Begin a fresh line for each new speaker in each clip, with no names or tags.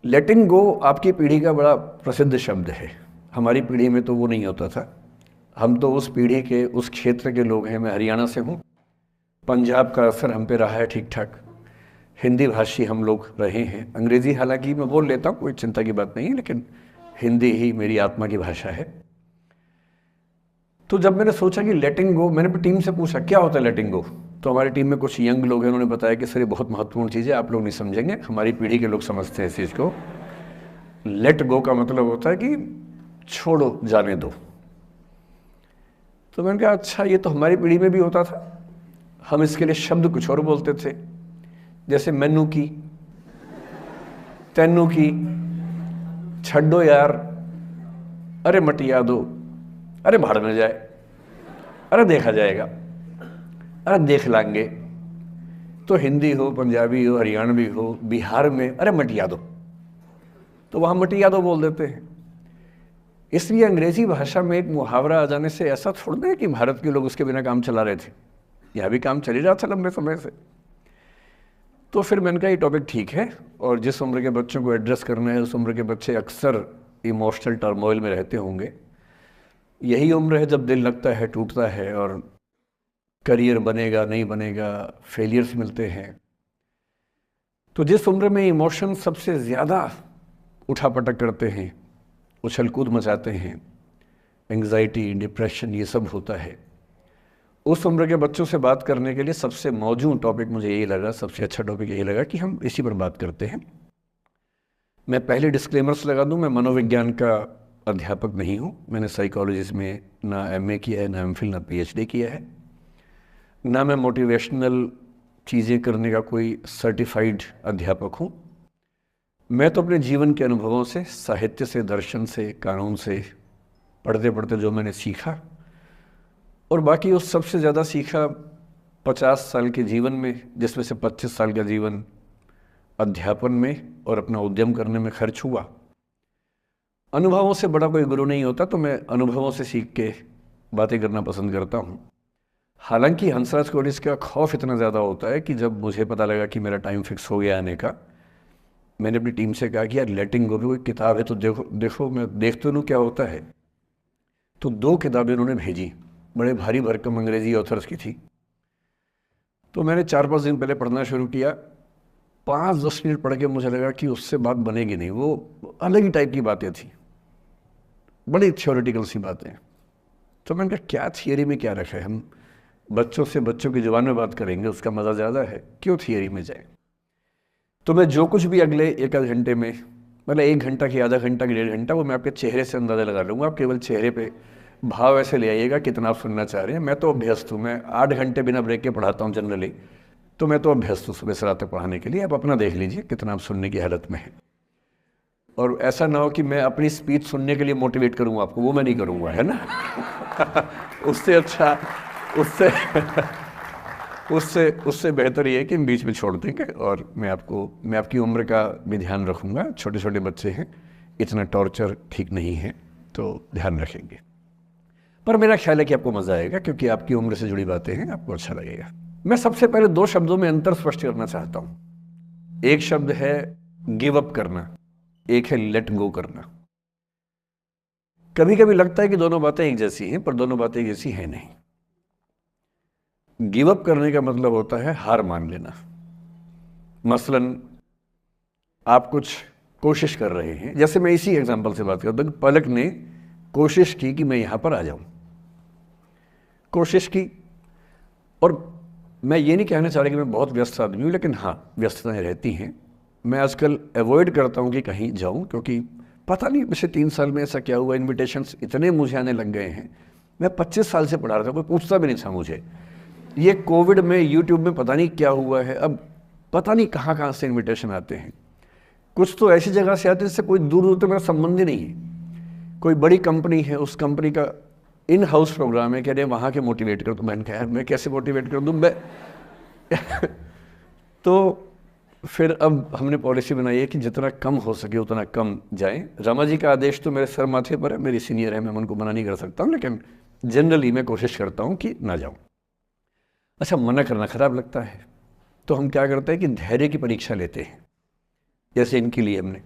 लेटिंग गो आपकी पीढ़ी का बड़ा प्रसिद्ध शब्द है। हमारी पीढ़ी में तो वो नहीं होता था। हम तो उस पीढ़ी के, उस क्षेत्र के लोग हैं। मैं हरियाणा से हूँ। पंजाब का असर हम पे रहा है ठीक ठाक। हिंदी भाषी हम लोग रहे हैं। अंग्रेज़ी हालांकि मैं बोल लेता हूँ, कोई चिंता की बात नहीं है, लेकिन हिंदी ही मेरी आत्मा की भाषा है। तो जब मैंने सोचा कि लेटिंग गो, मैंने अपनी टीम से पूछा क्या होता है लेटिंग गो। तो हमारी टीम में कुछ यंग लोग हैं, उन्होंने बताया कि सर ये बहुत महत्वपूर्ण चीज़ है, आप लोग नहीं समझेंगे, हमारी पीढ़ी के लोग समझते हैं इस चीज़ को। लेट गो का मतलब होता है कि छोड़ो, जाने दो। तो मैंने कहा अच्छा, ये तो हमारी पीढ़ी में भी होता था। हम इसके लिए शब्द कुछ और बोलते थे, जैसे मैनू की, तैनू की, छड्डो यार, अरे मटिया दो, अरे भाड़ में जाए, अरे देखा जाएगा, अरे देख लांगे। तो हिंदी हो, पंजाबी हो, हरियाणवी हो, बिहार में अरे मटिया दो, तो वहाँ मटिया दो बोल देते हैं। इसलिए अंग्रेजी भाषा में एक मुहावरा आ जाने से ऐसा थोड़ा है कि भारत के लोग उसके बिना काम चला रहे थे। यहाँ भी काम चल ही रहा था लंबे समय से। तो फिर मैंने कहा ये टॉपिक ठीक है, और जिस उम्र के बच्चों को एड्रेस करना है उस उम्र के बच्चे अक्सर इमोशनल टर्मोइल में रहते होंगे। यही उम्र है जब दिल लगता है, टूटता है, और करियर बनेगा नहीं बनेगा, फेलियर्स मिलते हैं। तो जिस उम्र में इमोशन सबसे ज़्यादा उठापटक करते हैं, उछल कूद मचाते हैं, एंग्जाइटी, डिप्रेशन, ये सब होता है, उस उम्र के बच्चों से बात करने के लिए सबसे मौजूद टॉपिक मुझे यही लगा, सबसे अच्छा टॉपिक यही लगा कि हम इसी पर बात करते हैं। मैं पहले डिस्क्लेमर्स लगा दूं, मैं मनोविज्ञान का अध्यापक नहीं हूं। मैंने साइकोलॉजी में ना एमए किया है, ना एमफिल, ना पीएचडी किया है, ना मैं मोटिवेशनल चीज़ें करने का कोई सर्टिफाइड अध्यापक हूं। मैं तो अपने जीवन के अनुभवों से, साहित्य से, दर्शन से, कानून से, पढ़ते पढ़ते जो मैंने सीखा, और बाकी उस सबसे ज़्यादा सीखा 50 साल के जीवन में, जिसमें से 25 साल का जीवन अध्यापन में और अपना उद्यम करने में खर्च हुआ। अनुभवों से बड़ा कोई गुरु नहीं होता, तो मैं अनुभवों से सीख के बातें करना पसंद करता हूँ। हालांकि हंसराज कोडिस का खौफ इतना ज़्यादा होता है कि जब मुझे पता लगा कि मेरा टाइम फिक्स हो गया आने का, मैंने अपनी टीम से कहा कि यार लेटिंग गो भी कोई किताब है तो देखो देखो, मैं देख तो लूँ क्या होता है। तो 2 किताबें उन्होंने भेजी, बड़े भारी भरकम अंग्रेजी ऑथर्स की थी। तो मैंने 4-5 दिन पहले पढ़ना शुरू किया। 5-10 मिनट पढ़ के मुझे लगा कि उससे बात बनेगी नहीं, वो अलग ही टाइप की बातें थी, बड़ी थ्योरेटिकल सी बातें। तो मैंने कहा क्या थियरी में क्या रखा है, हम बच्चों से बच्चों की ज़ुबान में बात करेंगे, उसका मज़ा ज़्यादा है, क्यों थियरी में जाए। तो मैं जो कुछ भी अगले 1 घंटे में, मतलब 1 घंटा की, आधा घंटा की, 1.5 घंटा, वो मैं आपके चेहरे से अंदाज़ा लगा लूँगा। आप केवल चेहरे पे भाव ऐसे ले आइएगा कितना आप सुनना चाह रहे हैं। मैं तो अभ्यस्त हूँ, मैं 8 घंटे बिना ब्रेक के पढ़ाता हूँ जनरली, तो मैं तो अभ्यस्त हूँ सुबह से रात तक पढ़ाने के लिए। आप अपना देख लीजिए कितना आप सुनने की हालत में है। और ऐसा ना हो कि मैं अपनी स्पीच सुनने के लिए मोटिवेट करूँगा आपको, वो मैं नहीं करूँगा, है ना। उससे अच्छा, उससे उससे उससे बेहतर ये है कि हम बीच में छोड़ देंगे, और मैं आपकी उम्र का भी ध्यान रखूँगा। छोटे छोटे बच्चे हैं, इतना टॉर्चर ठीक नहीं है, तो ध्यान रखेंगे। पर मेरा ख्याल है कि आपको मज़ा आएगा, क्योंकि आपकी उम्र से जुड़ी बातें हैं, आपको अच्छा लगेगा। मैं सबसे पहले 2 शब्दों में अंतर स्पष्ट करना चाहता हूँ। एक शब्द है गिव अप करना, एक है लेट गो करना। कभी कभी लगता है कि दोनों बातें एक जैसी हैं, पर दोनों बातें एक जैसी हैं नहीं। गिव अप करने का मतलब होता है हार मान लेना। मसलन आप कुछ कोशिश कर रहे हैं, जैसे मैं इसी एग्जांपल से बात करता हूँ। पलक ने कोशिश की कि मैं यहाँ पर आ जाऊँ, कोशिश की, और मैं ये नहीं कहना चाह रहा कि मैं बहुत व्यस्त आदमी हूँ, लेकिन हाँ, व्यस्तताएं रहती हैं। मैं आजकल अवॉइड करता हूँ कि कहीं जाऊँ, क्योंकि पता नहीं पिछले 3 साल में ऐसा क्या हुआ, इन्विटेशंस इतने मुझे आने लग गए हैं। मैं 25 साल से पढ़ा रहा था, कोई पूछता भी नहीं था मुझे। ये कोविड में यूट्यूब में पता नहीं क्या हुआ है, अब पता नहीं कहाँ कहाँ से इन्विटेशन आते हैं। कुछ तो ऐसी जगह से आते हैं जिससे कोई दूर दूर तक मेरा संबंध ही नहीं है। कोई बड़ी कंपनी है, उस कंपनी का इन हाउस प्रोग्राम है, कह रहे हैं वहाँ के मोटिवेट कर। तो मैंने कहा यार मैं कैसे मोटिवेट कर दूँ मैं। तो फिर अब हमने पॉलिसी बनाई है कि जितना कम हो सके उतना कम जाएं। रमा जी का आदेश तो मेरे सर माथे पर है, मेरी सीनियर है, मैं उनको मना नहीं कर सकता हूँ, लेकिन जनरली मैं कोशिश करता हूँ कि ना जाऊँ। अच्छा, मना करना खराब लगता है, तो हम क्या करते हैं कि धैर्य की परीक्षा लेते हैं, जैसे इनके लिए हमने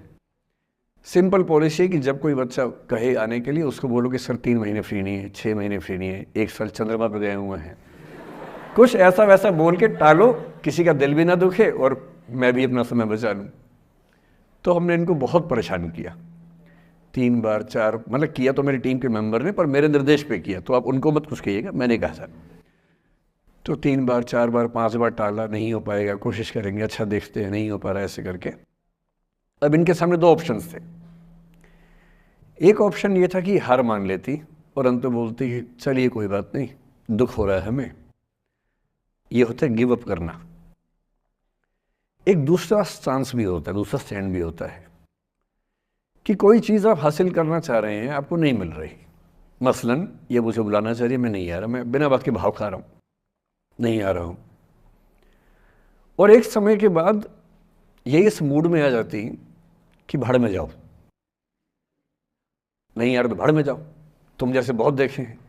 सिंपल पॉलिसी है कि जब कोई बच्चा कहे आने के लिए, उसको बोलो कि सर 3 महीने फ्री नहीं है, 6 महीने फ्री नहीं है, 1 साल चंद्रमा पर गए हुए हैं। कुछ ऐसा वैसा बोल के टालो, किसी का दिल भी ना दुखे और मैं भी अपना समय बचा लूँ। तो हमने इनको बहुत परेशान किया, 3 बार 4, मतलब किया तो मेरी टीम के मेंबर ने, पर मेरे निर्देश पे किया, तो आप उनको मत कुछ कहिएगा, मैंने कहा सर। तो 3 बार 4 बार 5 बार टाला, नहीं हो पाएगा, कोशिश करेंगे, अच्छा देखते हैं, नहीं हो पा रहा है, ऐसे करके। अब इनके सामने 2 ऑप्शंस थे। एक ऑप्शन ये था कि हार मान लेती और अंत में बोलती कि चलिए कोई बात नहीं, दुख हो रहा है हमें, ये होता है गिव अप करना। एक दूसरा चांस भी होता है, दूसरा स्टैंड भी होता है कि कोई चीज़ आप हासिल करना चाह रहे हैं, आपको नहीं मिल रही। मसलन ये मुझे बुलाना चाहिए, मैं नहीं आ रहा, मैं बिना बात के भाव खा रहा हूँ, नहीं आ रहा हूँ। और एक समय के बाद ये इस मूड में आ जाती कि भाड़ में जाओ, नहीं यार तो भाड़ में जाओ, तुम जैसे बहुत देखे हैं,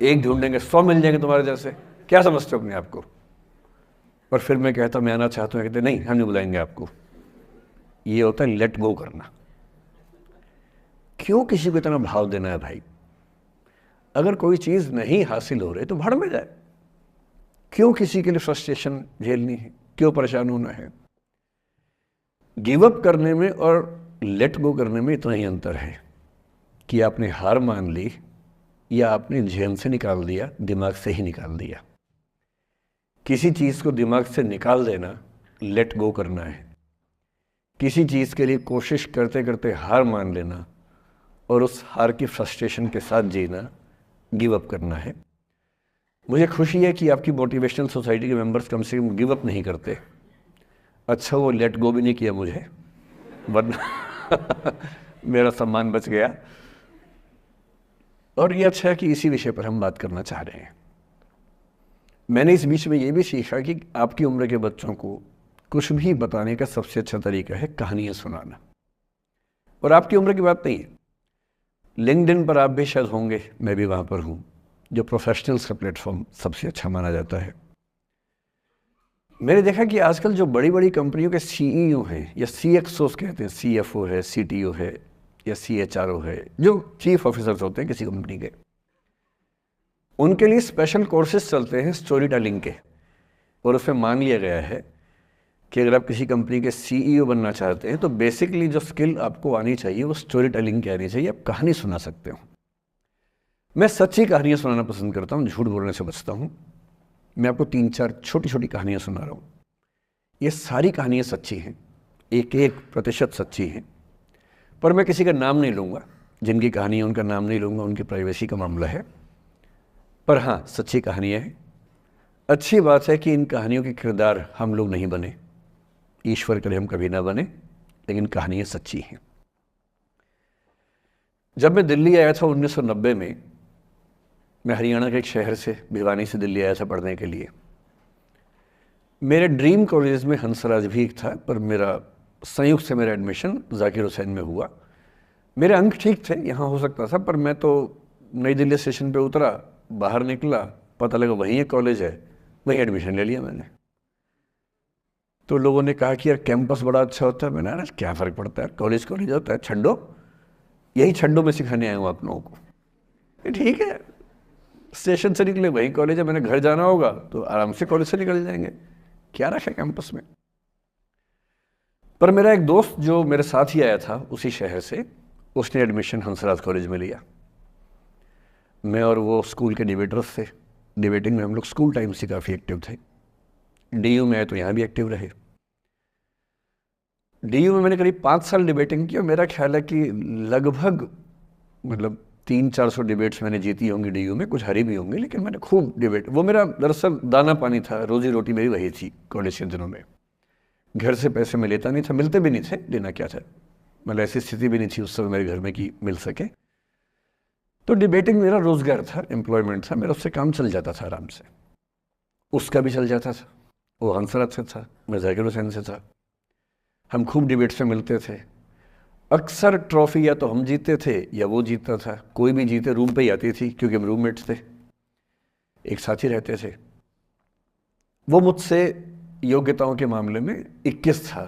एक ढूंढेंगे 100 मिल जाएंगे तुम्हारे जैसे, क्या समझते हो अपने आप को। और फिर मैं कहता मैं आना चाहता हूँ, कहते नहीं हम नहीं बुलाएंगे आपको। ये होता है लेट गो करना। क्यों किसी को इतना भाव देना है भाई? अगर कोई चीज़ नहीं हासिल हो रही तो भाड़ में जाए, क्यों किसी के लिए फ्रस्ट्रेशन झेलनी है, क्यों परेशान होना है? गिव अप करने में और लेट गो करने में इतना ही अंतर है कि आपने हार मान ली या आपने जेल से निकाल दिया, दिमाग से ही निकाल दिया। किसी चीज़ को दिमाग से निकाल देना लेट गो करना है, किसी चीज़ के लिए कोशिश करते करते हार मान लेना और उस हार की फ्रस्ट्रेशन के साथ जीना गिव अप करना है। मुझे खुशी है कि आपकी मोटिवेशनल सोसाइटी के मेंबर्स कम से कम गिव अप नहीं करते। अच्छा वो लेट गो भी नहीं किया मुझे, वरना मेरा सम्मान बच गया। और ये अच्छा है कि इसी विषय पर हम बात करना चाह रहे हैं। मैंने इस बीच में ये भी सीखा कि आपकी उम्र के बच्चों को कुछ भी बताने का सबसे अच्छा तरीका है कहानियाँ सुनाना। और आपकी उम्र की बात नहीं है, लिंक्डइन पर आप भी शायद होंगे, मैं भी वहाँ पर हूँ, जो प्रोफेशनल्स का प्लेटफॉर्म सबसे अच्छा माना जाता है। मैंने देखा कि आजकल जो बड़ी बड़ी कंपनियों के सीईओ हैं या सीएक्सओस कहते हैं, सीएफओ है, सीटीओ है या सीएचआरओ है, जो चीफ ऑफिसर्स होते हैं किसी कंपनी के, उनके लिए स्पेशल कोर्सेज चलते हैं स्टोरी टेलिंग के। और उसमें मान लिया गया है कि अगर आप किसी कंपनी के सीईओ बनना चाहते हैं तो बेसिकली जो स्किल आपको आनी चाहिए वो स्टोरी टेलिंग की आनी चाहिए, आप कहानी सुना सकते हो। मैं सच्ची कहानियाँ सुनाना पसंद करता हूँ, झूठ बोलने से बचता हूँ। मैं आपको 3-4 छोटी छोटी कहानियाँ सुना रहा हूँ। ये सारी कहानियाँ सच्ची हैं, 1-1% सच्ची हैं, पर मैं किसी का नाम नहीं लूँगा। जिनकी कहानी है उनका नाम नहीं लूँगा, उनकी प्राइवेसी का मामला है। पर हाँ, सच्ची कहानियाँ हैं। अच्छी बात है कि इन कहानियों के किरदार हम लोग नहीं बने, ईश्वर करे हम कभी ना बने, लेकिन कहानियाँ सच्ची हैं। जब मैं दिल्ली आया था 1990 में, मैं हरियाणा के एक शहर से, भिवानी से दिल्ली आया था पढ़ने के लिए। मेरे ड्रीम कॉलेज में हंसराज भी एक था, पर मेरा संयुक्त से मेरा एडमिशन जाकिर हुसैन में हुआ। मेरे अंक ठीक थे, यहाँ हो सकता था, पर मैं तो नई दिल्ली स्टेशन पे उतरा, बाहर निकला, पता लगा वहीं एक कॉलेज है, वहीं एडमिशन ले लिया मैंने। तो लोगों ने कहा कि यार कैंपस बड़ा अच्छा होता है। मैंने, अरे क्या फ़र्क पड़ता है, कॉलेज कॉलेज होता है, छड्डो, यही छड्डो में सिखाने आया हूँ आप लोगों को। ठीक है, स्टेशन से निकले वहीं कॉलेज है, मैंने घर जाना होगा तो आराम से कॉलेज से निकल जाएंगे, क्या रखा है कैंपस में। पर मेरा एक दोस्त जो मेरे साथ ही आया था उसी शहर से, उसने एडमिशन हंसराज कॉलेज में लिया। मैं और वो स्कूल के डिबेटर्स थे, डिबेटिंग में हम लोग स्कूल टाइम से काफ़ी एक्टिव थे। डीयू में आए तो यहाँ भी एक्टिव रहे। डीयू में मैंने करीब 5 साल डिबेटिंग की और मेरा ख्याल है कि लगभग मतलब 300-400 डिबेट्स मैंने जीती होंगी डीयू में, कुछ हारी भी होंगी, लेकिन मैंने खूब डिबेट, वो मेरा दरअसल दाना पानी था, रोजी रोटी मेरी वही थी कॉलेज के दिनों में। घर से पैसे मैं लेता नहीं था, मिलते भी नहीं थे, लेना क्या था, मतलब ऐसी स्थिति भी नहीं थी उस समय मेरे घर में कि मिल सके। तो डिबेटिंग मेरा रोज़गार था, एम्प्लॉयमेंट था, मेरा उससे काम चल जाता था आराम से। उसका भी चल जाता था, वो हंसराज से था, मैं जाकिर हुसैन से था। हम खूब डिबेट्स में मिलते थे। अक्सर ट्रॉफी या तो हम जीतते थे या वो जीतता था, कोई भी जीते रूम पे ही आती थी क्योंकि हम रूममेट्स थे, एक साथ ही रहते थे। वो मुझसे योग्यताओं के मामले में 21 था,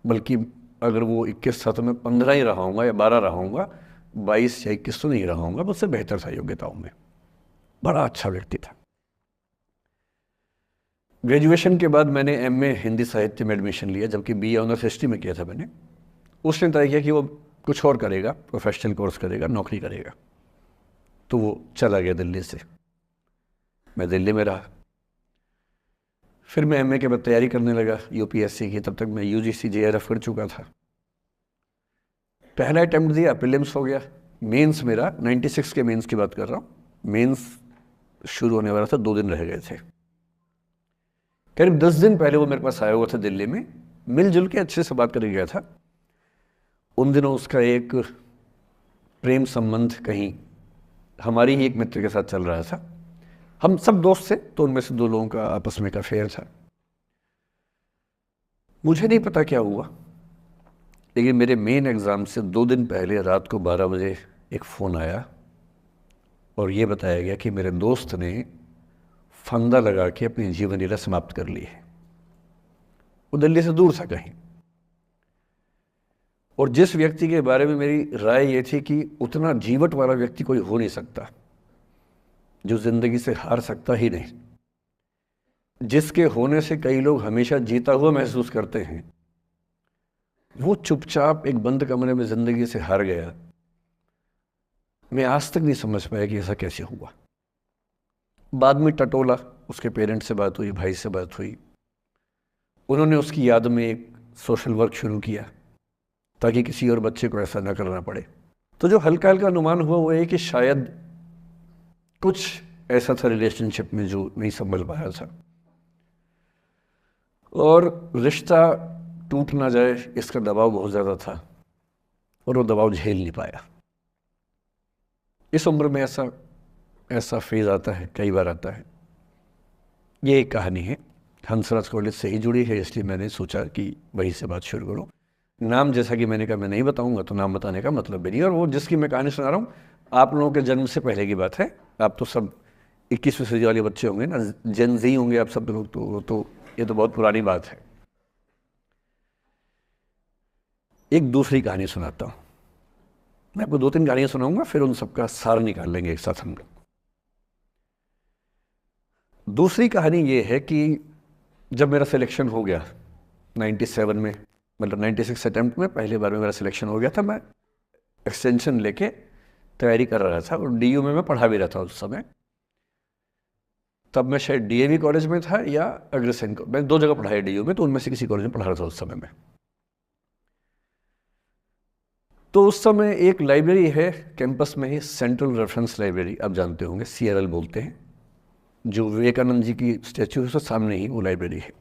बल्कि अगर वो 21 था तो मैं 15 ही रहा हूँगा या 12 रहा हूँगा, 22 या 21 तो नहीं रहा हूँगा, मुझसे बेहतर था योग्यताओं में, बड़ा अच्छा व्यक्ति था। ग्रेजुएशन के बाद मैंने एमए हिंदी साहित्य में एडमिशन लिया, जबकि बीए ऑनर्स हिस्ट्री में किया था मैंने। उसने तय किया कि वो कुछ और करेगा, प्रोफेशनल कोर्स करेगा, नौकरी करेगा, तो वो चला गया दिल्ली से। मैं दिल्ली में रहा। फिर मैं एमए के बाद तैयारी करने लगा यूपीएससी की। तब तक मैं यूजीसी जेआरएफ कर चुका था। पहला अटेम्प्ट दिया, प्रीलिम्स हो गया। मेंस मेरा 96 के मेंस की बात कर रहा हूँ, मेंस शुरू होने वाला था, 2 दिन रह गए थे। करीब 10 दिन पहले वो मेरे पास आया हुआ था दिल्ली में, मिलजुल के अच्छे से बात करके गया था। उन दिनों उसका एक प्रेम संबंध कहीं हमारी ही एक मित्र के साथ चल रहा था। हम सब दोस्त थे, तो उनमें से 2 लोगों का आपस में एक अफेयर था। मुझे नहीं पता क्या हुआ, लेकिन मेरे मेन एग्ज़ाम से 2 दिन पहले रात को 12 बजे एक फ़ोन आया और ये बताया गया कि मेरे दोस्त ने फंदा लगा के अपनी जीवन लीला समाप्त कर ली है। वो दिल्ली से दूर था कहीं, और जिस व्यक्ति के बारे में मेरी राय ये थी कि उतना जीवट वाला व्यक्ति कोई हो नहीं सकता, जो ज़िंदगी से हार सकता ही नहीं, जिसके होने से कई लोग हमेशा जीता हुआ महसूस करते हैं, वो चुपचाप एक बंद कमरे में ज़िंदगी से हार गया। मैं आज तक नहीं समझ पाया कि ऐसा कैसे हुआ। बाद में टटोला, उसके पेरेंट्स से बात हुई, भाई से बात हुई। उन्होंने उसकी याद में एक सोशल वर्क शुरू किया ताकि किसी और बच्चे को ऐसा ना करना पड़े। तो जो हल्का हल्का अनुमान हुआ वो है कि शायद कुछ ऐसा था रिलेशनशिप में जो नहीं संभल पाया था, और रिश्ता टूट ना जाए इसका दबाव बहुत ज़्यादा था, और वो दबाव झेल नहीं पाया। इस उम्र में ऐसा फेज़ आता है, कई बार आता है। ये एक कहानी है, हंसराज कॉलेज से ही जुड़ी है, इसलिए मैंने सोचा कि वहीं से बात शुरू करूँ। नाम जैसा कि मैंने कहा मैं नहीं बताऊंगा, तो नाम बताने का मतलब भी नहीं। और वो जिसकी मैं कहानी सुना रहा हूँ, आप लोगों के जन्म से पहले की बात है। आप तो सब 21वीं सदी वाले बच्चे होंगे ना, जेन ज़ी होंगे आप सब लोग, तो ये तो बहुत पुरानी बात है। एक दूसरी कहानी सुनाता हूँ। मैं आपको 2-3 कहानियाँ सुनाऊंगा, फिर उन सबका सार निकाल लेंगे एक साथ हम लोग। दूसरी कहानी ये है कि जब मेरा सिलेक्शन हो गया 97 में, मतलब 96 अटेम्प्ट में पहली बार में मेरा सिलेक्शन हो गया था, मैं एक्सटेंशन लेके तैयारी कर रहा था, और डीयू में मैं पढ़ा भी रहा था उस समय। तब मैं शायद डीएवी कॉलेज में था या अग्रसेन को, मैं 2 जगह पढ़ाया डीयू में, तो उनमें से किसी कॉलेज में पढ़ा रहा था उस समय में। तो उस समय एक लाइब्रेरी है कैंपस में ही, सेंट्रल रेफरेंस लाइब्रेरी, आप जानते होंगे, CRL बोलते हैं, जो विवेकानंद जी की स्टैचू है उसके सामने ही वो लाइब्रेरी है।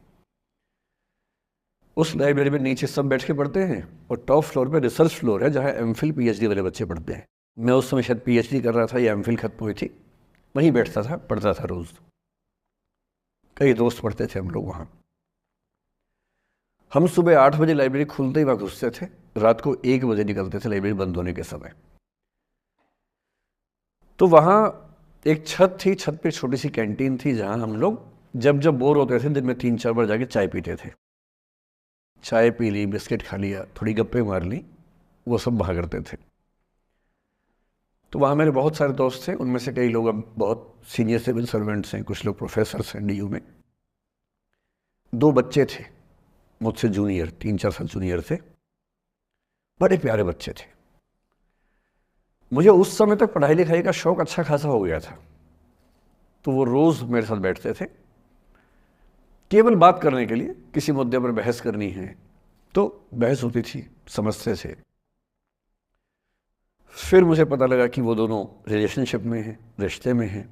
उस लाइब्रेरी में नीचे सब बैठ के पढ़ते हैं, और टॉप फ्लोर पे रिसर्च फ्लोर है जहाँ MPhil PhD वाले बच्चे पढ़ते हैं। मैं उस समय शायद PhD कर रहा था या MPhil खत्म हुई थी, वहीं बैठता था, पढ़ता था रोज़। कई दोस्त पढ़ते थे हम लोग वहाँ। हम सुबह 8 बजे लाइब्रेरी खुलते ही वहाँ घुसते थे, रात को 1 बजे निकलते थे लाइब्रेरी बंद होने के समय। तो वहाँ एक छत थी, छत पे छोटी सी कैंटीन थी जहाँ हम लोग जब जब बोर होते थे दिन में 3-4 बार जाके चाय पीते थे। चाय पी ली, बिस्किट खा लिया, थोड़ी गप्पे मार ली, वो सब वहाँ करते थे। तो वहाँ मेरे बहुत सारे दोस्त थे, उनमें से कई लोग अब बहुत सीनियर सिविल सर्वेंट्स हैं, कुछ लोग प्रोफेसर्स हैं डीयू में। 2 बच्चे थे मुझसे जूनियर, 3-4 साल जूनियर थे, बड़े प्यारे बच्चे थे। मुझे उस समय तक पढ़ाई लिखाई का शौक अच्छा खासा हो गया था, तो वो रोज़ मेरे साथ बैठते थे केवल बात करने के लिए। किसी मुद्दे पर बहस करनी है तो बहस होती थी, समझते थे। फिर मुझे पता लगा कि वो दोनों रिलेशनशिप में हैं, रिश्ते में हैं,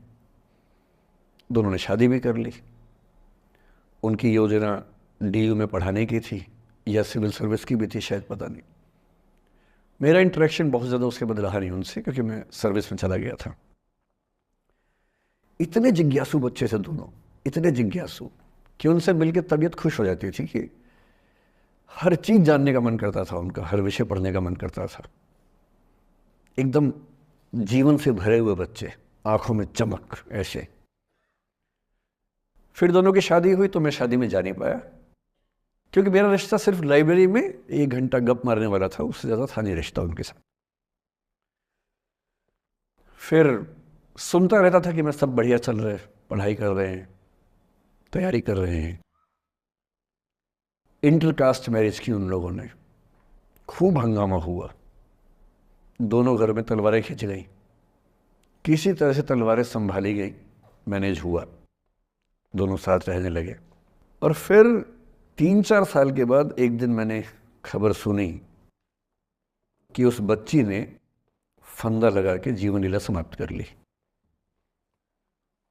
दोनों ने शादी भी कर ली। उनकी योजना डीयू में पढ़ाने की थी या सिविल सर्विस की भी थी, शायद, पता नहीं। मेरा इंटरेक्शन बहुत ज़्यादा उसके बाद रहा नहीं उनसे, क्योंकि मैं सर्विस में चला गया था। इतने जिज्ञासु बच्चे थे दोनों, इतने जिज्ञासु कि उनसे मिलकर तबीयत खुश हो जाती थी, कि हर चीज़ जानने का मन करता था उनका, हर विषय पढ़ने का मन करता था। एकदम जीवन से भरे हुए बच्चे, आंखों में चमक ऐसे। फिर दोनों की शादी हुई तो मैं शादी में जा नहीं पाया, क्योंकि मेरा रिश्ता सिर्फ लाइब्रेरी में 1 घंटा गप मारने वाला था, उससे ज़्यादा था नहीं रिश्ता उनके साथ। फिर सुनता रहता था कि मैं सब बढ़िया चल रहे, पढ़ाई कर रहे हैं, तैयारी कर रहे हैं। इंटरकास्ट मैरिज की उन लोगों ने, खूब हंगामा हुआ, दोनों घर में तलवारें खिंच गई, किसी तरह से तलवारें संभाली गई, मैनेज हुआ, दोनों साथ रहने लगे। और फिर 3-4 साल के बाद एक दिन मैंने खबर सुनी कि उस बच्ची ने फंदा लगा के जीवन लीला समाप्त कर ली।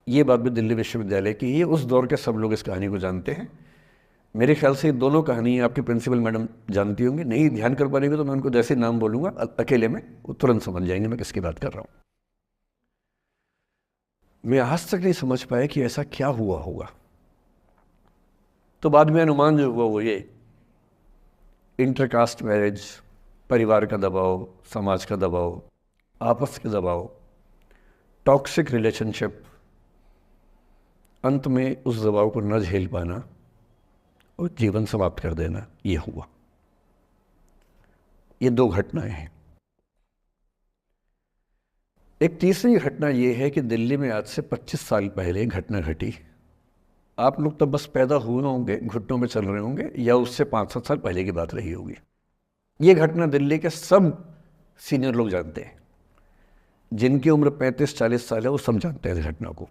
ये बात भी दिल्ली विश्वविद्यालय की, ये उस दौर के सब लोग इस कहानी को जानते हैं। मेरे ख्याल से दोनों कहानी आपकी प्रिंसिपल मैडम जानती होंगी, नहीं ध्यान कर पाएंगे तो मैं उनको जैसे नाम बोलूँगा अकेले में वो तुरंत समझ जाएंगे मैं किसकी बात कर रहा हूँ। मैं आज तक नहीं समझ पाया कि ऐसा क्या हुआ होगा। तो बाद में अनुमान जो हुआ वो ये, इंटरकास्ट मैरिज, परिवार का दबाव, समाज का दबाव, आपस के दबाव, टॉक्सिक रिलेशनशिप, अंत में उस दबाव को न झेल पाना और जीवन समाप्त कर देना, ये हुआ। ये 2 घटनाएं हैं। एक तीसरी घटना ये है कि दिल्ली में आज से 25 साल पहले घटना घटी। आप लोग तब बस पैदा हुए होंगे, घुटनों में चल रहे होंगे, या उससे 5-7 साल पहले की बात रही होगी। ये घटना दिल्ली के सब सीनियर लोग जानते हैं, जिनकी उम्र 35-40 साल है वो सब जानते हैं इस घटना को।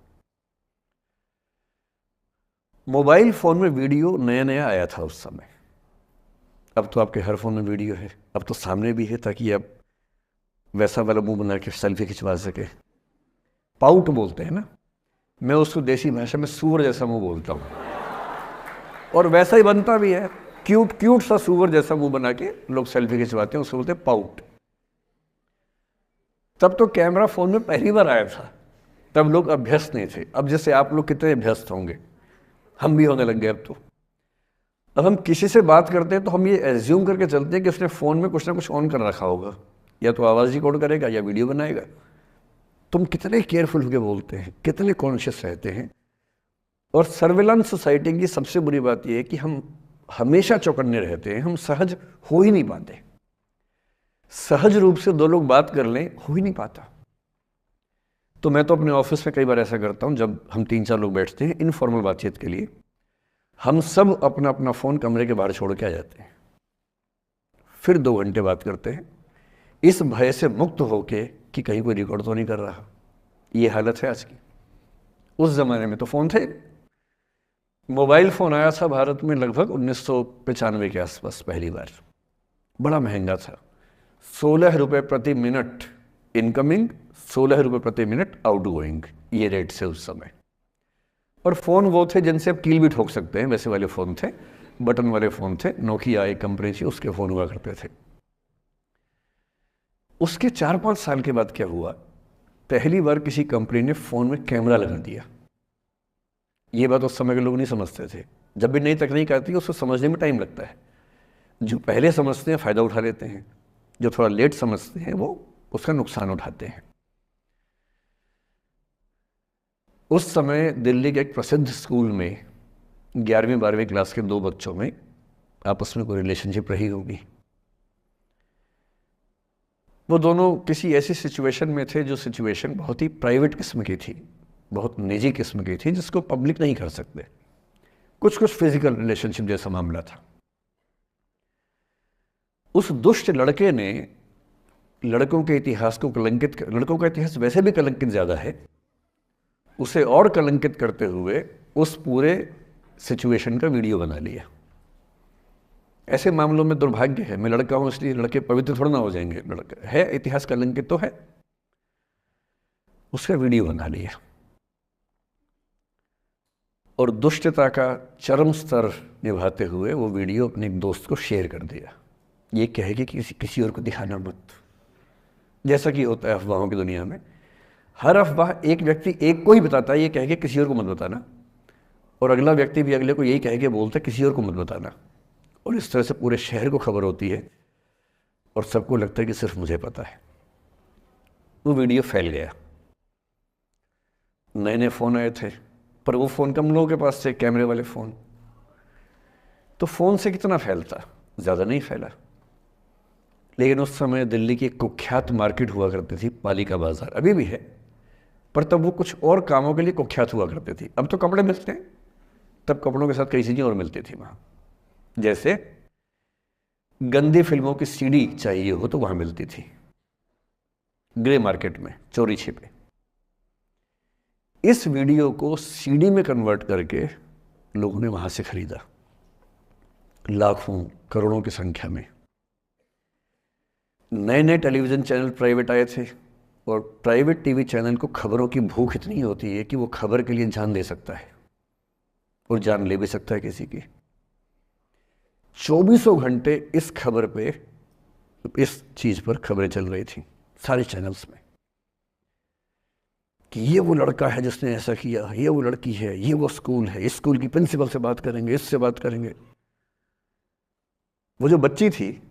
मोबाइल फ़ोन में वीडियो नया नया आया था उस समय। अब तो आपके हर फ़ोन में वीडियो है, अब तो सामने भी है, ताकि आप वैसा वाला मुंह बना के सेल्फी खिंचवा सके। पाउट बोलते हैं ना, मैं उसको देसी भाषा में सूअर जैसा मुंह बोलता हूँ, और वैसा ही बनता भी है, क्यूट क्यूट सा सूअर जैसा मुंह बना के लोग सेल्फी खिंचवाते हैं, उसको बोलते हैं पाउट। तब तो कैमरा फ़ोन में पहली बार आया था, तब लोग अभ्यस्त नहीं थे। अब जैसे आप लोग कितने अभ्यस्त होंगे, हम भी होने लग गए अब तो। अब हम किसी से बात करते हैं तो हम ये एज्यूम करके चलते हैं कि उसने फ़ोन में कुछ ना कुछ ऑन कर रखा होगा, या तो आवाज़ रिकॉर्ड करेगा या वीडियो बनाएगा। तुम कितने केयरफुल होकर बोलते हैं, कितने कॉन्शियस रहते हैं। और सर्विलांस सोसाइटी की सबसे बुरी बात यह है कि हम हमेशा चौकन्ने रहते हैं, हम सहज हो ही नहीं पाते। सहज रूप से 2 लोग बात कर लें, हो ही नहीं पाता। तो मैं तो अपने ऑफिस में कई बार ऐसा करता हूँ, जब हम 3-4 लोग बैठते हैं इनफॉर्मल बातचीत के लिए, हम सब अपना अपना फ़ोन कमरे के बाहर छोड़ के आ जाते हैं, फिर 2 घंटे बात करते हैं, इस भय से मुक्त होके कि कहीं कोई रिकॉर्ड तो नहीं कर रहा। ये हालत है आज की। उस ज़माने में तो फ़ोन थे। मोबाइल फ़ोन आया था भारत में लगभग 1995 के आसपास पहली बार, बड़ा महंगा था, 16 रुपये प्रति मिनट इनकमिंग, 16 रुपये प्रति मिनट आउटगोइंग, ये रेट से उस समय। और फ़ोन वो थे जिनसे आप कील भी ठोक सकते हैं, वैसे वाले फ़ोन थे, बटन वाले फ़ोन थे। नोकिया एक कंपनी थी, उसके फ़ोन हुआ करते थे। उसके 4-5 साल के बाद क्या हुआ, पहली बार किसी कंपनी ने फ़ोन में कैमरा लगा दिया। ये बात उस समय के लोग नहीं समझते थे। जब भी नई तकनीक आती है उसको समझने में टाइम लगता है। जो पहले समझते हैं फ़ायदा उठा लेते हैं, जो थोड़ा लेट समझते हैं वो उसका नुकसान उठाते हैं। उस समय दिल्ली के एक प्रसिद्ध स्कूल में 11वीं-12वीं क्लास के 2 बच्चों में आपस में कोई रिलेशनशिप रही होगी। वो दोनों किसी ऐसी सिचुएशन में थे जो सिचुएशन बहुत ही प्राइवेट किस्म की थी, बहुत निजी किस्म की थी, जिसको पब्लिक नहीं कर सकते। कुछ फिजिकल रिलेशनशिप जैसा मामला था। उस दुष्ट लड़के ने लड़कों के इतिहास को कलंकित, लड़कों का इतिहास वैसे भी कलंकित ज़्यादा है, उसे और कलंकित करते हुए उस पूरे सिचुएशन का वीडियो बना लिया। ऐसे मामलों में दुर्भाग्य है, मैं लड़का हूं इसलिए लड़के पवित्र थोड़ा ना हो जाएंगे, लड़का है इतिहास कलंकित तो है, उसका वीडियो बना लिया और दुष्टता का चरम स्तर निभाते हुए वो वीडियो अपने एक दोस्त को शेयर कर दिया। ये कहे कि किसी और को दिखाना मत, जैसा कि होता है अफवाहों की दुनिया में। हर अफवाह एक व्यक्ति एक को ही बताता है, ये कह के किसी और को मत बताना, और अगला व्यक्ति भी अगले को यही कह के बोलता है किसी और को मत बताना, और इस तरह से पूरे शहर को खबर होती है और सबको लगता है कि सिर्फ मुझे पता है। वो वीडियो फैल गया। नए नए फ़ोन आए थे, पर वो फ़ोन कम लोगों के पास थे, कैमरे वाले फ़ोन। तो फ़ोन से कितना फैलता? ज़्यादा नहीं फैला। लेकिन उस समय दिल्ली की एक कुख्यात मार्केट हुआ करती थी, पालिका बाज़ार, अभी भी है, पर तब वो कुछ और कामों के लिए कुख्यात हुआ करती थी। अब तो कपड़े मिलते हैं, तब कपड़ों के साथ कई चीज़ें और मिलती थी वहाँ। जैसे गंदी फिल्मों की सीडी चाहिए हो तो वहाँ मिलती थी, ग्रे मार्केट में, चोरी छिपे। इस वीडियो को सीडी में कन्वर्ट करके लोगों ने वहाँ से खरीदा, लाखों करोड़ों की संख्या में। नए नए टेलीविज़न चैनल प्राइवेट आए थे, और प्राइवेट टीवी चैनल को खबरों की भूख इतनी होती है कि वो खबर के लिए जान दे सकता है और जान ले भी सकता है किसी की। 24 घंटे इस खबर पे, इस चीज़ पर खबरें चल रही थी सारे चैनल्स में, कि ये वो लड़का है जिसने ऐसा किया, ये वो लड़की है, ये वो स्कूल है, इस स्कूल की प्रिंसिपल से बात करेंगे, इससे बात करेंगे। वो जो बच्ची थी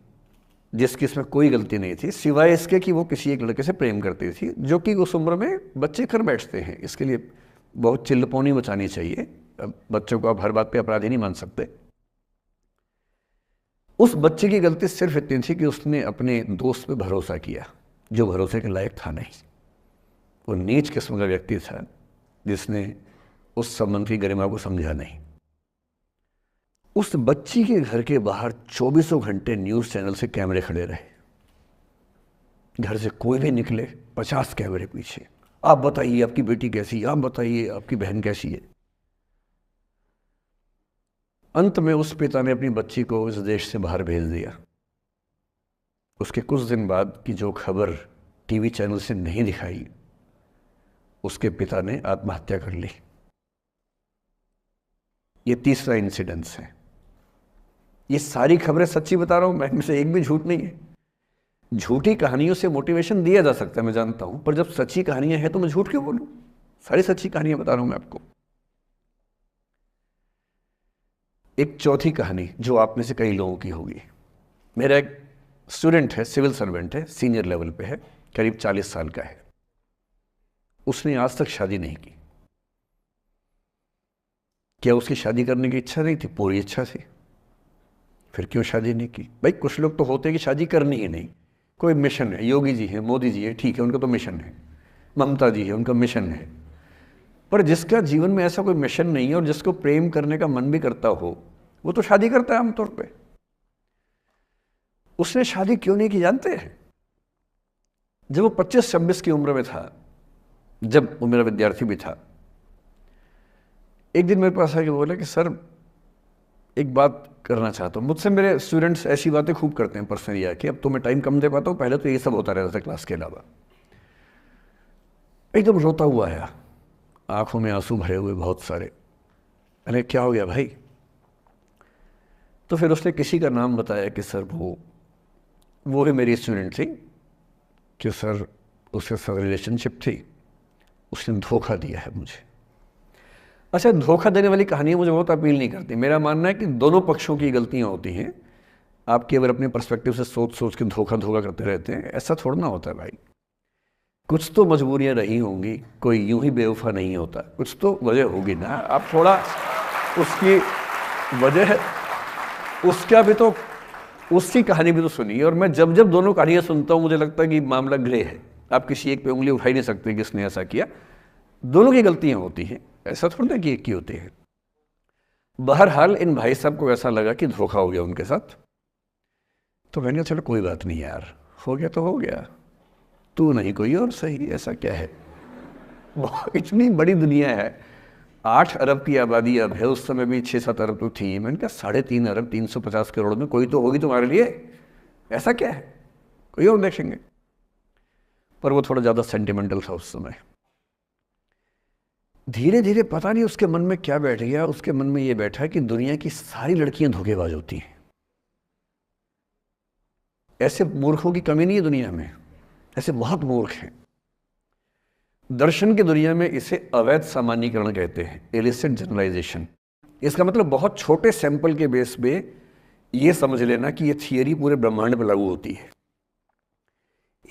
जिसकी इसमें कोई गलती नहीं थी, सिवाय इसके कि वो किसी एक लड़के से प्रेम करती थी, जो कि उस उम्र में बच्चे कर बैठते हैं। इसके लिए बहुत चिल्लपौनी मचानी चाहिए। बच्चों को आप हर बात पे अपराधी नहीं मान सकते। उस बच्चे की गलती सिर्फ इतनी थी कि उसने अपने दोस्त पे भरोसा किया, जो भरोसे के लायक था नहीं। वो नीच किस्म का व्यक्ति था जिसने उस संबंध की गरिमा को समझा नहीं। उस बच्ची के घर के बाहर 24 घंटे न्यूज़ चैनल से कैमरे खड़े रहे। घर से कोई भी निकले, 50 कैमरे पीछे। आप बताइए आपकी बेटी कैसी है, आप बताइए आपकी बहन कैसी है। अंत में उस पिता ने अपनी बच्ची को इस देश से बाहर भेज दिया। उसके कुछ दिन बाद की जो खबर टीवी चैनल से नहीं दिखाई, उसके पिता ने आत्महत्या कर ली। ये तीसरा इंसिडेंस है। ये सारी खबरें सच्ची बता रहा हूं मैं, इनमें से एक भी झूठ नहीं है। झूठी कहानियों से मोटिवेशन दिया जा सकता है, मैं जानता हूं, पर जब सच्ची कहानियां हैं तो मैं झूठ क्यों बोलूं? सारी सच्ची कहानियां बता रहा हूं मैं आपको। एक चौथी कहानी जो आप में से कई लोगों की होगी। मेरा एक स्टूडेंट है, सिविल सर्वेंट है, सीनियर लेवल पे है, करीब 40 साल का है। उसने आज तक शादी नहीं की। क्या उसकी शादी करने की इच्छा नहीं थी? पूरी इच्छा थी। फिर क्यों शादी नहीं की? भाई कुछ लोग तो होते हैं कि शादी करनी ही नहीं, कोई मिशन है। योगी जी हैं, मोदी जी है, ठीक है, उनका तो मिशन है। ममता जी है, उनका मिशन है। पर जिसका जीवन में ऐसा कोई मिशन नहीं है और जिसको प्रेम करने का मन भी करता हो, वो तो शादी करता है आमतौर पे। उसने शादी क्यों नहीं की जानते हैं? जब वो 25-26 की उम्र में था, जब वो मेरा विद्यार्थी भी था, एक दिन मेरे पास आके बोला कि सर एक बात करना चाहता हूँ। मुझसे मेरे स्टूडेंट्स ऐसी बातें खूब करते हैं पर्सनली आके, अब तो मैं टाइम कम दे पाता हूँ, पहले तो ये सब होता रहता था क्लास के अलावा। एकदम रोता हुआ आया, आंखों में आंसू भरे हुए बहुत सारे। मैंने क्या हो गया भाई? तो फिर उसने किसी का नाम बताया कि सर वो ही मेरी स्टूडेंट थी, कि सर उसके साथ रिलेशनशिप थी, उसने धोखा दिया है मुझे। अच्छा, धोखा देने वाली कहानियाँ मुझे बहुत अपील नहीं करती। मेरा मानना है कि दोनों पक्षों की गलतियाँ होती हैं। आप केवल अपने पर्सपेक्टिव से सोच सोच के धोखा करते रहते हैं, ऐसा थोड़ा ना होता है भाई। कुछ तो मजबूरियाँ रही होंगी, कोई यूं ही बेवफा नहीं होता, कुछ तो वजह होगी ना। आप थोड़ा उसकी वजह, उसका भी तो, उसकी कहानी भी तो सुनिए। और मैं जब जब दोनों कहानियाँ सुनता हूँ मुझे लगता है कि मामला ग्रे है। आप किसी एक पे उंगली उठा ही नहीं सकते कि इसने ऐसा किया। दोनों की गलतियाँ होती हैं, ऐसा थोड़ा कि एक की होती है। बहरहाल इन भाई साहब को ऐसा लगा कि धोखा हो गया उनके साथ। तो मैंने कहा चलो कोई बात नहीं यार, हो गया तो हो गया, तू नहीं कोई और सही, ऐसा क्या है। इतनी बड़ी दुनिया है, 8 अरब की आबादी अब है, उस समय भी 6-7 अरब तो थी। मैंने कहा 3.5 अरब 350 करोड़ में कोई तो होगी तुम्हारे लिए, ऐसा क्या है, कोई और देखेंगे। पर वो थोड़ा ज़्यादा सेंटिमेंटल था उस समय। धीरे धीरे पता नहीं उसके मन में क्या बैठ गया, उसके मन में ये बैठा कि दुनिया की सारी लड़कियां धोखेबाज होती हैं। ऐसे मूर्खों की कमी नहीं है दुनिया में, ऐसे बहुत मूर्ख हैं। दर्शन की दुनिया में इसे अवैध सामान्यीकरण कहते हैं, इलिसिट जनरलाइजेशन। इसका मतलब बहुत छोटे सैंपल के बेस पे ये समझ लेना कि ये थियरी पूरे ब्रह्मांड पर लागू होती है।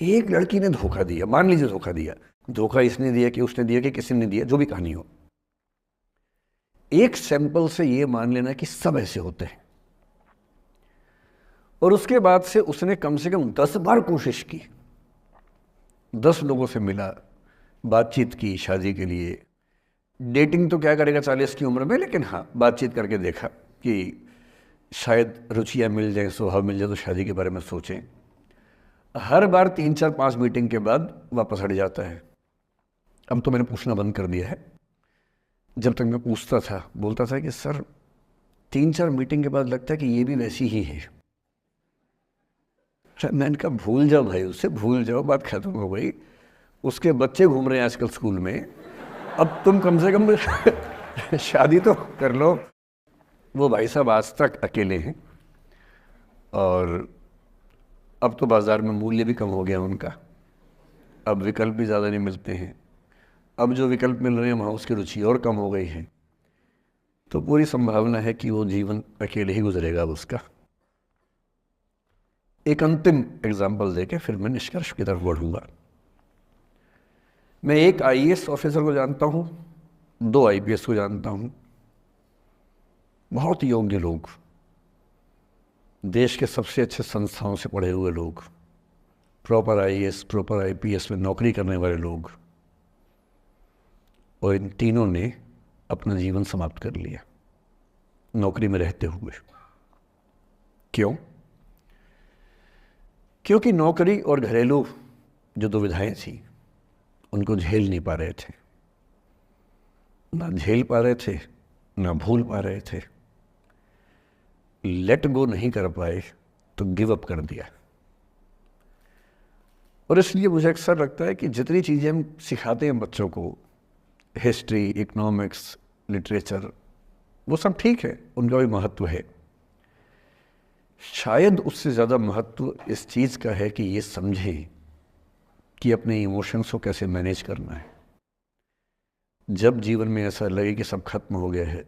एक लड़की ने धोखा दिया, मान लीजिए धोखा दिया, धोखा इसने दिया कि उसने दिया कि किसी ने दिया, जो भी कहानी हो, एक सैंपल से ये मान लेना कि सब ऐसे होते हैं, और उसके बाद से उसने कम से कम 10 बार कोशिश की, 10 लोगों से मिला, बातचीत की शादी के लिए। डेटिंग तो क्या करेगा 40 की उम्र में, लेकिन हाँ बातचीत करके देखा कि शायद रुचियाँ मिल जाएं, स्वभाव मिल जाए तो शादी के बारे में सोचें। हर बार 3, 4, 5 मीटिंग के बाद वापस हट जाता है। अब तो मैंने पूछना बंद कर दिया है। जब तक मैं पूछता था, बोलता था कि सर 3-4 मीटिंग के बाद लगता है कि ये भी वैसी ही है। मैंने कहा भूल जाओ भाई, उससे भूल जाओ, बात खत्म हो गई। उसके बच्चे घूम रहे हैं आजकल स्कूल में, अब तुम कम से कम शादी तो कर लो। वो भाई साहब आज तक अकेले हैं और अब तो बाज़ार में मूल्य भी कम हो गया उनका, अब विकल्प भी ज़्यादा नहीं मिलते हैं। अब जो विकल्प मिल रहे हैं वहाँ उसकी रुचि और कम हो गई है। तो पूरी संभावना है कि वो जीवन अकेले ही गुजरेगा अब उसका। एक अंतिम एग्जाम्पल देके फिर मैं निष्कर्ष की तरफ बढ़ूँगा। मैं एक IAS ऑफिसर को जानता हूँ, 2 IPS को जानता हूँ, बहुत योग्य लोग, देश के सबसे अच्छे संस्थाओं से पढ़े हुए लोग, प्रॉपर IAS प्रॉपर IPS में नौकरी करने वाले लोग, और इन तीनों ने अपना जीवन समाप्त कर लिया नौकरी में रहते हुए। क्यों? क्योंकि नौकरी और घरेलू जो दुविधाएं थी उनको झेल नहीं पा रहे थे, ना झेल पा रहे थे, ना भूल पा रहे थे, लेट गो नहीं कर पाए तो गिव अप कर दिया। और इसलिए मुझे अक्सर लगता है कि जितनी चीज़ें हम सिखाते हैं बच्चों को, हिस्ट्री, इकोनॉमिक्स, लिटरेचर, वो सब ठीक है, उनका भी महत्व है। शायद उससे ज़्यादा महत्व इस चीज़ का है कि ये समझें कि अपने इमोशंस को कैसे मैनेज करना है। जब जीवन में ऐसा लगे कि सब खत्म हो गया है,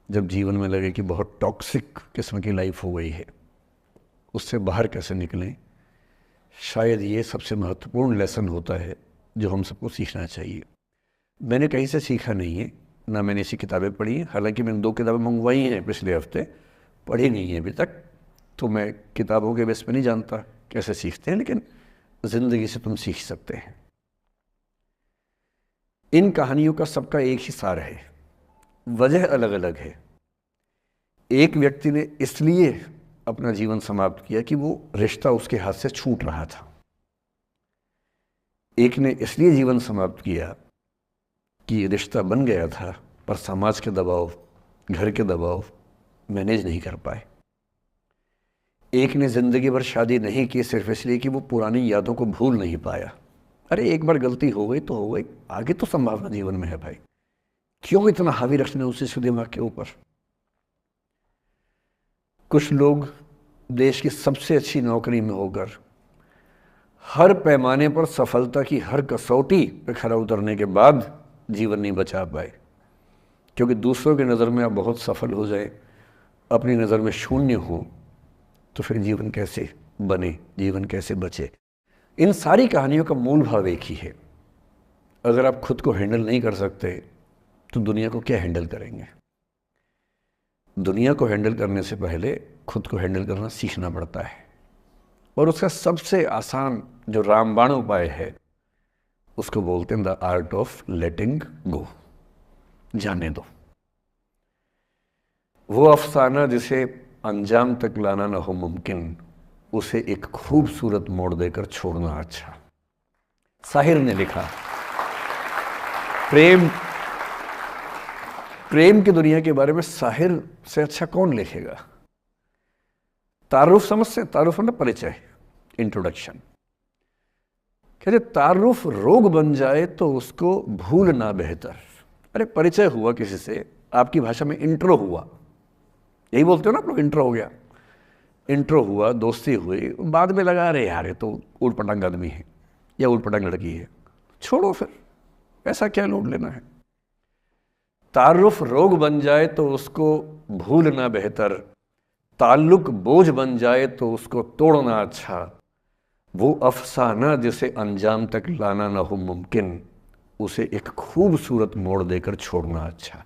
जब जीवन में लगे कि बहुत टॉक्सिक किस्म की लाइफ हो गई है, उससे बाहर कैसे निकलें, शायद ये सबसे महत्वपूर्ण लेसन होता है जो हम सबको सीखना चाहिए। मैंने कहीं से सीखा नहीं है, ना मैंने ऐसी किताबें पढ़ी हैं, हालांकि मैंने 2 किताबें मंगवाई हैं पिछले हफ्ते, पढ़ी नहीं है अभी तक, तो मैं किताबों के बेस पे नहीं जानता कैसे सीखते हैं, लेकिन ज़िंदगी से तुम सीख सकते हैं। इन कहानियों का सबका एक ही सार है, वजह अलग अलग है। एक व्यक्ति ने इसलिए अपना जीवन समाप्त किया कि वो रिश्ता उसके हाथ से छूट रहा था। एक ने इसलिए जीवन समाप्त किया कि रिश्ता बन गया था पर समाज के दबाव, घर के दबाव मैनेज नहीं कर पाए। एक ने ज़िंदगी भर शादी नहीं की सिर्फ इसलिए कि वो पुरानी यादों को भूल नहीं पाया। अरे एक बार गलती हो गई तो हो गई, आगे तो संभावना जीवन में है भाई, क्यों इतना हावी रखना उसी से दिमाग के ऊपर। कुछ लोग देश की सबसे अच्छी नौकरी में होकर हर पैमाने पर सफलता की हर कसौटी पर खरा उतरने के बाद जीवन नहीं बचा पाए, क्योंकि दूसरों की नज़र में आप बहुत सफल हो जाए, अपनी नज़र में शून्य हो, तो फिर जीवन कैसे बने, जीवन कैसे बचे। इन सारी कहानियों का मूल भाव एक ही है, अगर आप खुद को हैंडल नहीं कर सकते तो दुनिया को क्या हैंडल करेंगे। दुनिया को हैंडल करने से पहले खुद को हैंडल करना सीखना पड़ता है, और उसका सबसे आसान जो रामबाण उपाय है उसको बोलते हैं द आर्ट ऑफ लेटिंग गो, जाने दो। वो अफसाना जिसे अंजाम तक लाना ना हो मुमकिन, उसे एक खूबसूरत मोड़ देकर छोड़ना अच्छा। साहिर ने लिखा, प्रेम की दुनिया के बारे में साहिर से अच्छा कौन लिखेगा। तारुफ समझते, तारुफ मतलब परिचय, इंट्रोडक्शन। कहते तारुफ रोग बन जाए तो उसको भूलना बेहतर। अरे परिचय हुआ किसी से, आपकी भाषा में इंट्रो हुआ, यही बोलते हो ना आप लोग, इंट्रो हो गया, इंट्रो हुआ, दोस्ती हुई, बाद में लगा रहे यार ये तो ऊट पटांग आदमी है या ऊट पटांग लड़की है, छोड़ो फिर, ऐसा क्या लोड लेना है। तारुफ रोग बन जाए तो उसको भूलना बेहतर, ताल्लुक बोझ बन जाए तो उसको तोड़ना अच्छा। वो अफसाना जिसे अंजाम तक लाना ना हो मुमकिन, उसे एक खूबसूरत मोड़ देकर छोड़ना अच्छा।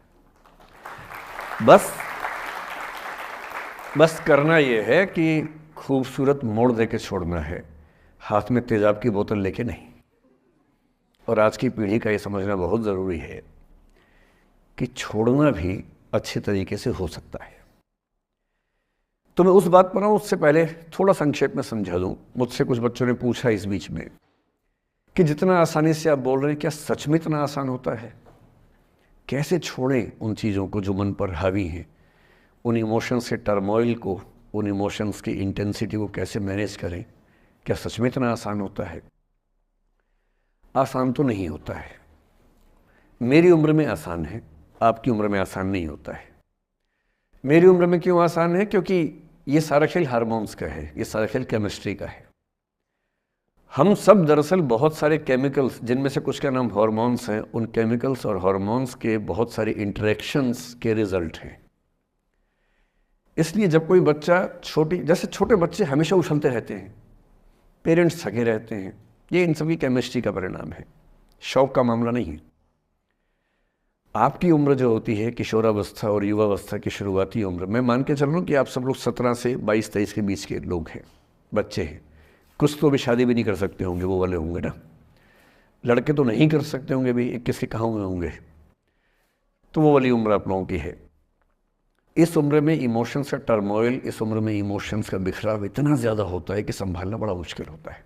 बस करना यह है कि खूबसूरत मोड़ दे के छोड़ना है, हाथ में तेज़ाब की बोतल लेके नहीं। और आज की पीढ़ी का ये समझना बहुत ज़रूरी है कि छोड़ना भी अच्छे तरीके से हो सकता है। तो मैं उस बात पर आऊँ उससे पहले थोड़ा संक्षेप में समझा दूँ। मुझसे कुछ बच्चों ने पूछा इस बीच में कि जितना आसानी से आप बोल रहे हैं, क्या सच में इतना आसान होता है? कैसे छोड़ें उन चीज़ों को जो मन पर हावी हैं, उन इमोशंस के टर्मोइल को, उन इमोशंस की इंटेंसिटी को कैसे मैनेज करें? क्या सच में इतना आसान होता है? आसान तो नहीं होता है। मेरी उम्र में आसान है, आपकी उम्र में आसान नहीं होता है। मेरी उम्र में क्यों आसान है? क्योंकि ये सारा खेल हार्मोन्स का है, ये सारा खेल केमिस्ट्री का है। हम सब दरअसल बहुत सारे केमिकल्स, जिनमें से कुछ का नाम हार्मोन्स हैं, उन केमिकल्स और हार्मोन्स के बहुत सारे इंटरेक्शंस के रिजल्ट हैं। इसलिए जब कोई बच्चा जैसे छोटे बच्चे हमेशा उछलते रहते हैं, पेरेंट्स थके रहते हैं, ये इन सभी केमिस्ट्री का परिणाम है, शौक का मामला नहीं है। आपकी उम्र जो होती है किशोरावस्था और युवावस्था की शुरुआती उम्र, मैं मान के चल रहा हूँ कि आप सब लोग 17 से 22-23 के बीच के लोग हैं, बच्चे हैं। कुछ तो अभी शादी भी नहीं कर सकते होंगे, वो वाले होंगे ना। लड़के तो नहीं कर सकते होंगे भी, 21 के कहाँ हुए होंगे। तो वो वाली उम्र आप लोगों की है। इस उम्र में इमोशंस का टर्मोइल, इस उम्र में इमोशंस का बिखराव इतना ज़्यादा होता है कि संभालना बड़ा मुश्किल होता है।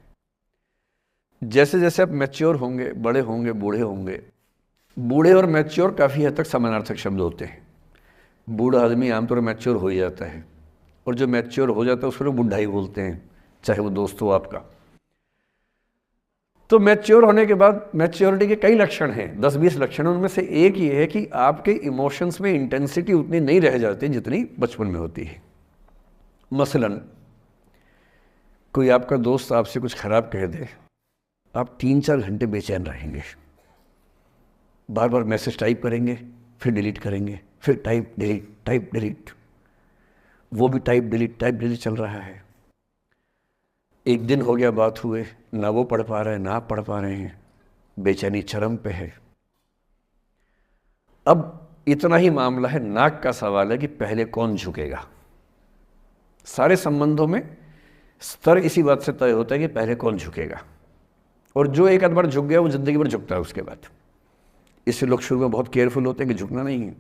जैसे जैसे आप मैच्योर होंगे, बड़े होंगे, बूढ़े होंगे, बूढ़े और मैच्योर काफ़ी हद तक समानार्थक शब्द होते हैं। बूढ़ा आदमी आमतौर पर मैच्योर हो ही जाता है, और जो मैच्योर हो जाता है उसको लोग बुढ़ा ही बोलते हैं, चाहे वो दोस्त हो आपका। तो मैच्योर होने के बाद मैच्योरिटी के कई लक्षण हैं, 10-20 लक्षण। उनमें से एक ये है कि आपके इमोशंस में इंटेंसिटी उतनी नहीं रह जाती जितनी बचपन में होती है। मसलन कोई आपका दोस्त आपसे कुछ खराब कह दे, आप 3-4 घंटे बेचैन रहेंगे, बार बार मैसेज टाइप करेंगे, फिर डिलीट करेंगे, फिर टाइप डिलीट, वो भी टाइप डिलीट चल रहा है। एक दिन हो गया बात हुए, ना वो पढ़ पा रहे हैं, ना आप पढ़ पा रहे हैं, बेचैनी चरम पे है। अब इतना ही मामला है, नाक का सवाल है कि पहले कौन झुकेगा। सारे संबंधों में स्तर इसी बात से तय होता है कि पहले कौन झुकेगा, और जो एक आध बार झुक गया वो जिंदगी भर झुकता है उसके बाद। इससे लोग शुरू में बहुत केयरफुल होते हैं कि झुकना नहीं है।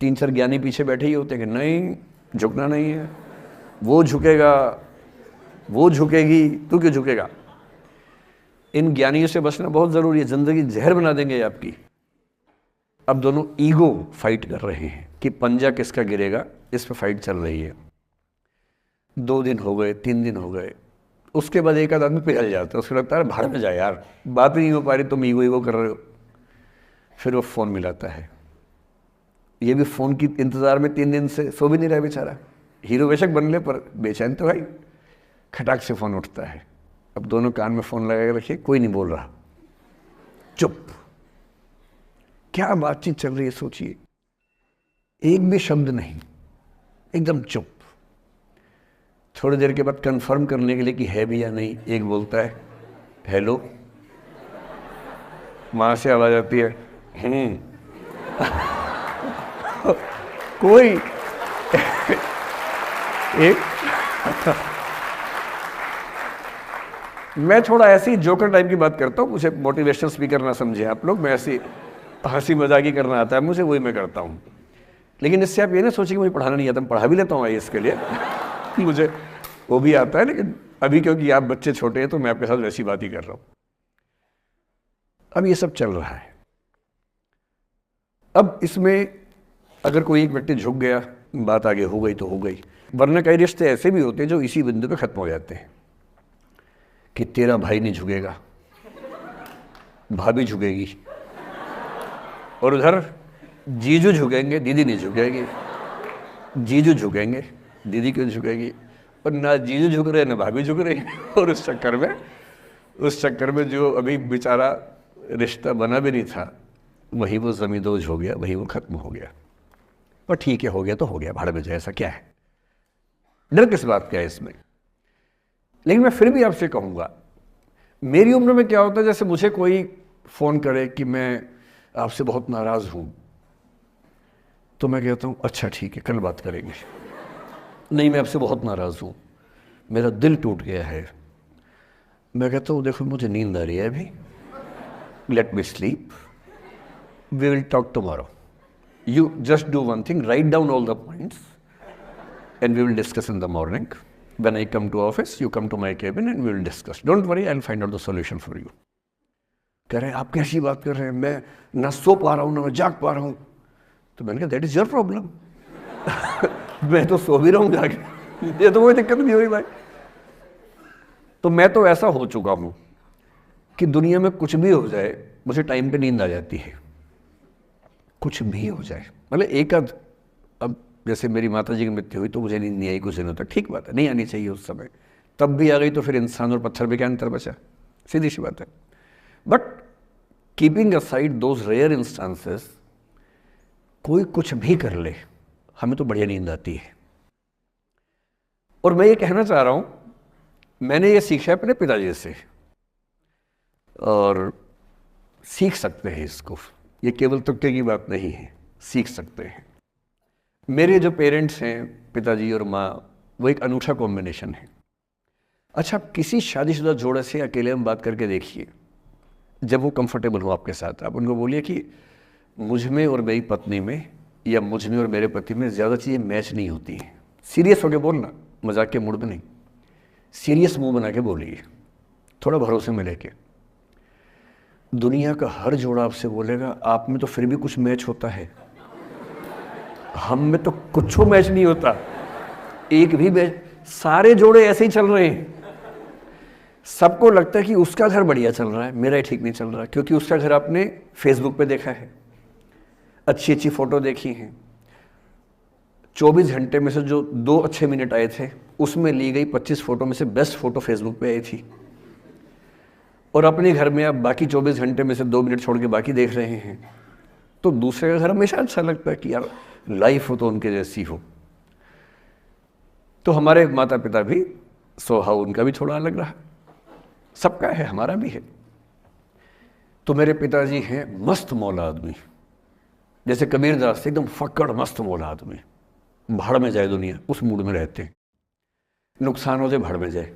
3-4 ज्ञानी पीछे बैठे ही होते हैं कि नहीं, झुकना नहीं है, वो झुकेगा, वो झुकेगी, तू क्यों झुकेगा। इन ज्ञानियों से बचना बहुत ज़रूरी है, ज़िंदगी जहर बना देंगे आपकी। अब दोनों ईगो फाइट कर रहे हैं कि पंजा किसका गिरेगा, इस पर फाइट चल रही है। 2 दिन हो गए, 3 दिन हो गए, उसके बाद एक आध आदमी पिघल जाता है, उसको लगता है भाड़ में जाए यार, बात नहीं हो पा रही, तुम ईगो कर रहे हो। फिर वो फ़ोन मिलाता है, ये भी फ़ोन की इंतज़ार में 3 दिन से सो भी नहीं रहा बेचारा। हीरो बेशक बन ले पर बेचैन तो भाई। खटाक से फ़ोन उठता है, अब दोनों कान में फ़ोन लगा के रखिए, कोई नहीं बोल रहा, चुप। क्या बातचीत चल रही है सोचिए, एक भी शब्द नहीं, एकदम चुप। थोड़ी देर के बाद कंफर्म करने के लिए कि है भी या नहीं, एक बोलता है हेलो, वहाँ से आवाज़ आती है कोई एक मैं थोड़ा ऐसी जोकर टाइप की बात करता हूँ, मुझे मोटिवेशनल स्पीकर ना समझे आप लोग, मैं ऐसी हंसी मजाक ही करना आता है मुझे, वही मैं करता हूँ। लेकिन इससे आप ये ना सोचिए कि मुझे पढ़ाना नहीं आता, मैं पढ़ा भी लेता हूँ इसके लिए मुझे वो भी आता है, लेकिन अभी क्योंकि आप बच्चे छोटे हैं तो मैं आपके साथ वैसी बात ही कर रहा हूँ। अब ये सब चल रहा है। अब इसमें अगर कोई एक व्यक्ति झुक गया, बात आगे हो गई तो हो गई, वरना कई रिश्ते ऐसे भी होते हैं जो इसी बिंदु पे खत्म हो जाते हैं कि तेरा भाई नहीं झुकेगा, भाभी झुकेगी, और उधर जीजू झुकेंगे, दीदी नहीं झुकेगी, जीजू झुकेंगे, दीदी क्यों झुकेगी, और ना जीजू झुक रहे ना भाभी झुक रही और उस चक्कर में जो अभी बेचारा रिश्ता बना भी नहीं था, वही वो ज़मींदोज़ हो गया, वही वो ख़त्म हो गया। और ठीक है, हो गया तो हो गया, भाड़ में जाए, ऐसा क्या है, डर किस बात का है इसमें। लेकिन मैं फिर भी आपसे कहूँगा, मेरी उम्र में क्या होता है, जैसे मुझे कोई फ़ोन करे कि मैं आपसे बहुत नाराज़ हूँ, तो मैं कहता हूँ अच्छा ठीक है, कल बात करेंगे। नहीं, मैं आपसे बहुत नाराज़ हूँ, मेरा दिल टूट गया है। मैं कहता हूँ देखो मुझे नींद आ रही है अभी, let me sleep, we will talk tomorrow, you just do one thing, write down all the points and we will discuss in the morning. When I come to office, you come to my cabin and we will discuss. Don't worry, I'll find out the solution for you. कह रहे हैं आप कैसी बात कर रहे हैं, मैं ना सो पा रहा हूँ ना मैं जाग पा रहा हूँ। तो मैंने कहा दैट इज योर प्रॉब्लम। मैं तो सो भी रहा हूँ जाके, ये तो कोई दिक्कत नहीं हुई भाई। तो मैं तो ऐसा हो चुका हूँ कि दुनिया में कुछ भी हो जाए मुझे टाइम पे नींद आ जाती है, कुछ भी हो जाए। मतलब एक आध, अब जैसे मेरी माता जी की मृत्यु हुई तो मुझे नींद नहीं आई कुछ दिनों तक, ठीक बात है, नहीं आनी चाहिए उस समय, तब भी आ गई तो फिर इंसान और पत्थर में क्या अंतर बचा, सीधी सी बात है। But keeping aside those rare instances, कोई कुछ भी कर ले हमें तो बढ़िया नींद आती है। और मैं ये कहना चाह रहा हूं, मैंने ये सीखा है अपने पिताजी से, और सीख सकते हैं इसको, ये केवल तुक्के की बात नहीं है, सीख सकते हैं। मेरे जो पेरेंट्स हैं, पिताजी और माँ, वो एक अनूठा कॉम्बिनेशन है। अच्छा, किसी शादीशुदा जोड़े से अकेले में बात करके देखिए, जब वो कंफर्टेबल हो आपके साथ, आप उनको बोलिए कि मुझ में और मेरी पत्नी में या मुझ में और मेरे पति में ज़्यादा चीज़ें मैच नहीं होती हैं। सीरियस होकर बोलना, मजाक के मूड में नहीं, सीरियस मुंह बना के बोलिए, थोड़ा भरोसे में लेके। दुनिया का हर जोड़ा आपसे बोलेगा आप में तो फिर भी कुछ मैच होता है, हम में तो कुछ मैच नहीं होता, एक भी मैच, सारे जोड़े ऐसे ही चल रहे हैं। सबको लगता है कि उसका घर बढ़िया चल रहा है, मेरा ही ठीक नहीं चल रहा, क्योंकि उसका घर आपने फेसबुक पे देखा है, अच्छी अच्छी फोटो देखी हैं, 24 घंटे में से जो 2 अच्छे मिनट आए थे उसमें ली गई 25 फोटो में से बेस्ट फोटो फेसबुक पे आई थी। और अपने घर में आप बाकी 24 घंटे में से 2 मिनट छोड़ के बाकी देख रहे हैं। तो दूसरे का घर हमेशा अच्छा लगता है कि यार लाइफ हो तो उनके जैसी हो। तो हमारे माता पिता भी स्वभाव उनका भी थोड़ा अलग रहा, सबका है, हमारा भी है। तो मेरे पिताजी हैं मस्त मौला आदमी, जैसे कबीरदास एकदम फक्कड़ मस्त मौला आदमी, भाड़ में जाए दुनिया उस मूड में रहते हैं, नुकसान हो जाए भाड़ में जाए।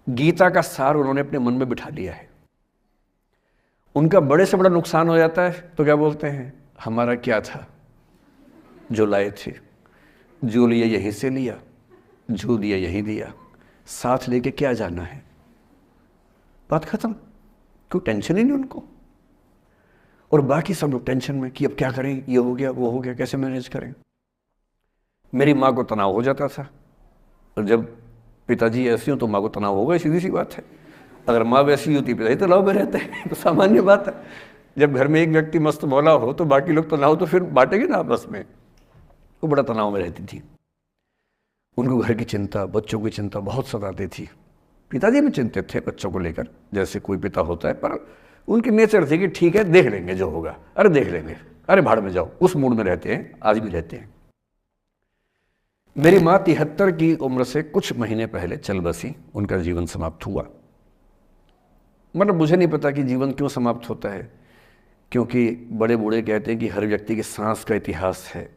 गीता का सार उन्होंने अपने मन में बिठा लिया है। उनका बड़े से बड़ा नुकसान हो जाता है तो क्या बोलते हैं, हमारा क्या था जो लाए थे, जो लिया यहीं से लिया, जो दिया यहीं दिया, साथ लेके क्या जाना है, बात खत्म। कोई टेंशन ही नहीं उनको। और बाकी सब लोग टेंशन में कि अब क्या करें, ये हो गया वो हो गया, कैसे मैनेज करें। मेरी माँ को तनाव हो जाता था, और जब पिताजी ऐसे हो तो माँ को तनाव होगा, सीधी सी बात है। अगर माँ वैसी होती पिताजी तनाव में रहते हैं, तो सामान्य बात है। जब घर में एक व्यक्ति मस्त मौला हो तो बाकी लोग तनाव तो फिर बांटेंगे ना आपस में। वो बड़ा तनाव में रहती थी, उनको घर की चिंता, बच्चों की चिंता बहुत सताती थी। पिताजी भी चिंतित थे बच्चों को लेकर, जैसे कोई पिता होता है, पर उनकी नेचर थी कि ठीक है देख लेंगे जो होगा, अरे देख लेंगे, अरे भाड़ में जाओ, उस मूड में रहते हैं, आज भी रहते हैं। मेरी माँ 73 की उम्र से कुछ महीने पहले चल बसी, उनका जीवन समाप्त हुआ। मतलब मुझे नहीं पता कि जीवन क्यों समाप्त होता है, क्योंकि बड़े बूढ़े कहते हैं कि हर व्यक्ति के सांस का इतिहास है,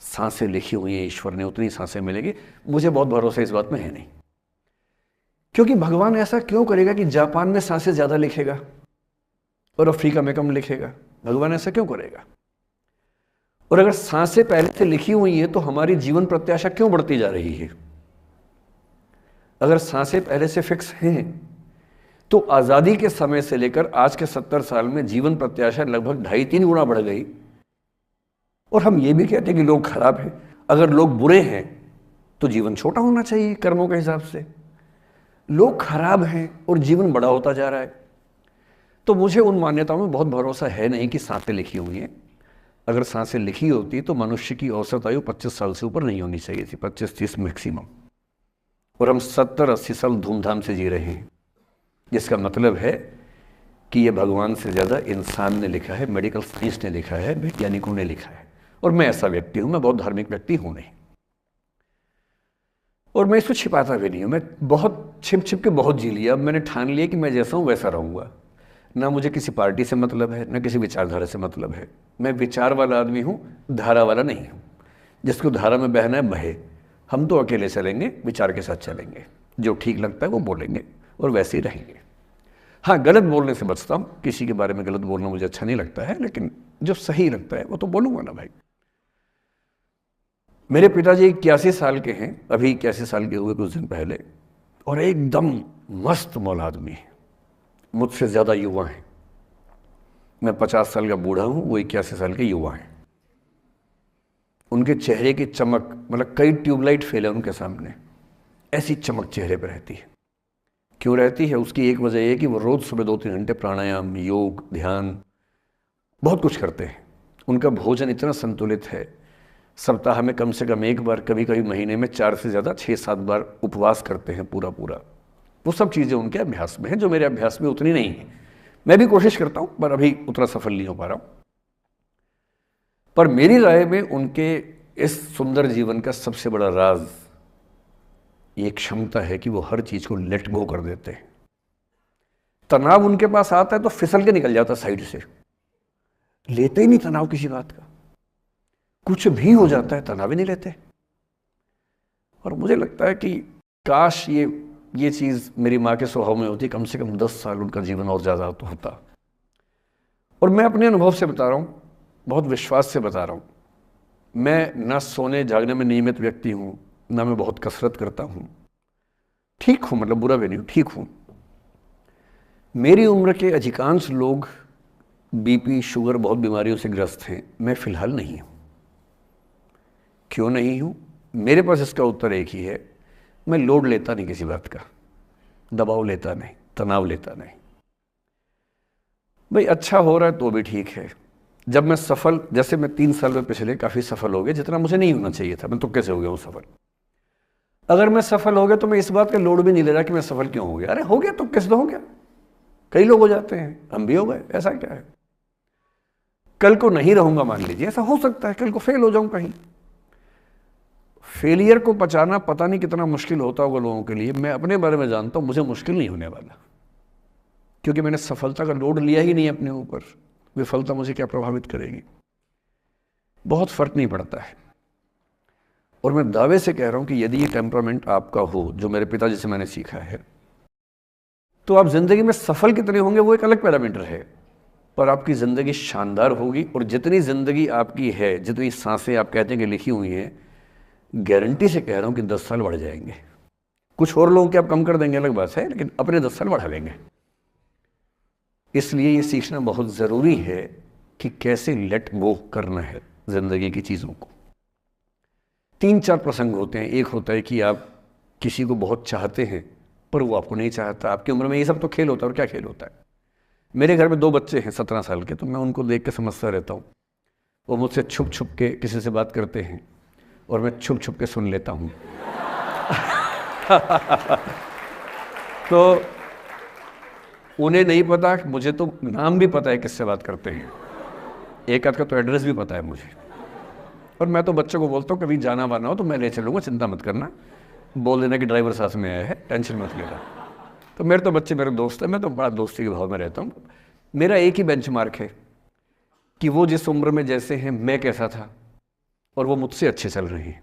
सांसें लिखी हुई हैं ईश्वर ने, उतनी सांसें मिलेगी। मुझे बहुत भरोसा इस बात में है नहीं, क्योंकि भगवान ऐसा क्यों करेगा कि जापान में सांसें ज़्यादा लिखेगा और अफ्रीका में कम लिखेगा, भगवान ऐसा क्यों करेगा। और अगर सांसें पहले से लिखी हुई हैं तो हमारी जीवन प्रत्याशा क्यों बढ़ती जा रही है। अगर सांसें पहले से फिक्स हैं तो आज़ादी के समय से लेकर आज के 70 साल में जीवन प्रत्याशा लगभग 2.5-3 गुना बढ़ गई। और हम ये भी कहते हैं कि लोग खराब हैं। अगर लोग बुरे हैं तो जीवन छोटा होना चाहिए कर्मों के हिसाब से। लोग खराब हैं और जीवन बड़ा होता जा रहा है। तो मुझे उन मान्यताओं में बहुत भरोसा है नहीं कि सांसें लिखी हुई हैं। अगर सांसें लिखी होती तो मनुष्य की औसत आयु 25 साल से ऊपर नहीं होनी चाहिए थी, 25-30 मैक्सिमम। और हम 70-80 साल धूमधाम से जी रहे हैं, जिसका मतलब है कि यह भगवान से ज़्यादा इंसान ने लिखा है, मेडिकल साइंस ने लिखा है, वैज्ञानिकों ने लिखा है। और मैं ऐसा व्यक्ति हूँ, मैं बहुत धार्मिक व्यक्ति हूँ नहीं, और मैं इसको छिपाता भी नहीं हूँ। मैं बहुत छिप छिप के बहुत जी लिया। अब मैंने ठान लिया कि मैं जैसा हूँ वैसा रहूँगा। ना मुझे किसी पार्टी से मतलब है, ना किसी विचारधारा से मतलब है। मैं विचार वाला आदमी हूँ, धारा वाला नहीं हूँ। जिसको धारा में बहना है बहे, हम तो अकेले चलेंगे, विचार के साथ चलेंगे। जो ठीक लगता है वो बोलेंगे और वैसे ही रहेंगे। हाँ, गलत बोलने से बचता हूँ, किसी के बारे में गलत बोलना मुझे अच्छा नहीं लगता है, लेकिन जो सही लगता है वो तो बोलूँगा ना भाई। मेरे पिताजी 81 साल के हैं, अभी 81 साल के हुए कुछ दिन पहले, और एकदम मस्त मौला आदमी है, मुझसे ज़्यादा युवा हैं। मैं 50 साल का बूढ़ा हूँ, वो 81 साल के युवा हैं। उनके चेहरे की चमक, मतलब कई ट्यूबलाइट फेल है उनके सामने, ऐसी चमक चेहरे पर रहती है। क्यों रहती है? उसकी एक वजह यह कि वो रोज़ सुबह 2-3 घंटे प्राणायाम, योग, ध्यान, बहुत कुछ करते हैं। उनका भोजन इतना संतुलित है, सप्ताह में कम से कम एक बार, कभी कभी महीने में 4 से ज़्यादा 6-7 बार उपवास करते हैं पूरा पूरा। वो सब चीज़ें उनके अभ्यास में हैं जो मेरे अभ्यास में उतनी नहीं है। मैं भी कोशिश करता हूँ पर अभी उतना सफल नहीं हो पा रहा हूँ। पर मेरी राय में उनके इस सुंदर जीवन का सबसे बड़ा राज ये क्षमता है कि वो हर चीज़ को लेट गो कर देते हैं। तनाव उनके पास आता है तो फिसल के निकल जाता साइड से, लेते ही नहीं तनाव किसी बात का। कुछ भी हो जाता है तनाव ही नहीं लेते। और मुझे लगता है कि काश ये चीज़ मेरी माँ के स्वभाव में होती, कम से कम 10 साल उनका जीवन और ज़्यादा तो होता। और मैं अपने अनुभव से बता रहा हूँ, बहुत विश्वास से बता रहा हूँ। मैं ना सोने जागने में नियमित व्यक्ति हूँ, ना मैं बहुत कसरत करता हूँ। ठीक हूँ, मतलब बुरा भी नहीं हूँ, ठीक हूँ। मेरी उम्र के अधिकांश लोग बीपी, शुगर, बहुत बीमारियों से ग्रस्त हैं। मैं फिलहाल नहीं हूँ। क्यों नहीं हूँ? मेरे पास इसका उत्तर एक ही है, मैं लोड लेता नहीं किसी बात का, दबाव लेता नहीं, तनाव लेता नहीं। भाई अच्छा हो रहा है तो भी ठीक है। जब मैं सफल, जैसे मैं 3 साल में पिछले काफ़ी सफल हो गया, जितना मुझे नहीं होना चाहिए था, मैं तो कैसे हो गया हूँ सफल। अगर मैं सफल हो गया तो मैं इस बात का लोड भी नहीं ले रहा कि मैं सफल क्यों हो गया। अरे हो गया तो किस दो हो गया, कई लोग हो जाते हैं, हम भी हो गए, ऐसा क्या है। कल को नहीं रहूंगा, मान लीजिए, ऐसा हो सकता है, कल को फेल हो जाऊं कहीं। फेलियर को पचाना पता नहीं कितना मुश्किल होता होगा लोगों के लिए। मैं अपने बारे में जानता हूं, मुझे मुश्किल नहीं होने वाला, क्योंकि मैंने सफलता का लोड लिया ही नहीं अपने ऊपर। विफलता मुझे क्या प्रभावित करेगी, बहुत फर्क नहीं पड़ता है। और मैं दावे से कह रहा हूं कि यदि ये टेम्परामेंट आपका हो, जो मेरे पिताजी से मैंने सीखा है, तो आप जिंदगी में सफल कितने होंगे वो एक अलग पैरामीटर है, पर आपकी ज़िंदगी शानदार होगी। और जितनी ज़िंदगी आपकी है, जितनी सांसें आप कहते हैं कि लिखी हुई हैं, गारंटी से कह रहा हूं कि 10 साल बढ़ जाएंगे। कुछ और लोगों के आप कम कर देंगे अलग बात है, लेकिन अपने 10 साल बढ़ा लेंगे। इसलिए ये सीखना बहुत ज़रूरी है कि कैसे लेट गो करना है ज़िंदगी की चीज़ों को। 3-4 प्रसंग होते हैं। एक होता है कि आप किसी को बहुत चाहते हैं पर वो आपको नहीं चाहता। आपकी उम्र में ये सब तो खेल होता है, और क्या खेल होता है। मेरे घर में 2 बच्चे हैं 17 साल के, तो मैं उनको देख के समझता रहता हूँ। वो मुझसे छुप छुप के किसी से बात करते हैं और मैं छुप छुप के सुन लेता हूँ। तो उन्हें नहीं पता, मुझे तो नाम भी पता है किससे बात करते हैं, एक आध का तो एड्रेस भी पता है मुझे। और मैं तो बच्चों को बोलता हूँ कभी जाना वाना हो तो मैं ले चलूँगा, चिंता मत करना, बोल देना कि ड्राइवर साथ में आया है, टेंशन मत लेना। तो मेरे तो बच्चे मेरे दोस्त हैं, मैं तो बड़ा दोस्ती के भाव में रहता हूँ। मेरा एक ही बेंचमार्क है कि वो जिस उम्र में जैसे हैं मैं कैसा था, और वो मुझसे अच्छे चल रहे हैं।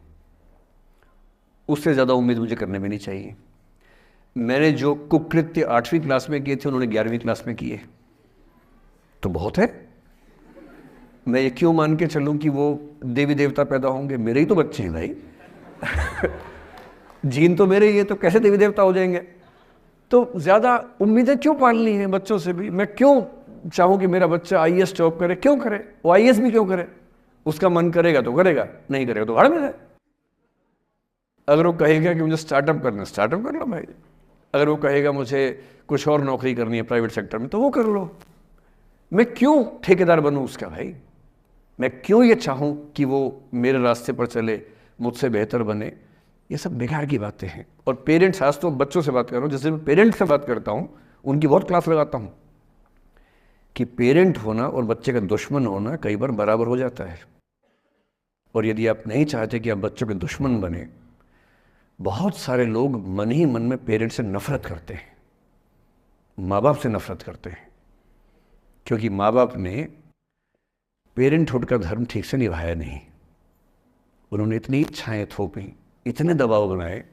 उससे ज़्यादा उम्मीद मुझे करने में नहीं चाहिए। मैंने जो कुकृत्य 8वीं क्लास में किए थे उन्होंने 11वीं क्लास में किए, तो बहुत है। मैं ये क्यों मान के चलूँ कि वो देवी देवता पैदा होंगे? मेरे ही तो बच्चे हैं भाई। जीन तो मेरे ही है, तो कैसे देवी देवता हो जाएंगे? तो ज़्यादा उम्मीदें क्यों पालनी है बच्चों से भी? मैं क्यों चाहूँ कि मेरा बच्चा आईएएस जॉब करे? क्यों करे? वो आईएएस भी क्यों करे? उसका मन करेगा तो करेगा, नहीं करेगा तो भाड़ में जाए। अगर वो कहेगा कि मुझे स्टार्टअप करना है, स्टार्टअप कर लो भाई। अगर वो कहेगा मुझे कुछ और नौकरी करनी है प्राइवेट सेक्टर में, तो वो कर लो। मैं क्यों ठेकेदार बनूं उसका भाई? मैं क्यों ये चाहूँ कि वो मेरे रास्ते पर चले, मुझसे बेहतर बने? ये सब बेकार की बातें हैं। और पेरेंट्स, आज तो बच्चों से बात कर रहा हूँ, जैसे मैं पेरेंट्स से बात करता हूँ उनकी बहुत क्लास लगाता हूँ कि पेरेंट होना और बच्चे का दुश्मन होना कई बार बराबर हो जाता है। और यदि आप नहीं चाहते कि आप बच्चों के दुश्मन बने, बहुत सारे लोग मन ही मन में पेरेंट से नफरत करते हैं, माँ बाप से नफरत करते हैं, क्योंकि माँ बाप ने पेरेंटहुड का धर्म ठीक से निभाया नहीं। उन्होंने इतनी इच्छाएं थोपी, इतने दबाव बनाए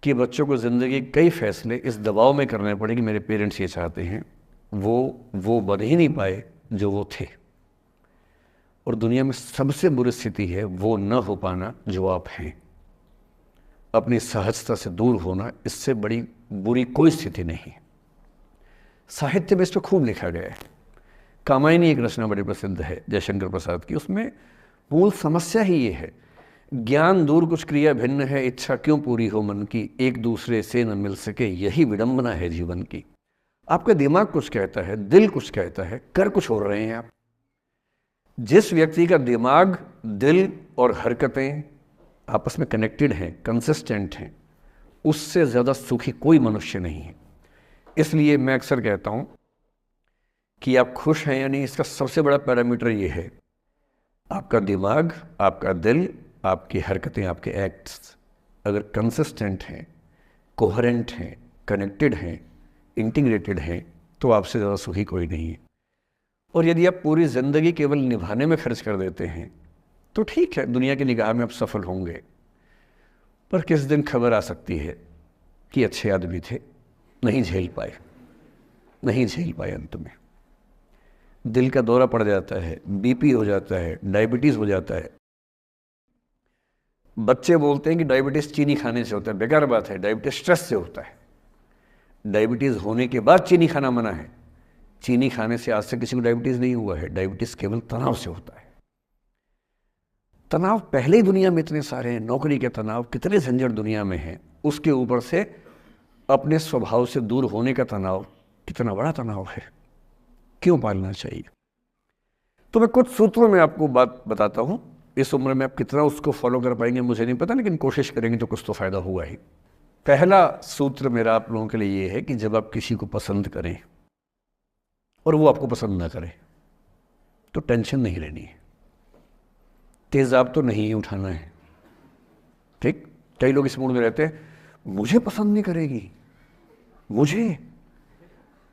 कि बच्चों को ज़िंदगी के कई फैसले इस दबाव में करने पड़े कि मेरे पेरेंट्स ये चाहते हैं, वो बन ही नहीं पाए जो वो थे। और दुनिया में सबसे बुरी स्थिति है वो न हो पाना जो आप हैं। अपनी सहजता से दूर होना, इससे बड़ी बुरी कोई स्थिति नहीं। साहित्य में इस पर खूब लिखा गया है। कामायनी एक रचना बड़ी प्रसिद्ध है जयशंकर प्रसाद की, उसमें मूल समस्या ही ये है, ज्ञान दूर कुछ क्रिया भिन्न है, इच्छा क्यों पूरी हो मन की, एक दूसरे से न मिल सके यही विडंबना है जीवन की। आपका दिमाग कुछ कहता है, दिल कुछ कहता है, कर कुछ हो रहे हैं आप। जिस व्यक्ति का दिमाग, दिल और हरकतें आपस में कनेक्टेड हैं, कंसिस्टेंट हैं, उससे ज़्यादा सुखी कोई मनुष्य नहीं है। इसलिए मैं अक्सर कहता हूँ कि आप खुश हैं या नहीं, इसका सबसे बड़ा पैरामीटर ये है, आपका दिमाग, आपका दिल, आपकी हरकतें, आपके एक्ट्स अगर कंसिस्टेंट हैं, कोहेरेंट हैं, कनेक्टेड हैं, इंटीग्रेटेड हैं, तो आपसे ज़्यादा सुखी कोई नहीं है। और यदि आप पूरी ज़िंदगी केवल निभाने में खर्च कर देते हैं तो ठीक है, दुनिया की निगाह में आप सफल होंगे, पर किस दिन खबर आ सकती है कि अच्छे आदमी थे, नहीं झेल पाए, नहीं झेल पाए, अंत में दिल का दौरा पड़ जाता है, बीपी हो जाता है, डायबिटीज़ हो जाता है। बच्चे बोलते हैं कि डायबिटीज़ चीनी खाने से होता है, बेकार बात है, डायबिटीज़ स्ट्रेस से होता है। डायबिटीज़ होने के बाद चीनी खाना मना है। चीनी खाने से आज तक किसी को डायबिटीज़ नहीं हुआ है। डायबिटीज़ केवल तनाव से होता है। तनाव पहले ही दुनिया में इतने सारे हैं, नौकरी के तनाव, कितने झंझट दुनिया में हैं, उसके ऊपर से अपने स्वभाव से दूर होने का तनाव, कितना बड़ा तनाव है, क्यों पालना चाहिए। तो मैं कुछ सूत्रों में आपको बात बताता हूँ। इस उम्र में आप कितना उसको फॉलो कर पाएंगे मुझे नहीं पता, लेकिन कोशिश करेंगे तो कुछ तो फ़ायदा हुआ ही। पहला सूत्र मेरा आप लोगों के लिए ये है कि जब आप किसी को पसंद करें और वो आपको पसंद ना करे तो टेंशन नहीं लेनी है, तेज़ाब तो नहीं उठाना है। ठीक, कई लोग इस मूड में रहते हैं, मुझे पसंद नहीं करेगी,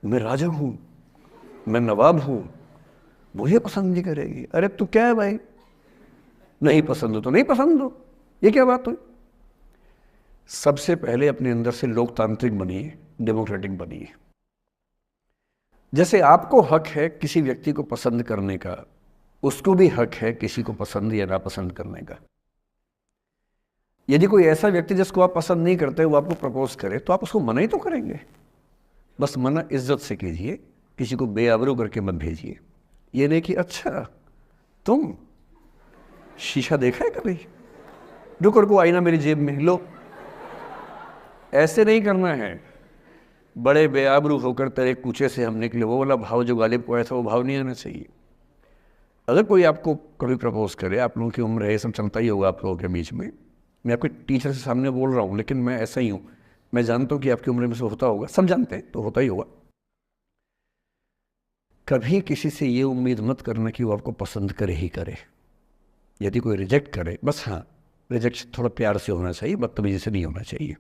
मैं राजा हूँ, मैं नवाब हूँ, मुझे पसंद नहीं करेगी। अरे तू क्या है भाई, नहीं पसंद हो तो नहीं पसंद हो, ये क्या बात हुई। सबसे पहले अपने अंदर से लोकतांत्रिक बनिए, डेमोक्रेटिक बनिए। जैसे आपको हक है किसी व्यक्ति को पसंद करने का, उसको भी हक है किसी को पसंद या नापसंद करने का। यदि कोई ऐसा व्यक्ति जिसको आप पसंद नहीं करते वो आपको प्रपोज करे तो आप उसको मना ही तो करेंगे। बस मना इज्जत से कीजिए, किसी को बेआबरू करके मत भेजिए। ये नहीं कि अच्छा तुम शीशा देखा है कभी, रुको रुको आईना मेरी जेब में लो, ऐसे नहीं करना है। बड़े बेआबरू होकर तेरे कूचे से हम निकले, वो वाला भाव जो गालिब को आया था वो भाव नहीं आना चाहिए। अगर कोई आपको कभी प्रपोज करे, आप लोगों की उम्र है, ये सब चलता ही होगा आप लोगों के बीच में, मैं आपके टीचर से सामने बोल रहा हूँ, लेकिन मैं ऐसा ही हूँ, मैं जानता हूँ कि आपकी उम्र में से होता होगा, सब जानते हैं तो होता ही होगा। कभी किसी से ये उम्मीद मत करना कि वो आपको पसंद करे ही करे। यदि कोई रिजेक्ट करे, बस हाँ, रिजेक्शन थोड़ा प्यार से होना चाहिए, बदतमीजी से नहीं होना चाहिए।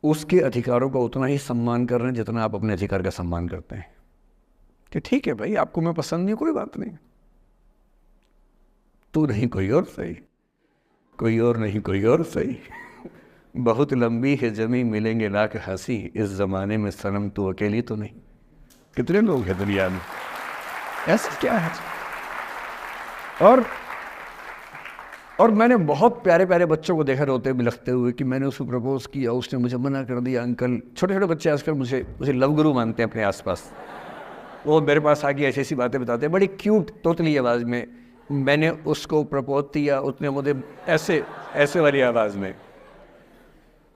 उसके अधिकारों का उतना ही सम्मान कर रहे हैं जितना आप अपने अधिकार का सम्मान करते हैं। कि ठीक है भाई, आपको मैं पसंद नहीं, कोई बात नहीं, तू नहीं कोई और सही, कोई और नहीं कोई और सही, बहुत लंबी है जमी मिलेंगे लाख हंसी, इस जमाने में सनम तू अकेली तो नहीं। कितने लोग हैं दुनिया में, ऐसा क्या है। और मैंने बहुत प्यारे प्यारे बच्चों को देखा रोते बिलखते हुए कि मैंने उसको प्रपोज किया, उसने मुझे मना कर दिया। अंकल, छोटे छोटे बच्चे आजकल मुझे लव गुरु मानते हैं अपने आसपास। वो मेरे पास आके ऐसी ऐसी बातें बताते हैं, बड़ी क्यूट तोतली आवाज़ में। मैंने उसको प्रपोज किया, उसने मुझे ऐसे वाली आवाज़ में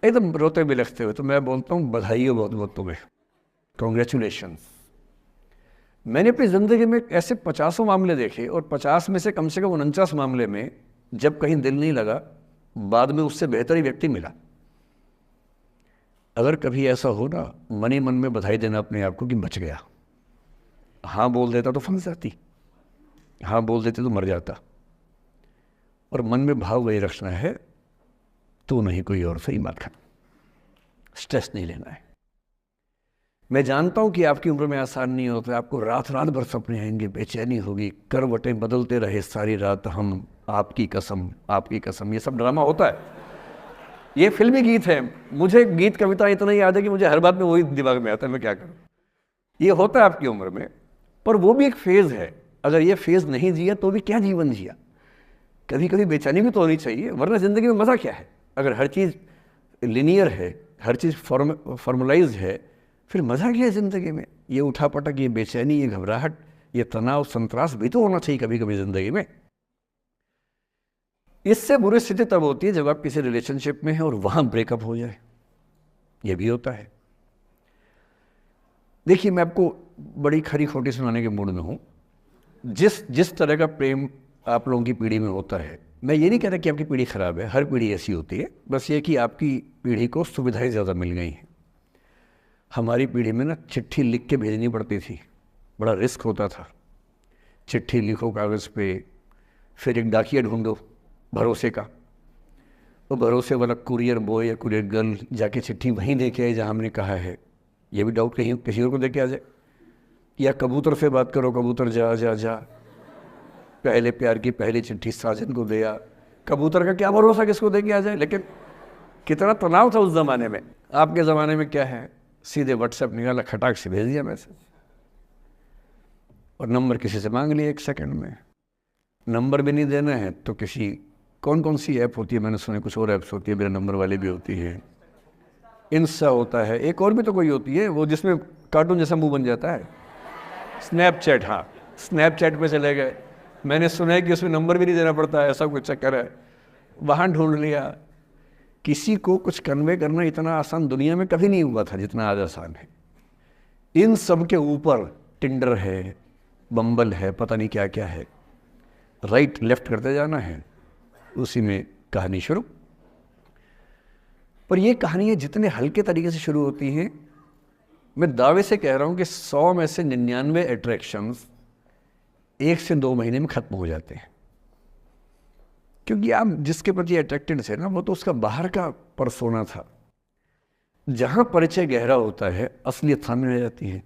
एकदम रोते बिलखते हुए। तो मैं बोलता हूँ बधाई हो बहुत बहुत तुम्हें, कॉन्ग्रेचुलेशन। मैंने अपनी ज़िंदगी में ऐसे 50 मामले देखे और 50 में से कम 49 मामले में जब कहीं दिल नहीं लगा, बाद में उससे बेहतर ही व्यक्ति मिला। अगर कभी ऐसा हो ना, मन ही मन में बधाई देना अपने आप को कि बच गया। हाँ बोल देता तो फंस जाती, हाँ बोल देते तो मर जाता। और मन में भाव वही रखना है, तू नहीं कोई और सही बात कर, स्ट्रेस नहीं लेना है। मैं जानता हूं कि आपकी उम्र में आसान नहीं होता, आपको रात रात भर सपने आएंगे, बेचैनी होगी, करवटें बदलते रहे सारी रात हम, आपकी कसम आपकी कसम, ये सब ड्रामा होता है। ये फिल्मी गीत है, मुझे गीत कविता इतना याद है कि मुझे हर बात में वही दिमाग में आता है, मैं क्या करूं। ये होता है आपकी उम्र में, पर वो भी एक फेज है। अगर ये फेज नहीं जिया तो भी क्या जीवन जिया। कभी कभी बेचैनी भी तो होनी चाहिए, वरना जिंदगी में मजा क्या है। अगर हर चीज लिनियर है, हर चीज फॉर्मुलाइज है, फिर मजा क्या है जिंदगी में। ये उठापटक, ये बेचैनी, ये घबराहट, ये तनाव, संतरास भी तो होना चाहिए कभी कभी जिंदगी में। इससे बुरी स्थिति तब होती है जब आप किसी रिलेशनशिप में हैं और वहां ब्रेकअप हो जाए, ये भी होता है। देखिए, मैं आपको बड़ी खरी खोटी सुनाने के मूड में हूं। जिस जिस तरह का प्रेम आप लोगों की पीढ़ी में होता है, मैं ये नहीं कह रहा कि आपकी पीढ़ी खराब है, हर पीढ़ी ऐसी होती है, बस ये कि आपकी पीढ़ी को सुविधाएं ज़्यादा मिल गई हैं। हमारी पीढ़ी में ना चिट्ठी लिख के भेजनी पड़ती थी, बड़ा रिस्क होता था। चिट्ठी लिखो कागज़ पे, फिर एक डाकिया ढूंढो भरोसे का, वो भरोसे वाला कुरियर बॉय या कुरियर गर्ल जाके चिट्ठी वहीं दे के आए जहाँ हमने कहा है। ये भी डाउट कहीं किसी और को दे के आ जाए। या कबूतर से बात करो, कबूतर जा जा जा, पहले प्यार की पहली चिट्ठी साजन को दिया। कबूतर का क्या भरोसा किसको दे के आ जाए। लेकिन कितना तनाव था उस ज़माने में। आपके ज़माने में क्या है, सीधे व्हाट्सएप निकाला, खटाक से भेज दिया मैसेज, और नंबर किसी से मांग लिया 1 सेकंड में। नंबर भी नहीं देना है तो किसी, कौन कौन सी ऐप होती है, मैंने सुना कुछ और ऐप्स होती है, मेरा नंबर वाली भी होती है, इंस्टा होता है, एक और भी तो कोई होती है वो जिसमें कार्टून जैसा मुंह बन जाता है, स्नैपचैट। हाँ, स्नैपचैट पे चले गए। मैंने सुना है कि उसमें नंबर भी नहीं देना पड़ता है, ऐसा कुछ चक्कर है। वहाँ ढूंढ लिया। किसी को कुछ कन्वे करना इतना आसान दुनिया में कभी नहीं हुआ था जितना आज आसान है। इन सब के ऊपर टिंडर है, बम्बल है, पता नहीं क्या क्या है, राइट लेफ्ट करते जाना है, उसी में कहानी शुरू। पर ये कहानियाँ जितने हल्के तरीके से शुरू होती हैं, मैं दावे से कह रहा हूँ कि 100 में से 99 अट्रैक्शंस 1 से 2 महीने में खत्म हो जाते हैं। क्योंकि आप जिसके प्रति अट्रैक्टेड थे ना, वो तो उसका बाहर का परसोना था। जहाँ परिचय गहरा होता है, असलियत सामने आ जाती है,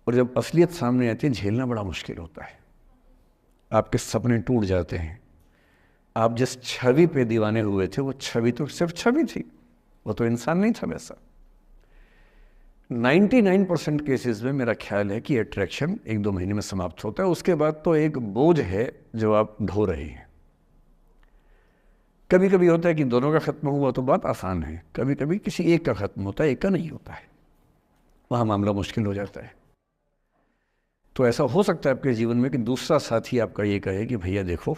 और जब असलियत सामने आती है झेलना बड़ा मुश्किल होता है। आपके सपने टूट जाते हैं। आप जिस छवि पे दीवाने हुए थे, वो छवि तो सिर्फ छवि थी, वो तो इंसान नहीं था वैसा। 99% केसेस में मेरा ख्याल है कि अट्रैक्शन 1-2 महीने में समाप्त होता है। उसके बाद तो एक बोझ है जो आप ढो रहे हैं। कभी कभी होता है कि दोनों का खत्म हुआ तो बात आसान है, कभी कभी किसी एक का खत्म होता है, एक का नहीं होता है, वहाँ मामला मुश्किल हो जाता है। तो ऐसा हो सकता है आपके जीवन में कि दूसरा साथी आपका ये कहे कि भैया देखो,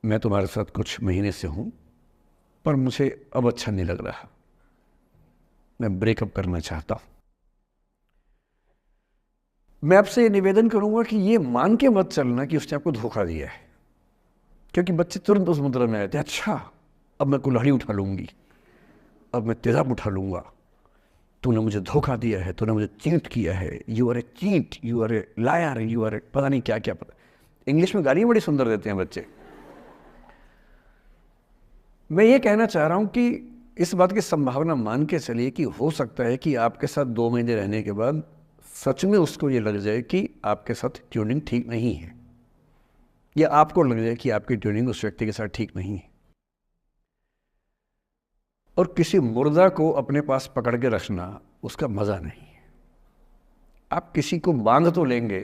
मैं तुम्हारे साथ कुछ महीने से हूँ, पर मुझे अब अच्छा नहीं लग रहा, मैं ब्रेकअप करना चाहता हूँ। मैं आपसे ये निवेदन करूँगा कि ये मान के मत चलना कि उसने आपको धोखा दिया है, क्योंकि बच्चे तुरंत उस मुद्रा में आए थे, अच्छा अब मैं कुल्हाड़ी उठा लूँगी, अब मैं तेजाब उठा लूँगा, तूने मुझे धोखा दिया है, तूने मुझे चीट किया है, you are a cheat, you are a liar, you are a पता नहीं क्या क्या। पता, इंग्लिश में गालियाँ बड़ी सुंदर देते हैं बच्चे। मैं ये कहना चाह रहा हूँ कि इस बात की संभावना मान के चलिए कि हो सकता है कि आपके साथ 2 महीने रहने के बाद सच में उसको ये लग जाए कि आपके साथ ट्यूनिंग ठीक नहीं है, या आपको लग जाए कि आपकी ट्यूनिंग उस व्यक्ति के साथ ठीक नहीं है। और किसी मुर्दा को अपने पास पकड़ के रखना उसका मज़ा नहीं है। आप किसी को बांध तो लेंगे,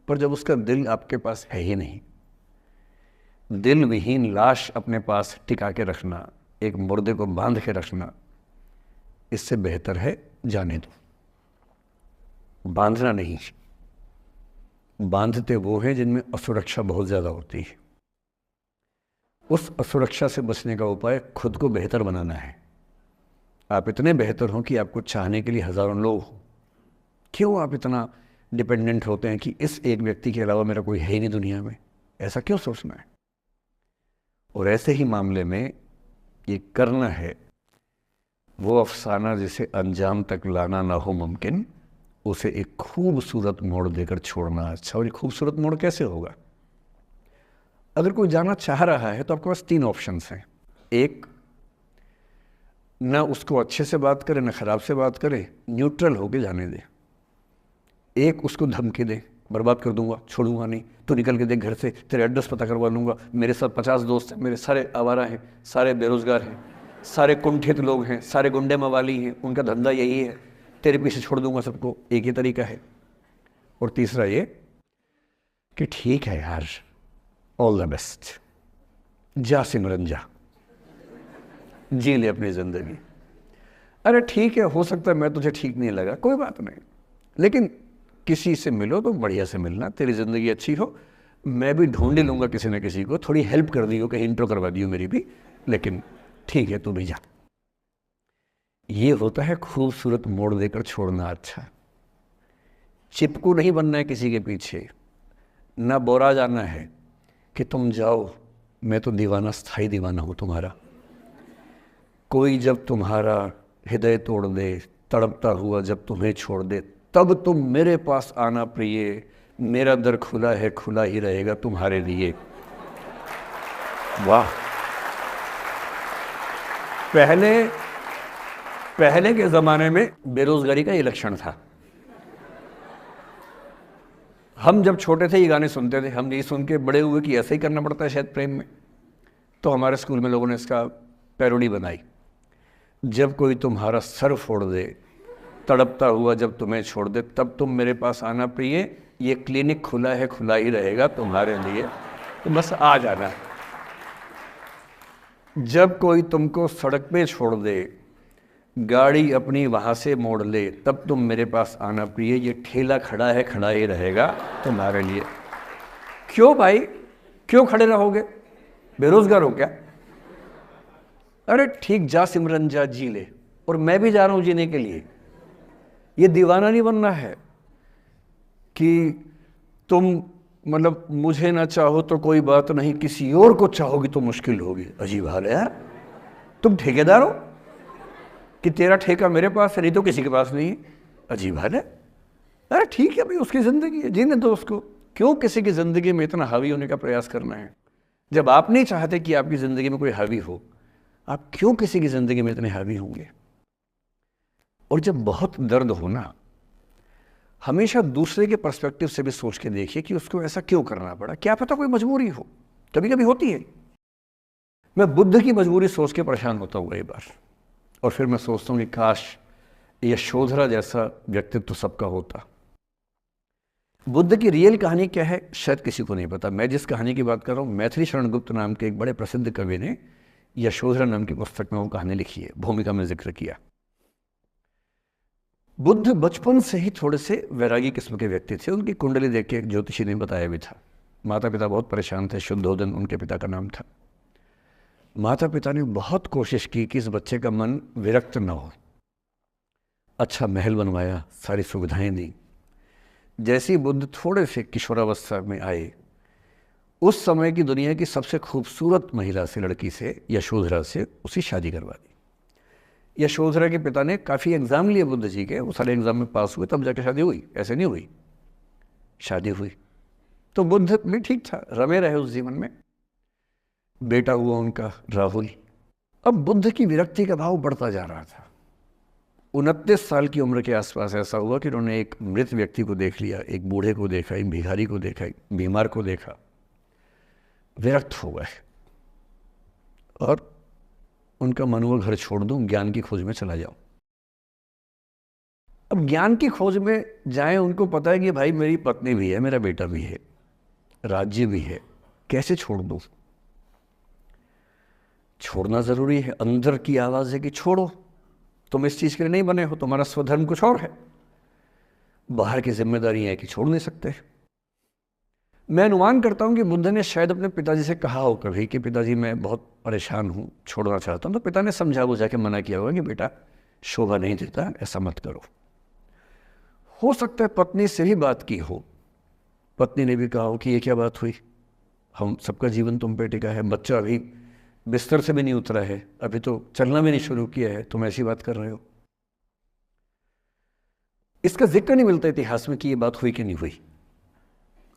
पर जब उसका दिल आपके पास है ही नहीं, दिल विहीन लाश अपने पास टिका के रखना, एक मुर्दे को बांध के रखना, इससे बेहतर है जाने दो। बांधना नहीं, बांधते वो हैं जिनमें असुरक्षा बहुत ज़्यादा होती है। उस असुरक्षा से बचने का उपाय खुद को बेहतर बनाना है। आप इतने बेहतर हों कि आपको चाहने के लिए हज़ारों लोग हों। क्यों आप इतना डिपेंडेंट होते हैं कि इस एक व्यक्ति के अलावा मेरा कोई है ही नहीं दुनिया में, ऐसा क्यों सोचना है। और ऐसे ही मामले में ये करना है वो अफसाना जिसे अंजाम तक लाना ना हो मुमकिन, उसे एक खूबसूरत मोड़ देकर छोड़ना अच्छा। और ये खूबसूरत मोड़ कैसे होगा? अगर कोई जाना चाह रहा है तो आपके पास 3 ऑप्शंस हैं। एक, ना उसको अच्छे से बात करे, ना खराब से बात करे, न्यूट्रल होके जाने दे। एक, उसको धमकी दे, बर्बाद कर दूंगा, छोड़ूंगा नहीं। तू निकल के देख घर से, तेरे एड्रेस पता करवा लूँगा। मेरे साथ 50 दोस्त हैं, मेरे सारे आवारा हैं, सारे बेरोज़गार हैं, सारे कुंठित लोग हैं, सारे गुंडे मवाली हैं, उनका धंधा यही है, तेरे पीछे छोड़ दूंगा सबको। एक ही तरीका है। और तीसरा ये कि ठीक है यार, ऑल द बेस्ट, जा सिमरन जा, जी ले अपनी ज़िंदगी। अरे ठीक है, हो सकता है मैं तुझे ठीक नहीं लगा, कोई बात नहीं, लेकिन किसी से मिलो तो बढ़िया से मिलना, तेरी ज़िंदगी अच्छी हो। मैं भी ढूंढ ही लूँगा किसी न किसी को, थोड़ी हेल्प कर दियो, कहीं इंट्रो करवा दियो मेरी भी, लेकिन ठीक है तू भी जा। ये होता है खूबसूरत मोड़ देकर छोड़ना। अच्छा, चिपकू नहीं बनना है किसी के पीछे, ना बोरा जाना है कि तुम जाओ, मैं तो दीवाना, स्थाई दीवाना हूँ तुम्हारा। कोई जब तुम्हारा हृदय तोड़ दे, तड़पता हुआ जब तुम्हें छोड़ दे, तब तुम मेरे पास आना प्रिय, मेरा दर खुला है, खुला ही रहेगा तुम्हारे लिए। वाह। पहले के ज़माने में बेरोज़गारी का ये लक्षण था। हम जब छोटे थे ये गाने सुनते थे, हम ये सुन के बड़े हुए कि ऐसा ही करना पड़ता है शायद प्रेम में। तो हमारे स्कूल में लोगों ने इसका पैरोडी बनाई, जब कोई तुम्हारा सर फोड़ दे, तड़पता हुआ जब तुम्हें छोड़ दे, तब तुम मेरे पास आना प्रिय, ये क्लिनिक खुला है, खुला ही रहेगा तुम्हारे लिए, तो बस आ जाना। जब कोई तुमको सड़क पे छोड़ दे, गाड़ी अपनी वहाँ से मोड़ ले, तब तुम मेरे पास आना प्रिय, ये ठेला खड़ा है, खड़ा ही रहेगा तुम्हारे लिए। क्यों भाई, क्यों खड़े रहोगे, बेरोजगार हो क्या? अरे ठीक, जा सिमरन जा, जी ले, और मैं भी जा रहा हूँ जीने के लिए। ये दीवाना नहीं बनना है कि तुम मतलब मुझे ना चाहो तो कोई बात नहीं, किसी और को चाहोगी तो मुश्किल होगी। अजीब हाल है यार, तुम ठेकेदार हो कि तेरा ठेका मेरे पास है, नहीं तो किसी के पास नहीं है। अजीब हाल है। अरे ठीक है भाई, उसकी ज़िंदगी है, जीने दो उसको। क्यों किसी की ज़िंदगी में इतना हावी होने का प्रयास करना है? जब आप नहीं चाहते कि आपकी ज़िंदगी में कोई हावी हो, आप क्यों किसी की ज़िंदगी में इतने हावी होंगे? और जब बहुत दर्द हो ना, हमेशा दूसरे के पर्सपेक्टिव से भी सोच के देखिए कि उसको ऐसा क्यों करना पड़ा। क्या पता कोई मजबूरी हो, कभी कभी होती है। मैं बुद्ध की मजबूरी सोच के परेशान होता हूँ कई बार, और फिर मैं सोचता हूँ कि काश यशोधरा जैसा व्यक्तित्व सबका होता। बुद्ध की रियल कहानी क्या है शायद किसी को नहीं पता। मैं जिस कहानी की बात कर रहा हूँ, मैथिली शरण गुप्त नाम के एक बड़े प्रसिद्ध कवि ने यशोधरा नाम की पुस्तक में वो कहानी लिखी है, भूमिका में जिक्र किया। बुद्ध बचपन से ही थोड़े से वैरागी किस्म के व्यक्ति थे। उनकी कुंडली देख के एक ज्योतिषी ने बताया भी था। माता पिता बहुत परेशान थे, शुद्धोदन उनके पिता का नाम था। माता पिता ने बहुत कोशिश की कि इस बच्चे का मन विरक्त न हो। अच्छा महल बनवाया, सारी सुविधाएं दी। जैसे ही बुद्ध थोड़े से किशोरावस्था में आए, उस समय की दुनिया की सबसे खूबसूरत महिला से, लड़की से, यशोधरा से उसकी शादी करवा दी। यशोधरा के पिता ने काफ़ी एग्ज़ाम लिए बुद्ध जी के, वो सारे एग्ज़ाम में पास हुए, तब जाके शादी हुई, ऐसे नहीं हुई। शादी हुई तो बुद्ध भी ठीक था, रमे रहे उस जीवन में। बेटा हुआ उनका राहुल। अब बुद्ध की विरक्ति का भाव बढ़ता जा रहा था। 29 साल की उम्र के आसपास ऐसा हुआ कि उन्होंने एक मृत व्यक्ति को देख लिया, एक बूढ़े को देखा, एक भिखारी को देखा, एक बीमार को देखा, विरक्त हो गए और उनका मन हुआ घर छोड़ दूं, ज्ञान की खोज में चला जाऊं। अब ज्ञान की खोज में जाएं, उनको पता है कि भाई मेरी पत्नी भी है, मेरा बेटा भी है, राज्य भी है, कैसे छोड़ दूं? छोड़ना जरूरी है। अंदर की आवाज है कि छोड़ो, तुम इस चीज के लिए नहीं बने हो, तुम्हारा स्वधर्म कुछ और है। बाहर की जिम्मेदारी है कि छोड़ नहीं सकते। मैं अनुमान करता हूं कि बुद्ध ने शायद अपने पिताजी से कहा हो कभी कि पिताजी मैं बहुत परेशान हूं, छोड़ना चाहता हूं। तो पिता ने समझा बुझा के मना किया होगा कि बेटा शोभा नहीं देता, ऐसा मत करो। हो सकता है पत्नी से भी बात की हो, पत्नी ने भी कहा हो कि ये क्या बात हुई, हम सबका जीवन तुम पे टिका है, बच्चा अभी बिस्तर से भी नहीं उतरा है, अभी तो चलना भी नहीं शुरू किया है, तुम ऐसी बात कर रहे हो। इसका जिक्र नहीं मिलता इतिहास में कि ये बात हुई कि नहीं हुई।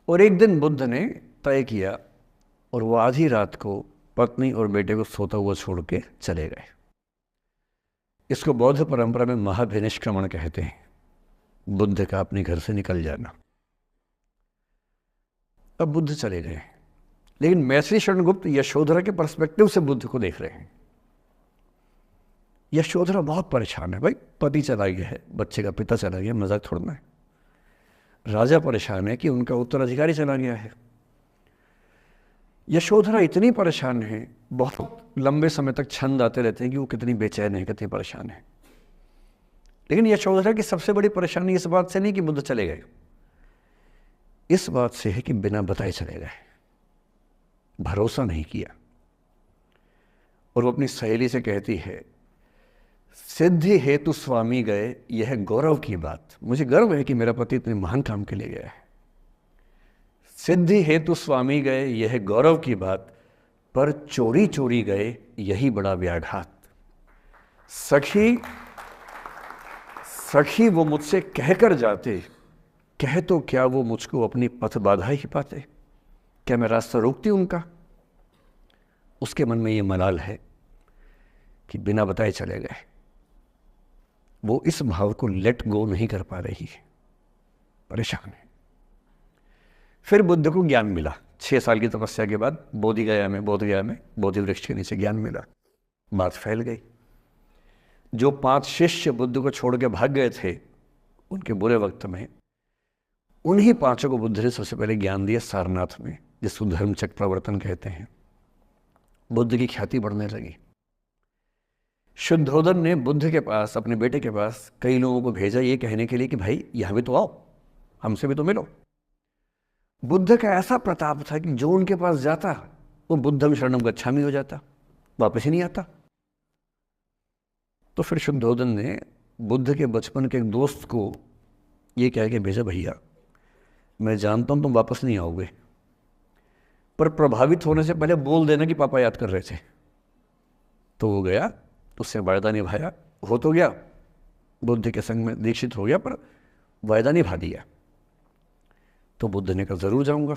और एक दिन बुद्ध ने तय किया और वो आधी रात को पत्नी और बेटे को सोता हुआ छोड़ के चले गए। इसको बौद्ध परंपरा में महाभिनिष्क्रमण कहते हैं। बुद्ध का अपने घर से निकल जाना। अब बुद्ध चले गए, लेकिन मैथिली शरण गुप्त यशोधरा के पर्सपेक्टिव से बुद्ध को देख रहे हैं। यशोधरा बहुत परेशान है, भाई पति चला गया है, बच्चे का पिता चला गया, मजाक थोड़ा है। राजा परेशान है कि उनका उत्तराधिकारी चला गया है। यशोधरा इतनी परेशान है, बहुत लंबे समय तक छंद आते रहते हैं कि वो कितनी बेचैन है, कितनी परेशान है। लेकिन यशोधरा की सबसे बड़ी परेशानी इस बात से नहीं कि बुद्ध चले गए, इस बात से है कि बिना बताए चले गए, भरोसा नहीं किया। और वो अपनी सहेली से कहती है, सिद्धि हेतु स्वामी गए, यह गौरव की बात। मुझे गर्व है कि मेरा पति इतने महान काम के लिए गया है। सिद्धि हेतु स्वामी गए, यह गौरव की बात, पर चोरी चोरी गए, यही बड़ा व्याघात। सखी सखी वो मुझसे कहकर जाते, कह तो क्या वो मुझको अपनी पथ बाधा ही पाते। क्या मैं रास्ता रोकती उनका? उसके मन में ये मलाल है कि बिना बताए चले गए। वो इस भाव को लेट गो नहीं कर पा रही है, परेशान है। फिर बुद्ध को ज्ञान मिला 6 साल की तपस्या के बाद, बोधगया में बोधि वृक्ष के नीचे ज्ञान मिला। बात फैल गई। जो 5 शिष्य बुद्ध को छोड़ के भाग गए थे उनके बुरे वक्त में, उन्हीं 5 को बुद्ध ने सबसे पहले ज्ञान दिया सारनाथ में, जिसको धर्मचक्र प्रवर्तन कहते हैं। बुद्ध की ख्याति बढ़ने लगी। शुद्धोदन ने बुद्ध के पास, अपने बेटे के पास कई लोगों को भेजा ये कहने के लिए कि भाई यहां भी तो आओ, हमसे भी तो मिलो। बुद्ध का ऐसा प्रताप था कि जो उनके पास जाता वो बुद्धम शरणम गच्छामि हो जाता, वापस ही नहीं आता। तो फिर शुद्धोदन ने बुद्ध के बचपन के एक दोस्त को ये कह के भेजा, भैया मैं जानता हूं तुम वापस नहीं आओगे, पर प्रभावित होने से पहले बोल देना कि पापा याद कर रहे थे। तो वो गया, उससे वायदा निभाया, हो तो गया, बुद्ध के संग में दीक्षित हो गया, पर वायदा निभा दिया। तो बुद्ध ने कहा जरूर जाऊंगा,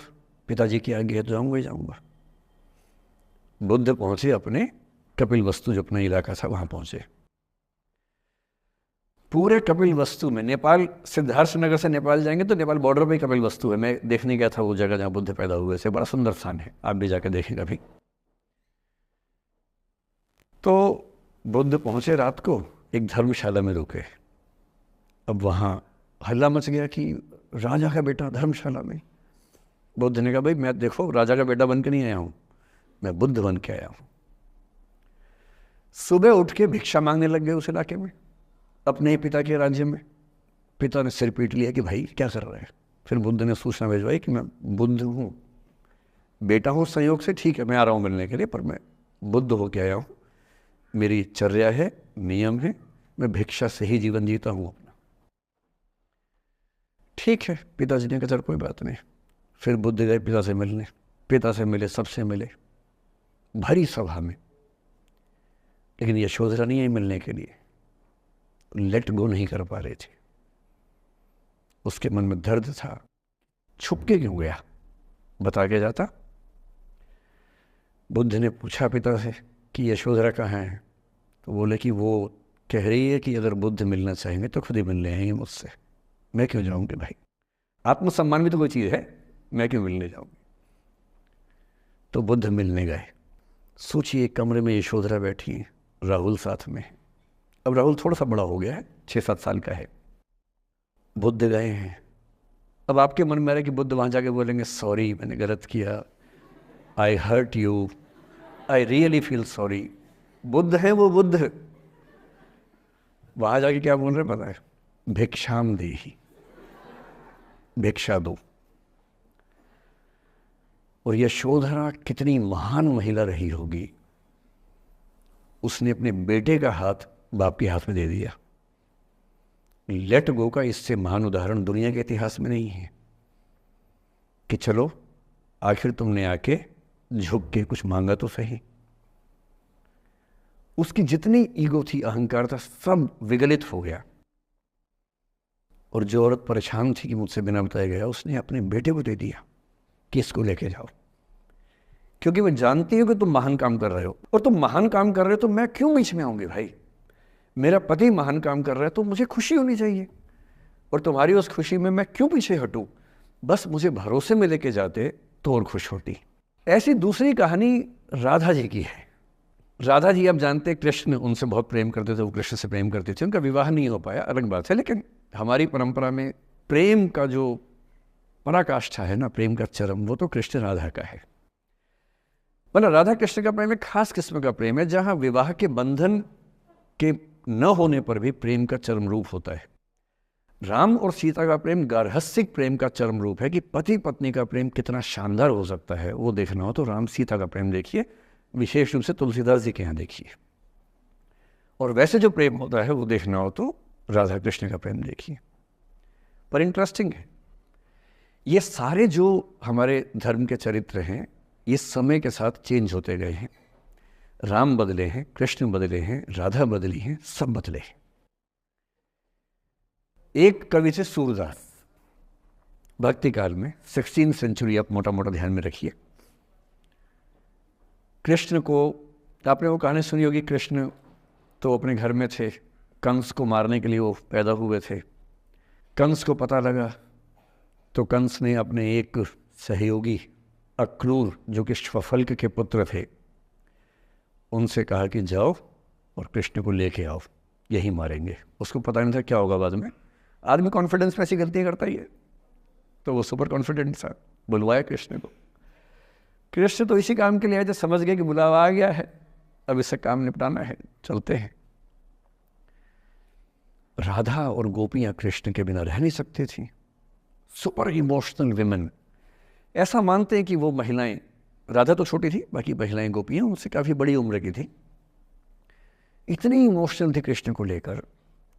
पिताजी की आज्ञा है तो जाऊंगा ही जाऊंगा। बुद्ध पहुंचे अपने कपिल वस्तु, जो अपना इलाका था वहां पहुंचे। पूरे कपिल वस्तु में, नेपाल सिद्धार्थ नगर से नेपाल जाएंगे तो नेपाल बॉर्डर पे ही कपिल वस्तु है। मैं देखने गया था वो जगह जहां बुद्ध पैदा हुए थे, बड़ा सुंदर स्थान है, आप भी जाकर देखें कभी। तो बुद्ध पहुंचे रात को, एक धर्मशाला में रुके। अब वहां हल्ला मच गया कि राजा का बेटा धर्मशाला में। बुद्ध ने कहा भाई मैं देखो राजा का बेटा बन के नहीं आया हूं, मैं बुद्ध बन के आया हूं। सुबह उठ के भिक्षा मांगने लग गए उस इलाके में, अपने ही पिता के राज्य में। पिता ने सिर पीट लिया कि भाई क्या कर रहे हैं। फिर बुद्ध ने सूचना भिजवाई कि मैं बुद्ध हूँ, बेटा हूँ संयोग से, ठीक है मैं आ रहा हूँ मिलने के लिए, पर मैं बुद्ध होके आया हूँ, मेरी चर्या है, नियम है, मैं भिक्षा से ही जीवन जीता हूँ अपना। ठीक है, पिताजी ने कहा चल कोई बात नहीं। फिर बुद्ध गए पिता से मिलने, पिता से मिले, सबसे मिले, भरी सभा में। लेकिन यशोधरा नहीं आई मिलने के लिए, लेट गो नहीं कर पा रहे थे। उसके मन में दर्द था, छुप के क्यों गया, बता के जाता। बुद्ध ने पूछा पिता से कि यशोधरा कहाँ है, तो बोले कि वो कह रही है कि अगर बुद्ध मिलना चाहेंगे तो खुद ही मिलने आएंगे मुझसे, मैं क्यों जाऊंगी भाई, आत्मसम्मान भी तो कोई चीज़ है, मैं क्यों मिलने जाऊंगी। तो बुद्ध मिलने गए। सोचिए कमरे में यशोधरा बैठी है, राहुल साथ में। अब राहुल थोड़ा सा बड़ा हो गया है, 6-7 साल का है। बुद्ध गए हैं। अब आपके मन में आ रहा है कि बुद्ध वहाँ जाके बोलेंगे सॉरी मैंने गलत किया, I hurt you, I really feel sorry. बुद्ध है वो बुद्ध, वहाँ जाके क्या बोल रहे पता है, भिक्षाम देहि, भिक्षा दो। और यशोधरा कितनी महान महिला रही होगी, उसने अपने बेटे का हाथ बाप के हाथ में दे दिया। लेट गो का इससे महान उदाहरण दुनिया के इतिहास में नहीं है कि चलो आखिर तुमने आके झुक के कुछ मांगा तो सही। उसकी जितनी ईगो थी, अहंकार था, सब विगलित हो गया। और जो औरत परेशान थी कि मुझसे बिना बताया गया, उसने अपने बेटे को दे दिया कि इसको लेके जाओ, क्योंकि मैं जानती हूं कि तुम महान काम कर रहे हो, और तुम महान काम कर रहे हो तो मैं क्यों बीच में आऊंगी भाई। मेरा पति महान काम कर रहा है तो मुझे खुशी होनी चाहिए, और तुम्हारी उस खुशी में मैं क्यों पीछे हटूं। बस मुझे भरोसे में लेके जाते तो और खुश होती। ऐसी दूसरी कहानी राधा जी की है। राधा जी आप जानते हैं कृष्ण उनसे बहुत प्रेम करते थे, वो कृष्ण से प्रेम करते थे, उनका विवाह नहीं हो पाया, अलग बात है। लेकिन हमारी परंपरा में प्रेम का जो पराकाष्ठा है ना, प्रेम का चरम, वो तो कृष्ण राधा का है। मतलब राधा कृष्ण का प्रेम एक खास किस्म का प्रेम है, जहां विवाह के बंधन के न होने पर भी प्रेम का चरम रूप होता है। राम और सीता का प्रेम गार्हस्थ्यिक प्रेम का चरम रूप है कि पति पत्नी का प्रेम कितना शानदार हो सकता है। वो देखना हो तो राम सीता का प्रेम देखिए, विशेष रूप से तुलसीदास जी के यहाँ देखिए। और वैसे जो प्रेम होता है वो देखना हो तो राधा कृष्ण का प्रेम देखिए। पर इंटरेस्टिंग है, ये सारे जो हमारे धर्म के चरित्र हैं ये समय के साथ चेंज होते गए हैं। राम बदले हैं, कृष्ण बदले हैं, राधा बदली हैं, सब बदले हैं। एक कवि थे सूरदास, भक्ति काल में 16वीं सेंचुरी, आप मोटा मोटा ध्यान में रखिए। कृष्ण को, आपने वो कहानी सुनी होगी, कृष्ण तो अपने घर में थे, कंस को मारने के लिए वो पैदा हुए थे। कंस को पता लगा तो कंस ने अपने एक सहयोगी अक्रूर, जो कि श्वफल्क के पुत्र थे, उनसे कहा कि जाओ और कृष्ण को लेके आओ, यही मारेंगे। उसको पता नहीं था क्या होगा बाद में। आदमी कॉन्फिडेंस में ऐसी गलतियाँ करता ही है, तो वो सुपर कॉन्फिडेंट था, बुलवाया कृष्ण को। कृष्ण तो इसी काम के लिए आए थे, समझ गए कि बुलावा आ गया है, अब इससे काम निपटाना है, चलते हैं। राधा और गोपियाँ कृष्ण के बिना रह नहीं सकती थी, सुपर इमोशनल विमेन। ऐसा मानते हैं कि वो महिलाएं, राधा तो छोटी थी, बाकी महिलाएं गोपियाँ उनसे काफ़ी बड़ी उम्र की थी, इतनी इमोशनल थी कृष्ण को लेकर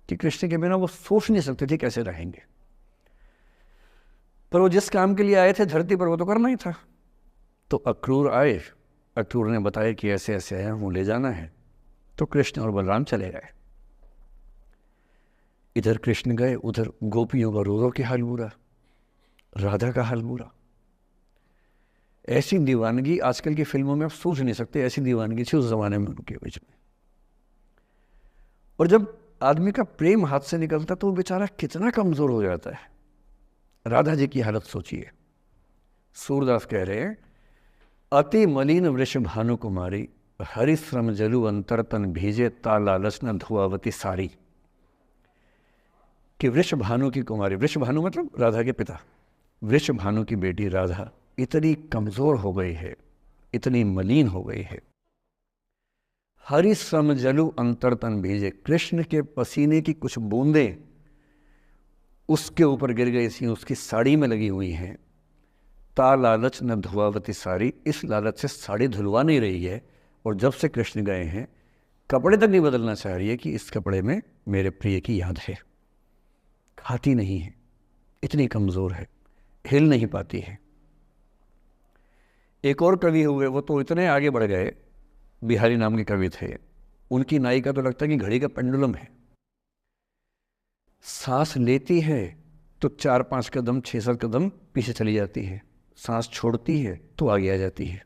कि कृष्ण के बिना वो सोच नहीं सकते थे कैसे रहेंगे। पर वो जिस काम के लिए आए थे धरती पर, वो तो करना ही था। तो अक्रूर आए, अक्रूर ने बताया कि ऐसे ऐसे आया हूँ, ले जाना है। तो कृष्ण और बलराम चले गए। इधर कृष्ण गए, उधर गोपियों का रो रो के हाल बुरा, राधा का हाल बुरा। ऐसी दीवानगी आजकल की फिल्मों में आप सोच नहीं सकते, ऐसी दीवानगी थी उस जमाने में उनके बीच में। और जब आदमी का प्रेम हाथ से निकलता तो वो बेचारा कितना कमजोर हो जाता है। राधा जी की हालत सोचिए। सूरदास कह रहे हैं, अति मलिन वृष भानु कुमारी, हरिश्रम जलु अंतर तन भीजे, ता लालच न धुआवती सारी। कि वृष भानु की कुमारी, वृष भानु मतलब राधा के पिता, वृष भानु की बेटी राधा इतनी कमजोर हो गई है, इतनी मलिन हो गई है। हरिश्रम जलु अंतर तन भीजे, कृष्ण के पसीने की कुछ बूंदें उसके ऊपर गिर गई थी, उसकी साड़ी में लगी हुई हैं। ता लालच न धुआवती साड़ी, इस लालच से साड़ी धुलवा नहीं रही है। और जब से कृष्ण गए हैं कपड़े तक नहीं बदलना चाह रही है कि इस कपड़े में मेरे प्रिय की याद है। खाती नहीं है, इतनी कमज़ोर है, हिल नहीं पाती है। एक और कवि हुए, वो तो इतने आगे बढ़ गए, बिहारी नाम के कवि थे। उनकी नायिका तो लगता है कि घड़ी का पेंडुलम है। सांस लेती है तो 4-5 कदम 6-7 कदम पीछे चली जाती है, सांस छोड़ती है तो आगे आ जाती है।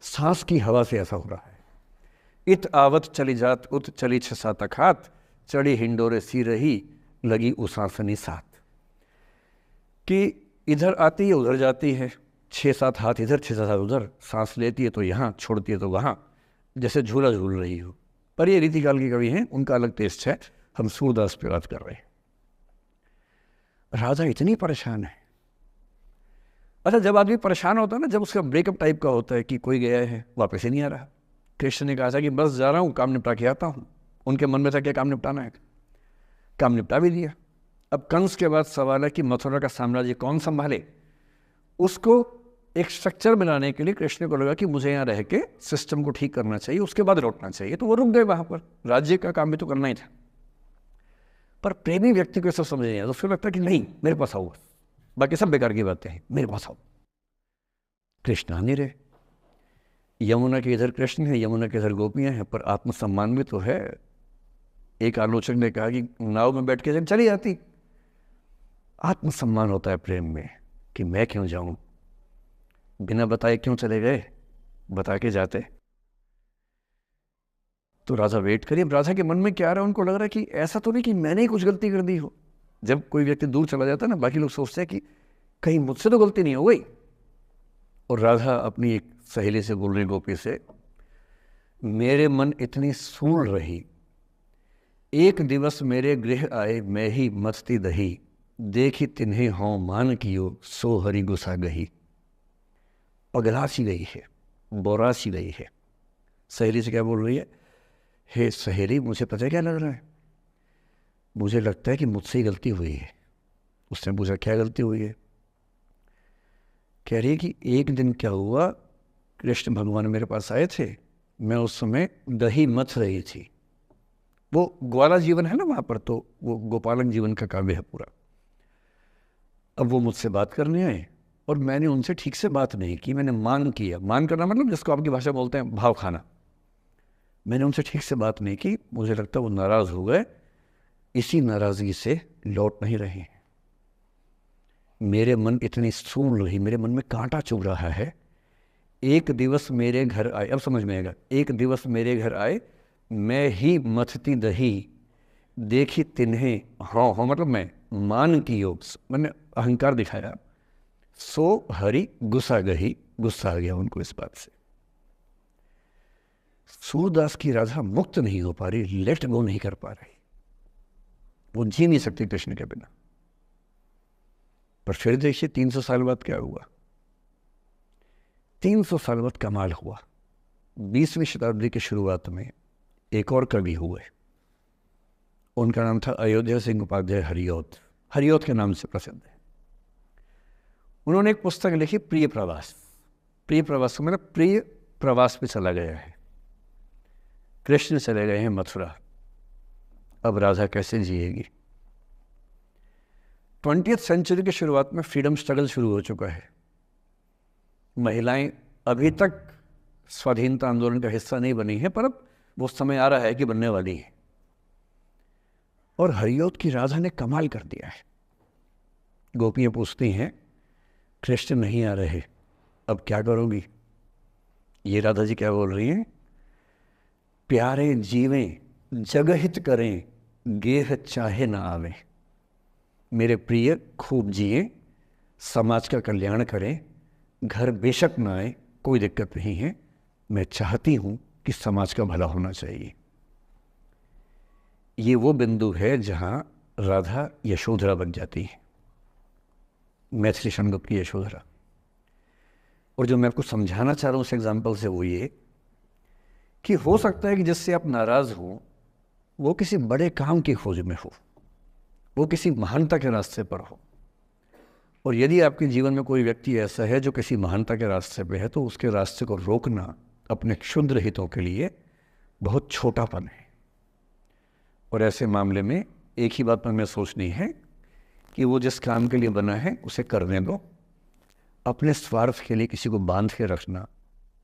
सांस की हवा से ऐसा हो रहा है। इत आवत चली जात उत चली 6-7 अखात, चढ़ी हिंडोरे सी रही लगी उसासनी साथ। कि इधर आती है उधर जाती है, 6-7 हाथ इधर 6-7 हाथ उधर, सांस लेती है तो यहाँ, छोड़ती है तो वहाँ, जैसे झूला झूल रही हो। पर ये रीतिकाल के कवि हैं, उनका अलग टेस्ट है, हम सूरदास पे बात कर रहे हैं। राधा इतनी परेशान है। अच्छा, जब आदमी परेशान होता है ना, जब उसका ब्रेकअप टाइप का होता है कि कोई गया है वापस ही नहीं आ रहा, कृष्ण ने कहा था कि बस जा रहा हूँ, काम निपटा के आता हूँ। उनके मन में था क्या काम निपटाना है, काम निपटा भी दिया। अब कंस के बाद सवाल है कि मथुरा का साम्राज्य कौन संभाले। उसको एक स्ट्रक्चर बनाने के लिए कृष्ण को लगा कि मुझे यहाँ रह के सिस्टम को ठीक करना चाहिए, उसके बाद लौटना चाहिए। तो वो रुक गए वहाँ पर, राज्य का काम भी तो करना ही था। पर प्रेमी व्यक्ति को सब समझ नहीं आया, तो उसको लगता कि नहीं मेरे पास आओ, बाकी सब बेकार की बातें हैं, मेरे पास आओ। कृष्ण आ नहीं रहे। यमुना के इधर कृष्ण है, यमुना के इधर गोपियाँ हैं, पर आत्मसम्मान भी तो है। एक आलोचक ने कहा कि नाव में बैठ के चली जाती। आत्मसम्मान होता है प्रेम में कि मैं क्यों जाऊं, बिना बताए क्यों चले गए, बता के जाते। तो राधा वेट करिए। राधा के मन में क्या आ रहा है, उनको लग रहा है कि ऐसा तो नहीं कि मैंने ही कुछ गलती कर दी हो। जब कोई व्यक्ति दूर चला जाता है ना, बाकी लोग सोचते हैं कि कहीं मुझसे तो गलती नहीं हो गई। और राधा अपनी एक सहेली से बोल रही, गोपी से, मेरे मन इतनी सूढ़ रही, एक दिवस मेरे गृह आए मैं ही मस्ती दही, देखी तिन्हें हों मान कियो सो हरि गुसा गही। पगला सी गई है, बोरा सी गई है। सहेली से क्या बोल रही है, हे सहेली, मुझे पता है क्या लग रहा है, मुझे लगता है कि मुझसे ही गलती हुई है। उसने पूछा क्या गलती हुई है? कह रही है कि एक दिन क्या हुआ, कृष्ण भगवान मेरे पास आए थे, मैं उस समय दही मथ रही थी। वो ग्वाला जीवन है ना वहाँ पर, तो वो गोपालन जीवन का काव्य है पूरा। अब वो मुझसे बात करने आए और मैंने उनसे ठीक से बात नहीं की, मैंने मान किया। मान करना मतलब जिसको आपकी भाषा बोलते हैं भाव खाना। मैंने उनसे ठीक से बात नहीं की, मुझे लगता है वो नाराज़ हो गए, इसी नाराज़गी से लौट नहीं रहे हैं। मेरे मन इतनी सून रही, मेरे मन में कांटा चुभ रहा है। एक दिवस मेरे घर आए, अब समझ में आएगा, एक दिवस मेरे घर आए मैं ही मथती दही, देखी तिन्हें, हाँ हाँ मतलब मैं, मान की योग, मैंने अहंकार दिखाया, सो हरि गुस्सा गही, गुस्सा आ गया उनको इस बात से। सूरदास की राधा मुक्त नहीं हो पा रही, लेट गो नहीं कर पा रही, वो जी नहीं सकती कृष्ण के बिना। पर फिर देखिए 300 साल बाद क्या हुआ। 300 साल बाद कमाल हुआ। 20वीं शताब्दी की शुरुआत में एक और कवि हुए, उनका नाम था अयोध्या सिंह उपाध्याय हरिऔध। हरिऔध के नाम से प्रसिद्ध है। उन्होंने एक पुस्तक लिखी, प्रिय प्रवास। प्रिय प्रवास मतलब प्रिय प्रवास पे चला गया है, कृष्ण चले गए हैं मथुरा, अब राधा कैसे जिएगी। 20वीं सेंचुरी की शुरुआत में फ्रीडम स्ट्रगल शुरू हो चुका है। महिलाएं अभी तक स्वाधीनता आंदोलन का हिस्सा नहीं बनी है, पर अब वो समय आ रहा है कि बनने वाली है। और हरिऔध की राधा ने कमाल कर दिया है। गोपियां पूछती हैं, कृष्ण नहीं आ रहे, अब क्या करोगी? ये राधा जी क्या बोल रही हैं, प्यारे जीवें जगहित करें, गेह चाहे ना आवे। मेरे प्रिय खूब जिए, समाज का कल्याण करें, घर बेशक ना आए, कोई दिक्कत नहीं है, मैं चाहती हूं कि समाज का भला होना चाहिए। ये वो बिंदु है जहां राधा यशोधरा बन जाती है, मैथिली शनगुप्त की यशोधरा। और जो मैं आपको समझाना चाह रहा हूं उस एग्जाम्पल से वो ये कि हो सकता है कि जिससे आप नाराज हो वो किसी बड़े काम की खोज में हो, वो किसी महानता के रास्ते पर हो। और यदि आपके जीवन में कोई व्यक्ति ऐसा है जो किसी महानता के रास्ते पे है, तो उसके रास्ते को रोकना अपने क्षुद्र हितों के लिए बहुत छोटापन है। और ऐसे मामले में एक ही बात हमें सोचनी है कि वो जिस काम के लिए बना है उसे करने दो। अपने स्वार्थ के लिए किसी को बांध के रखना,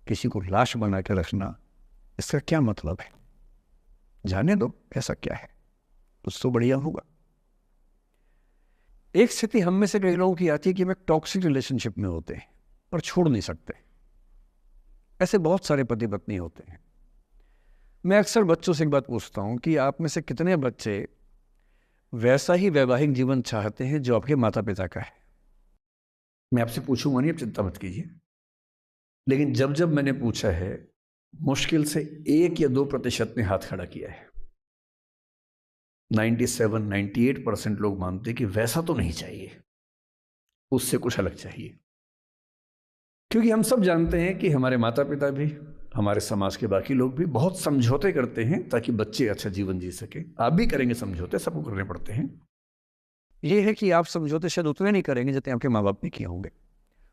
किसी को लाश बना के रखना, इसका क्या मतलब है? जाने दो, ऐसा क्या है, कुछ तो बढ़िया होगा। एक स्थिति हम में से कई लोगों की आती है कि हम एक टॉक्सिक रिलेशनशिप में होते हैं पर छोड़ नहीं सकते। ऐसे बहुत सारे पति पत्नी होते हैं। मैं अक्सर बच्चों से एक बात पूछता हूं कि आप में से कितने बच्चे वैसा ही वैवाहिक जीवन चाहते हैं जो आपके माता पिता का है? मैं आपसे पूछूंगा नहीं, आप चिंता मत कीजिए। लेकिन जब जब मैंने पूछा है, मुश्किल से 1 या 2% ने हाथ खड़ा किया है। 97-98% लोग मानते हैं कि वैसा तो नहीं चाहिए, उससे कुछ अलग चाहिए। क्योंकि हम सब जानते हैं कि हमारे माता पिता भी, हमारे समाज के बाकी लोग भी बहुत समझौते करते हैं ताकि बच्चे अच्छा जीवन जी सके। आप भी करेंगे समझौते, सबको करने पड़ते हैं। यह है कि आप समझौते शायद उतने नहीं करेंगे जितने आपके माँ बाप ने किए होंगे,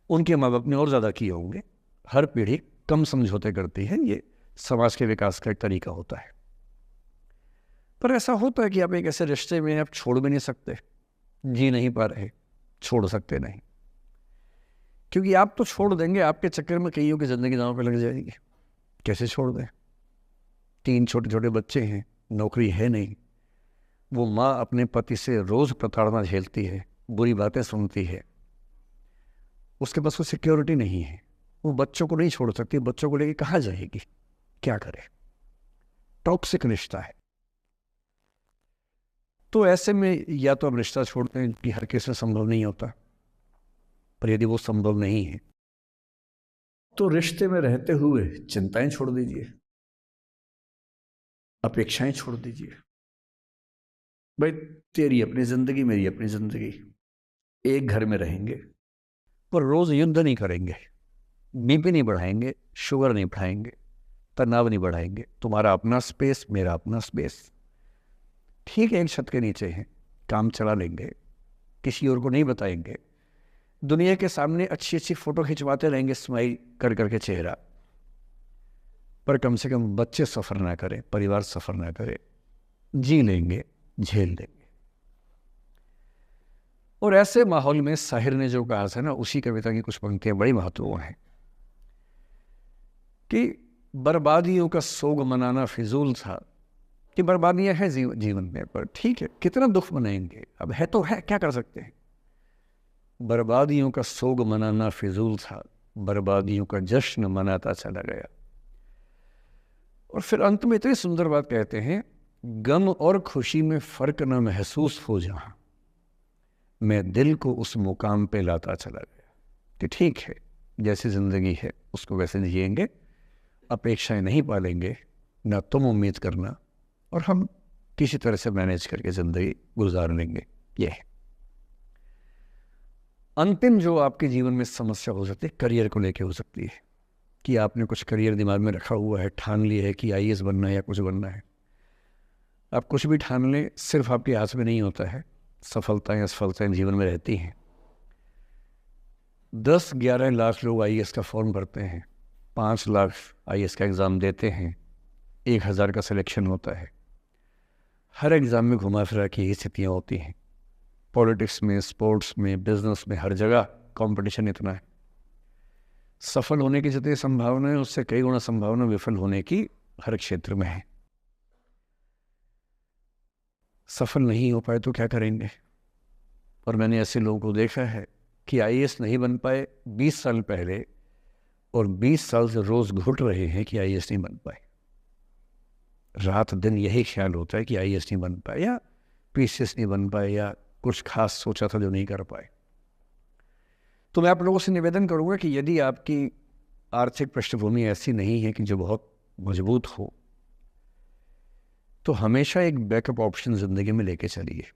उनके माँ बाप ने और ज़्यादा किए होंगे। हर पीढ़ी कम समझौते करती है, ये समाज के विकास का एक तरीका होता है। पर ऐसा होता है कि आप एक ऐसे रिश्ते में आप छोड़ भी नहीं सकते, जी नहीं पा रहे, छोड़ सकते नहीं, क्योंकि आप तो छोड़ देंगे, आपके चक्कर में कईयों की ज़िंदगी दांव पे लग जाएगी। कैसे छोड़ दें? 3 छोटे छोटे बच्चे हैं, नौकरी है नहीं, वो माँ अपने पति से रोज़ प्रताड़ना झेलती है, बुरी बातें सुनती है, उसके पास कोई सिक्योरिटी नहीं है, वो बच्चों को नहीं छोड़ सकती, बच्चों को लेके कहाँ जाएगी, क्या करे? टॉक्सिक रिश्ता है। तो ऐसे में या तो आप रिश्ता छोड़ते हैं कि हर केस में संभव नहीं होता, पर यदि वो संभव नहीं है तो रिश्ते में रहते हुए चिंताएं छोड़ दीजिए, अपेक्षाएं छोड़ दीजिए। भाई तेरी अपनी जिंदगी, मेरी अपनी जिंदगी, एक घर में रहेंगे पर रोज युद्ध नहीं करेंगे, बीपी नहीं बढ़ाएंगे, शुगर नहीं बढ़ाएंगे, तनाव नहीं बढ़ाएंगे। तुम्हारा अपना स्पेस, मेरा अपना स्पेस। ठीक है, एक छत के नीचे हैं, काम चला लेंगे, किसी और को नहीं बताएंगे, दुनिया के सामने अच्छी अच्छी फोटो खिंचवाते रहेंगे स्माइल कर करके चेहरा, पर कम से कम बच्चे सफ़र ना करें, परिवार सफ़र ना करे। जी लेंगे, झेल लेंगे। और ऐसे माहौल में साहिर ने जो कहा था ना, उसी कविता की कुछ पंक्तियां बड़ी महत्वपूर्ण हैं कि बर्बादियों का सोग मनाना फिजूल था। कि बर्बादियां हैं जीवन में, पर ठीक है, कितना दुख मनाएंगे, अब है तो है, क्या कर सकते हैं। बर्बादियों का सोग मनाना फिजूल था, बर्बादियों का जश्न मनाता चला गया। और फिर अंत में इतनी सुंदर बात कहते हैं, गम और खुशी में फर्क न महसूस हो जहां, मैं दिल को उस मुकाम पे लाता चला गया। कि ठीक है, जैसी जिंदगी है उसको वैसे जिएंगे, अपेक्षाएं नहीं पालेंगे, ना तुम उम्मीद करना, और हम किसी तरह से मैनेज करके जिंदगी गुजार लेंगे। ये है अंतिम जो आपके जीवन में समस्या हो सकती है, करियर को लेके हो सकती है कि आपने कुछ करियर दिमाग में रखा हुआ है, ठान लिया है कि आईएएस बनना है या कुछ बनना है। आप कुछ भी ठान लें, सिर्फ आपके हाथ में नहीं होता है। सफलताएं असफलताएं जीवन में रहती हैं। 10-11 लाख लोग आईएएस का फॉर्म भरते हैं, 5 लाख आईएएस का एग्ज़ाम देते हैं, 1000 का सिलेक्शन होता है। हर एग्ज़ाम में घुमा फिरा की यही स्थितियाँ होती हैं। पॉलिटिक्स में, स्पोर्ट्स में, बिजनेस में, हर जगह कंपटीशन इतना है। सफल होने की जितनी संभावना है, उससे कई गुना संभावना विफल होने की हर क्षेत्र में है। सफल नहीं हो पाए तो क्या करेंगे। और मैंने ऐसे लोगों को देखा है कि आईएएस नहीं बन पाए 20 साल पहले, और 20 साल से रोज घुट रहे हैं कि आईएएस नहीं बन पाए। रात दिन यही ख्याल होता है कि आईएएस नहीं बन पाए, या पीसीएस नहीं बन पाए, या कुछ खास सोचा था जो नहीं कर पाए। तो मैं आप लोगों से निवेदन करूंगा कि यदि आपकी आर्थिक पृष्ठभूमि ऐसी नहीं है कि जो बहुत मजबूत हो, तो हमेशा एक बैकअप ऑप्शन ज़िंदगी में लेके चलिए।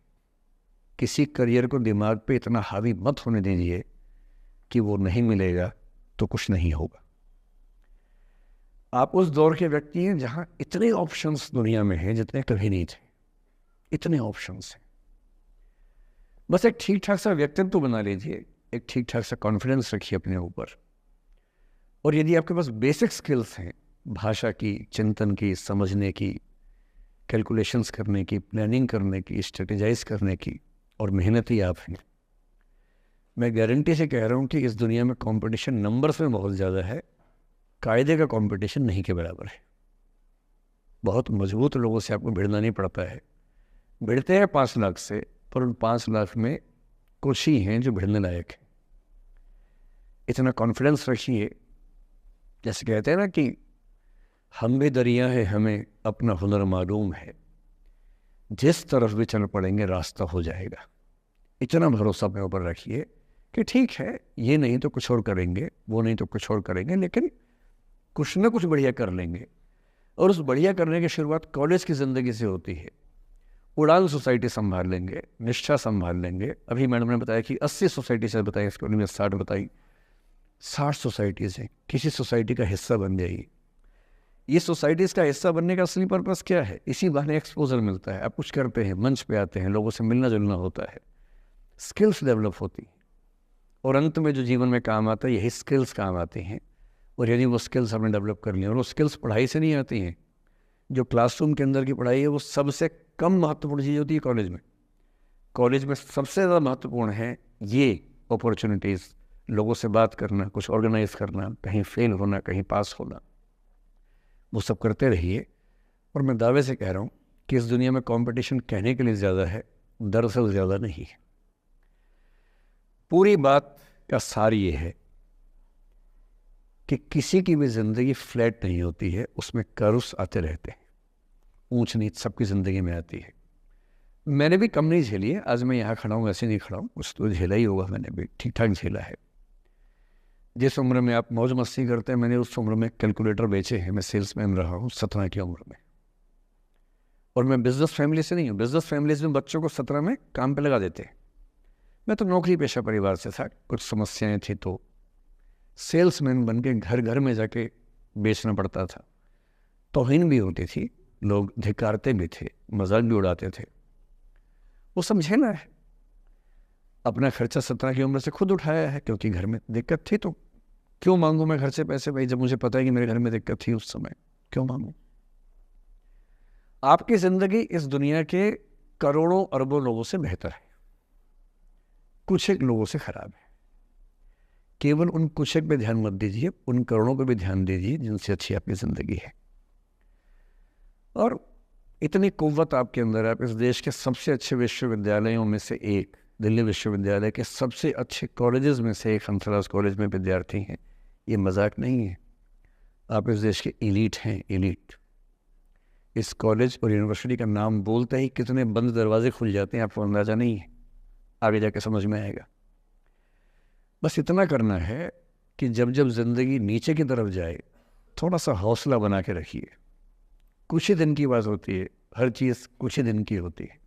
किसी करियर को दिमाग पे इतना हावी मत होने दीजिए कि वो नहीं मिलेगा तो कुछ नहीं होगा। आप उस दौर के व्यक्ति हैं जहां इतने ऑप्शंस दुनिया में हैं जितने कभी नहीं थे। इतने ऑप्शंस हैं। बस एक ठीक ठाक सा व्यक्तित्व बना लीजिए, एक ठीक ठाक सा कॉन्फिडेंस रखिए अपने ऊपर। और यदि आपके पास बेसिक स्किल्स हैं, भाषा की, चिंतन की, समझने की, कैलकुलेशंस करने की, प्लानिंग करने की, स्ट्रेटेजाइज करने की, और मेहनती आप हैं, मैं गारंटी से कह रहा हूँ कि इस दुनिया में कंपटीशन नंबर्स में बहुत ज़्यादा है, कायदे का कंपटीशन नहीं के बराबर है। बहुत मजबूत लोगों से आपको भिड़ना नहीं पड़ता है। भिड़ते हैं 5 लाख से, पर उन 5 लाख में कुछ ही हैं जो भिड़ने लायक हैं। इतना कॉन्फिडेंस रखिए। जैसे कहते हैं ना कि हम भी दरिया है, हमें अपना हुनर मालूम है, जिस तरफ भी चल पड़ेंगे रास्ता हो जाएगा। इतना भरोसा अपने ऊपर रखिए कि ठीक है, ये नहीं तो कुछ और करेंगे, वो नहीं तो कुछ और करेंगे, लेकिन कुछ ना कुछ बढ़िया कर लेंगे। और उस बढ़िया करने की शुरुआत कॉलेज की ज़िंदगी से होती है। उड़ान सोसाइटी संभाल लेंगे, निष्ठा संभाल लेंगे। अभी मैडम ने बताया कि 80 सोसाइटी से बताई, इसको में 60 बताई। 60 सोसाइटीज़ हैं, किसी सोसाइटी का हिस्सा बन जाइए। ये सोसाइटीज़ का हिस्सा बनने का असली पर्पस क्या है? इसी बहाने एक्सपोजर मिलता है, आप कुछ करते हैं, मंच पे आते हैं, लोगों से मिलना जुलना होता है, स्किल्स डेवलप होती हैं, और अंत में जो जीवन में काम आता है, यही स्किल्स काम आते हैं। और यदि वो स्किल्स हमने डेवलप कर लिए, और वो स्किल्स पढ़ाई से नहीं आती हैं। जो क्लासरूम के अंदर की पढ़ाई है वो सबसे कम महत्वपूर्ण चीज़ होती है कॉलेज में। कॉलेज में सबसे ज़्यादा महत्वपूर्ण है ये अपॉर्चुनिटीज़, लोगों से बात करना, कुछ ऑर्गेनाइज करना, कहीं फेल होना, कहीं पास होना, वो सब करते रहिए। और मैं दावे से कह रहा हूँ कि इस दुनिया में कंपटीशन कहने के लिए ज़्यादा है, दरअसल ज़्यादा नहीं है। पूरी बात का सार ये है कि किसी की भी ज़िंदगी फ्लैट नहीं होती है, उसमें कर्व्स आते रहते हैं, ऊंच नीच सबकी ज़िंदगी में आती है। मैंने भी कम नहीं झेली है। आज मैं यहाँ खड़ा हूँ, ऐसे नहीं खड़ा हूँ, कुछ तो झेला ही होगा, मैंने भी ठीक ठाक झेला है। जिस उम्र में आप मौज मस्ती करते हैं, मैंने उस उम्र में कैलकुलेटर बेचे हैं। मैं सेल्समैन रहा हूँ 17 की उम्र में, और मैं बिजनेस फैमिली से नहीं हूँ। बिजनेस फैमिलीज में बच्चों को 17 में काम पे लगा देते हैं। मैं तो नौकरी पेशा परिवार से था, कुछ समस्याएं थी तो सेल्समैन बन के घर घर में जाके बेचना पड़ता था। तौहीन भी होती थी, लोग धिक्कारते भी थे, मजाक भी उड़ाते थे। वो समझे ना, है अपना खर्चा 17 की उम्र से खुद उठाया है, क्योंकि घर में दिक्कत थी। तो क्यों मांगू मैं घर से पैसे भाई, जब मुझे पता है कि मेरे घर में दिक्कत थी उस समय, क्यों मांगू। आपकी जिंदगी इस दुनिया के करोड़ों अरबों लोगों से बेहतर है, कुछ एक लोगों से खराब है। केवल उन कुछ एक पे ध्यान मत दीजिए, उन करोड़ों पे भी ध्यान दीजिए जिनसे अच्छी आपकी जिंदगी है। और इतनी कुव्वत आपके अंदर है, आप इस देश के सबसे अच्छे विश्वविद्यालयों में से एक, दिल्ली विश्वविद्यालय के सबसे अच्छे कॉलेजेस में से एक हंसराज कॉलेज में विद्यार्थी हैं। ये मजाक नहीं है, आप इस देश के एलीट हैं, एलीट। इस कॉलेज और यूनिवर्सिटी का नाम बोलते ही कितने बंद दरवाजे खुल जाते हैं, आपको अंदाजा नहीं है, आगे जाके समझ में आएगा। बस इतना करना है कि जब जब जिंदगी नीचे की तरफ जाए, थोड़ा सा हौसला बना के रखिए। कुछ ही दिन की बात होती है, हर चीज़ कुछ ही दिन की होती है।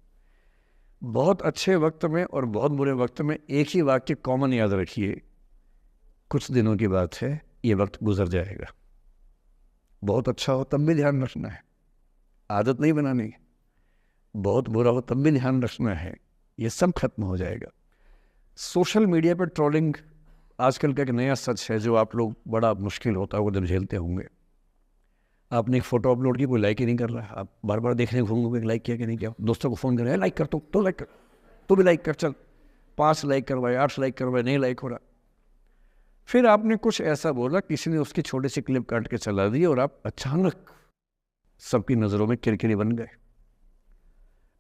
बहुत अच्छे वक्त में और बहुत बुरे वक्त में एक ही वाक्य कॉमन याद रखिए, कुछ दिनों की बात है, ये वक्त गुजर जाएगा। बहुत अच्छा हो तब भी ध्यान रखना है, आदत नहीं बनानी। बहुत बुरा हो तब भी ध्यान रखना है, ये सब खत्म हो जाएगा। सोशल मीडिया पर ट्रोलिंग आजकल का एक नया सच है, जो आप लोग बड़ा मुश्किल होता है वो जब झेलते होंगे। आपने एक फ़ोटो अपलोड की, कोई लाइक ही नहीं कर रहा है, आप बार बार देखने घूमोगे लाइक किया कि नहीं किया। दोस्तों को फ़ोन कर रहे हैं, लाइक कर, तो लाइक कर, तो भी लाइक कर, चल 5 लाइक करवाए, 8 लाइक करवाए, नहीं लाइक हो रहा। फिर आपने कुछ ऐसा बोला, किसी ने उसकी छोटी सी क्लिप काट के चला दी, और आप अचानक सबकी नज़रों में किरकिरी बन गए।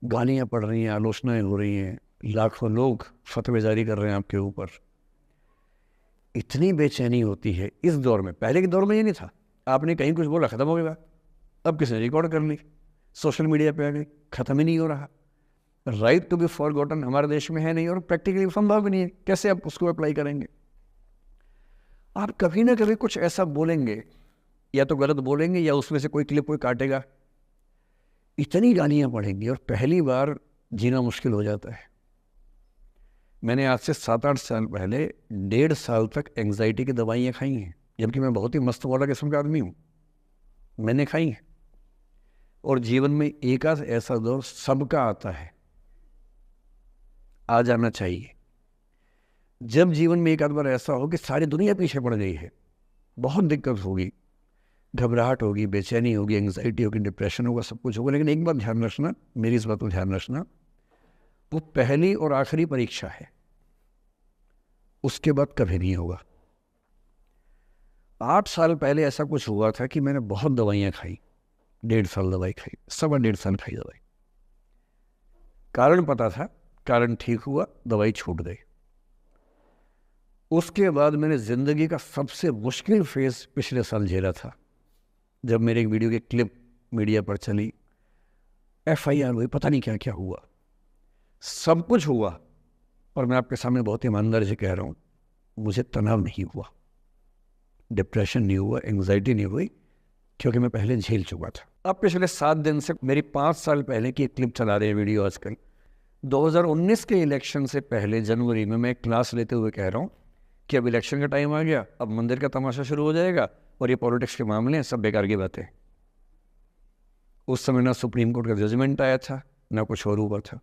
गालियाँ पड़ रही हैं, आलोचनाएं हो रही हैं, लाखों लोग फतवे जारी कर रहे हैं आपके ऊपर। इतनी बेचैनी होती है इस दौर में। पहले के दौर में ये नहीं था, आपने कहीं कुछ बोला खत्म हो गई बात। अब किसी ने रिकॉर्ड कर ली, सोशल मीडिया पे आ गई, खत्म ही नहीं हो रहा। राइट टू बी फॉरगॉटन हमारे देश में है नहीं, और प्रैक्टिकली संभव भी नहीं है। कैसे आप उसको अप्लाई करेंगे? आप कभी ना कभी कुछ ऐसा बोलेंगे, या तो गलत बोलेंगे या उसमें से कोई क्लिप कोई काटेगा, इतनी गालियां पड़ेंगी और पहली बार जीना मुश्किल हो जाता है। मैंने आज से 7-8 साल पहले 1.5 साल तक एंग्जाइटी की दवाइयाँ खाई हैं, जबकि मैं बहुत ही मस्त वाला किस्म का आदमी हूँ, मैंने खाई हैं। और जीवन में एक आध ऐसा दौर सबका आता है, आ जाना चाहिए। जब जीवन में एक आध बार ऐसा हो कि सारी दुनिया पीछे पड़ गई है, बहुत दिक्कत होगी, घबराहट होगी, बेचैनी होगी, एंग्जाइटी होगी, डिप्रेशन होगा, सब कुछ होगा। लेकिन एक बात ध्यान रखना, मेरी इस बात को ध्यान रखना, वो पहली और आखिरी परीक्षा है, उसके बाद कभी नहीं होगा। 8 साल पहले ऐसा कुछ हुआ था कि मैंने बहुत दवाइयाँ खाई, 1.5 साल दवाई खाई, 1.25 साल खाई दवाई। कारण पता था, कारण ठीक हुआ, दवाई छूट गई। उसके बाद मैंने ज़िंदगी का सबसे मुश्किल फेज़ पिछले साल झेला था, जब मेरे एक वीडियो की क्लिप मीडिया पर चली, FIR हुई, पता नहीं क्या क्या हुआ, सब कुछ हुआ। और मैं आपके सामने बहुत ईमानदारी से कह रहा हूँ, मुझे तनाव नहीं हुआ, डिप्रेशन नहीं हुआ, एंग्जाइटी नहीं हुई, क्योंकि मैं पहले झेल चुका था। अब पिछले 7 दिन से मेरी 5 साल पहले की एक क्लिप चला रहे हैं वीडियो आजकल। 2019 के इलेक्शन से पहले जनवरी में मैं क्लास लेते हुए कह रहा हूँ कि अब इलेक्शन का टाइम आ गया, अब मंदिर का तमाशा शुरू हो जाएगा, और ये पॉलिटिक्स के मामले हैं, सब बेकार की बातें। उस समय ना सुप्रीम कोर्ट का जजमेंट आया था, ना कुछ और हुआ था।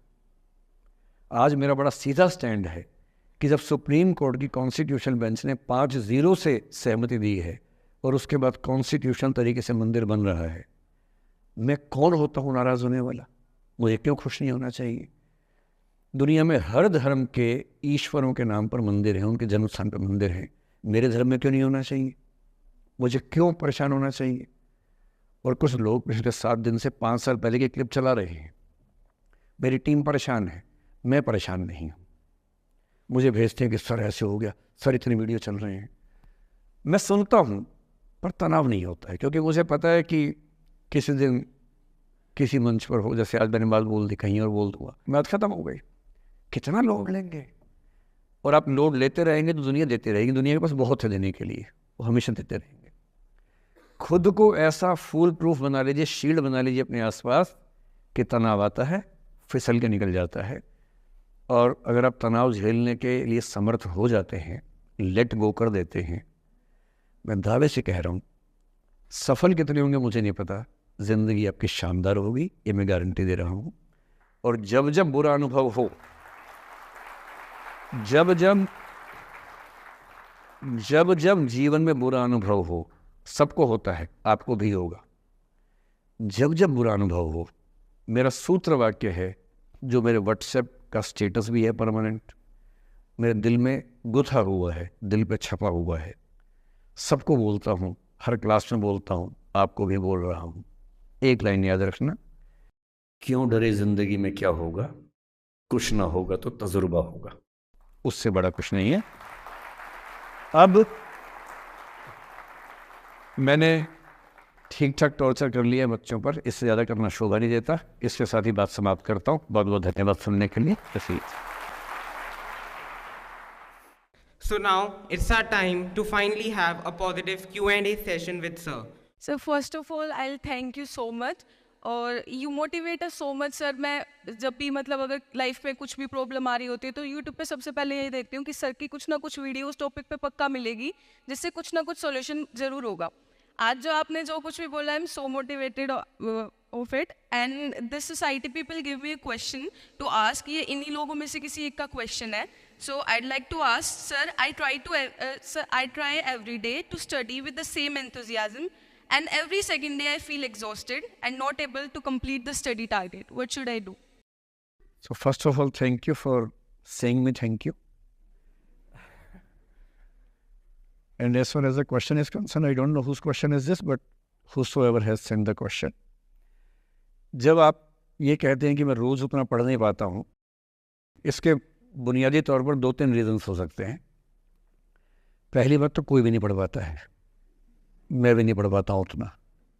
आज मेरा बड़ा सीधा स्टैंड है कि जब सुप्रीम कोर्ट की कॉन्स्टिट्यूशन बेंच ने 5-0 से सहमति दी है, और उसके बाद कॉन्स्टिट्यूशन तरीके से मंदिर बन रहा है, मैं कौन होता हूँ नाराज़ होने वाला? मुझे क्यों खुश नहीं होना चाहिए? दुनिया में हर धर्म के ईश्वरों के नाम पर मंदिर हैं, उनके जन्म स्थान पर मंदिर हैं, मेरे धर्म में क्यों नहीं होना चाहिए? मुझे क्यों परेशान होना चाहिए? और कुछ लोग पिछले 7 दिन से 5 साल पहले की क्लिप चला रहे हैं। मेरी टीम परेशान है, मैं परेशान नहीं हूँ। मुझे भेजते हैं कि सर ऐसे हो गया, सर इतनी वीडियो चल रहे हैं। मैं सुनता हूँ पर तनाव नहीं होता है, क्योंकि मुझे पता है कि किसी दिन किसी मंच पर हो, जैसे आज मैंने बात बोल दी, कहीं और बोल दूंगा, बात खत्म हो गई। कितना लोग लेंगे? और आप लोड लेते रहेंगे तो दुनिया देती रहेगी। दुनिया के पास बहुत है देने के लिए, वो हमेशा देते रहेंगे। खुद को ऐसा फूल प्रूफ बना लीजिए, शील्ड बना लीजिए अपने आसपास कि तनाव आता है फिसल के निकल जाता है। और अगर आप तनाव झेलने के लिए समर्थ हो जाते हैं, लेट गो कर देते हैं, मैं दावे से कह रहा हूँ, सफल कितने होंगे मुझे नहीं पता, ज़िंदगी आपकी शानदार होगी, ये मैं गारंटी दे रहा हूँ। और जब जब बुरा अनुभव हो, जब जब जीवन में बुरा अनुभव हो, सबको होता है, आपको भी होगा, जब जब बुरा अनुभव हो, मेरा सूत्र वाक्य है जो मेरे व्हाट्सएप का स्टेटस भी है परमानेंट, मेरे दिल में गुथा हुआ है, दिल पे छपा हुआ है, सबको बोलता हूँ, हर क्लास में बोलता हूँ, आपको भी बोल रहा हूँ। एक लाइन याद रखना, क्यों डरे जिंदगी में क्या होगा, कुछ ना होगा तो तजुर्बा होगा, उससे बड़ा कुछ नहीं है। अब मैंने ठीक ठाक टॉर्चर कर लिया बच्चों पर, इससे ज़्यादा करना शोभा नहीं देता। इसके साथ ही बात समाप्त करता हूँ। बहुत बहुत धन्यवाद सुनने के लिए।
So now it's our time to finally have a positive Q&A session with sir.
So first of all, I'll thank you so much. और you motivate us so much sir. मैं जब भी मतलब अगर लाइफ में कुछ भी प्रॉब्लम आ रही होती है तो यूट्यूब पे सबसे पहले यही देखती हूँ कि सर की कुछ ना कुछ वीडियो उस टॉपिक पे पक्का मिलेगी, जिससे कुछ ना कुछ सॉल्यूशन ज़रूर होगा। आज जो आपने जो कुछ भी बोला, I am so motivated of it. And this society people give me a question to ask, ये इन्हीं लोगों में से किसी एक का क्वेश्चन है। So I'd like to ask sir, I try every day to study with the same enthusiasm, and every second day I feel exhausted and not able to complete the study target. What should I do?
So first of all, thank you for saying me thank you. And as far as the question is concerned, I don't know whose question is this, but whosoever has sent the question. जब आप ये कहते हैं कि मैं रोज़ उतना पढ़ नहीं पाता हूँ, इसके बुनियादी तौर पर 2-3 रीजंस हो सकते हैं। पहली बात तो कोई भी नहीं पढ़ पाता है, मैं भी नहीं पढ़ पाता हूँ उतना।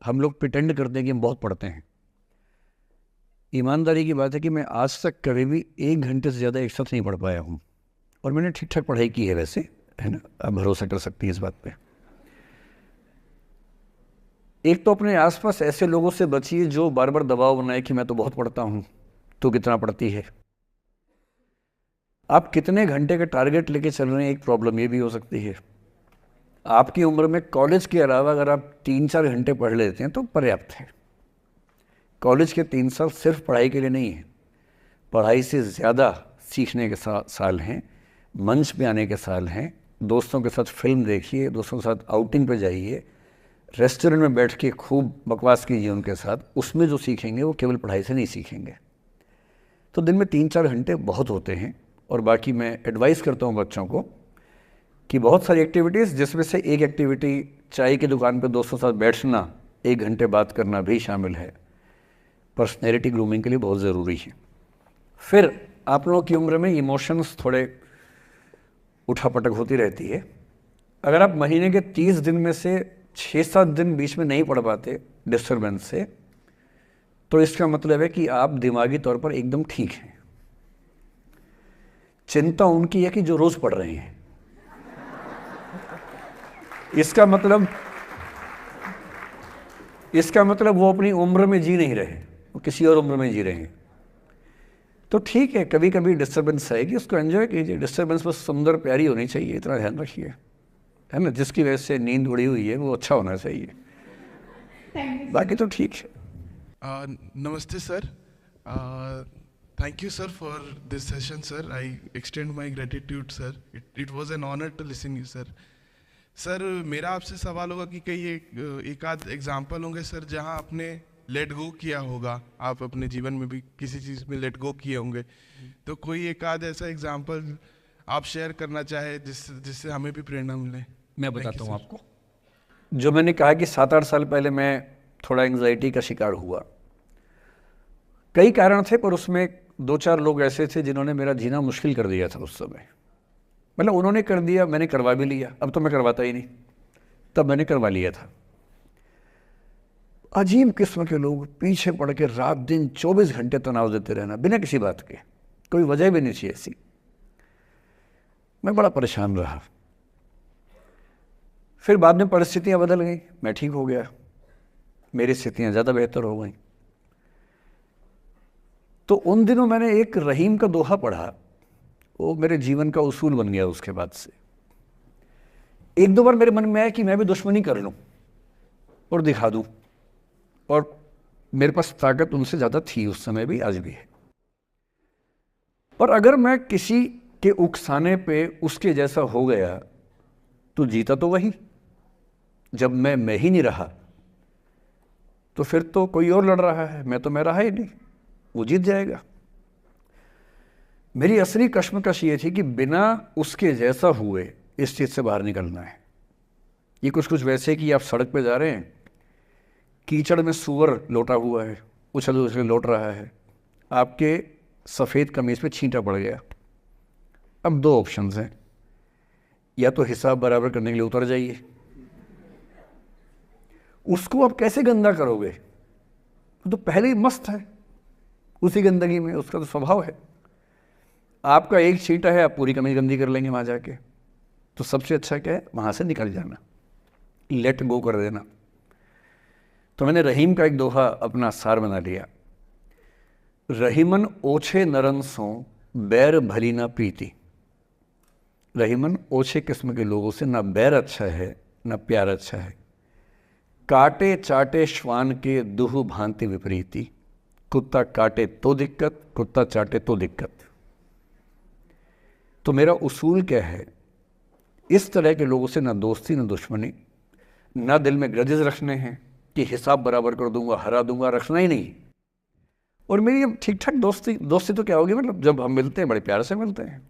हम लोग प्रिटेंड करते हैं कि हम बहुत पढ़ते हैं। ईमानदारी की बात है कि मैं आज तक कभी भी 1 घंटे से ज़्यादा एक साथ नहीं पढ़ पाया हूँ, और मैंने ठीक ठाक पढ़ाई की है वैसे, है ना, आप भरोसा कर सकती हैं इस बात पे। एक तो अपने आसपास ऐसे लोगों से बचिए जो बार बार दबाव बनाए कि मैं तो बहुत पढ़ता हूँ, तो कितना पढ़ती है। आप कितने घंटे का टारगेट लेके चल रहे हैं, एक प्रॉब्लम ये भी हो सकती है। आपकी उम्र में कॉलेज के अलावा अगर आप 3-4 घंटे पढ़ लेते हैं तो पर्याप्त है। कॉलेज के 3 साल सिर्फ पढ़ाई के लिए नहीं है, पढ़ाई से ज़्यादा सीखने के साल हैं, मंच पे आने के साल हैं। दोस्तों के साथ फिल्म देखिए, दोस्तों के साथ आउटिंग पे जाइए, रेस्टोरेंट में बैठ के खूब बकवास कीजिए उनके साथ। उसमें जो सीखेंगे वो केवल पढ़ाई से नहीं सीखेंगे। तो दिन में 3-4 घंटे बहुत होते हैं। और बाकी मैं एडवाइस करता हूँ बच्चों को कि बहुत सारी एक्टिविटीज़, जिसमें से एक एक्टिविटी चाय की दुकान पर दोस्तों के साथ बैठना, 1 घंटे बात करना भी शामिल है। पर्सनैलिटी ग्रूमिंग के लिए बहुत ज़रूरी है। फिर आप लोगों की उम्र में इमोशंस थोड़े उठापटक होती रहती है। अगर आप महीने के 30 दिन में से 6-7 दिन बीच में नहीं पढ़ पाते डिस्टर्बेंस से, तो इसका मतलब है कि आप दिमागी तौर पर एकदम ठीक हैं। चिंता उनकी है कि जो रोज़ पढ़ रहे हैं। इसका मतलब वो अपनी उम्र में जी नहीं रहे, वो किसी और उम्र में जी रहे हैं। तो ठीक है, कभी कभी डिस्टर्बेंस आएगी, उसको एंजॉय कीजिए। डिस्टर्बेंस बस सुंदर प्यारी होनी चाहिए, इतना ध्यान रखिए, है ना। जिसकी वजह से नींद उड़ी हुई है वो अच्छा होना चाहिए, बाकी तो ठीक है।
नमस्ते sir, thank you sir for this session sir. I extend my gratitude sir, it was an honour to listen you sir. Sir मेरा आपसे सवाल होगा कि कई एक आध एग्जाम्पल होंगे सर जहां आपने लेट गो किया होगा, आप अपने जीवन में भी किसी चीज़ में लेट गो किए होंगे, तो कोई एक आध ऐसा एग्जाम्पल आप शेयर करना चाहे जिससे हमें भी प्रेरणा मिले।
मैं बताता हूँ आपको। जो मैंने कहा कि 7-8 साल पहले मैं थोड़ा एंग्जाइटी का शिकार हुआ, कई कारण थे, पर उसमें 2-4 लोग ऐसे थे जिन्होंने मेरा जीना मुश्किल कर दिया था उस समय। मतलब उन्होंने कर दिया, मैंने करवा भी लिया। अब तो मैं करवाता ही नहीं, तब मैंने करवा लिया था। अजीब किस्म के लोग पीछे पड़ के रात दिन 24 घंटे तनाव देते रहना बिना किसी बात के, कोई वजह भी नहीं थी ऐसी। मैं बड़ा परेशान रहा। फिर बाद में परिस्थितियाँ बदल गई, मैं ठीक हो गया, मेरी स्थितियाँ ज़्यादा बेहतर हो गई। तो उन दिनों मैंने एक रहीम का दोहा पढ़ा, वो मेरे जीवन का उसूल बन गया। उसके बाद से एक दो बार मेरे मन में आया कि मैं भी दुश्मनी कर लूं और दिखा दूं, और मेरे पास ताकत उनसे ज़्यादा थी उस समय भी, आज भी है। पर अगर मैं किसी के उकसाने पे उसके जैसा हो गया तो जीता तो वही। जब मैं ही नहीं रहा तो फिर तो कोई और लड़ रहा है, मैं रहा ही नहीं, वो जीत जाएगा। मेरी असली कश्मकश ये थी कि बिना उसके जैसा हुए इस चीज़ से बाहर निकलना है। ये कुछ वैसे कि आप सड़क पे जा रहे हैं, कीचड़ में सूअर लोटा हुआ है, उछल उछल लौट रहा है, आपके सफ़ेद कमीज पे छींटा पड़ गया। अब दो ऑप्शंस हैं, या तो हिसाब बराबर करने के लिए उतर जाइए, उसको आप कैसे गंदा करोगे, तो पहले ही मस्त है उसी गंदगी में, उसका तो स्वभाव है। आपका एक छींटा है, आप पूरी कमीज गंदी कर लेंगे वहाँ जाके। तो सबसे अच्छा क्या है, वहाँ से निकल जाना, लेट गो कर देना। तो मैंने रहीम का एक दोहा अपना सार बना लिया, रहीमन ओछे नरन सो बैर भली ना प्रीति। रहीमन ओछे किस्म के लोगों से ना बैर अच्छा है ना प्यार अच्छा है। काटे चाटे श्वान के दुह भांति विपरीति। कुत्ता काटे तो दिक्कत, कुत्ता चाटे तो दिक्कत। तो मेरा उसूल क्या है, इस तरह के लोगों से ना दोस्ती ना दुश्मनी, ना दिल में ग्रजेस रखने हैं कि हिसाब बराबर कर दूंगा, हरा दूंगा, रखना ही नहीं। और मेरी अब ठीक ठाक दोस्ती तो क्या होगी, मतलब जब हम मिलते हैं बड़े प्यार से मिलते हैं,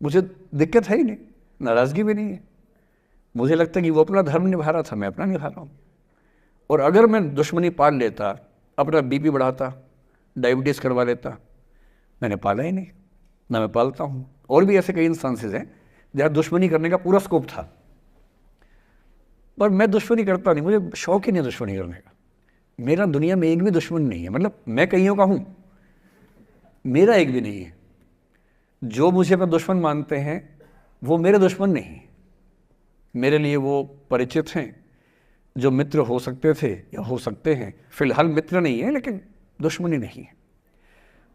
मुझे दिक्कत है ही नहीं, नाराज़गी भी नहीं है। मुझे लगता है कि वो अपना धर्म निभा रहा था, मैं अपना निभा रहा हूँ। और अगर मैं दुश्मनी पाल लेता, अपना बीपी बढ़ाता, डायबिटीज़ करवा लेता, मैंने पाला ही नहीं, ना मैं पालता हूँ। और भी ऐसे कई इंस्टांसेस हैं जहाँ दुश्मनी करने का पूरा स्कोप था, पर मैं दुश्मनी करता नहीं, मुझे शौक ही नहीं दुश्मनी करने का। मेरा दुनिया में एक भी दुश्मन नहीं है, मतलब मैं कईयों का हूँ, मेरा एक भी नहीं है। जो मुझे अपना दुश्मन मानते हैं वो मेरे दुश्मन नहीं, मेरे लिए वो परिचित हैं, जो मित्र हो सकते थे या हो सकते हैं। फिलहाल मित्र नहीं है, लेकिन दुश्मनी नहीं है।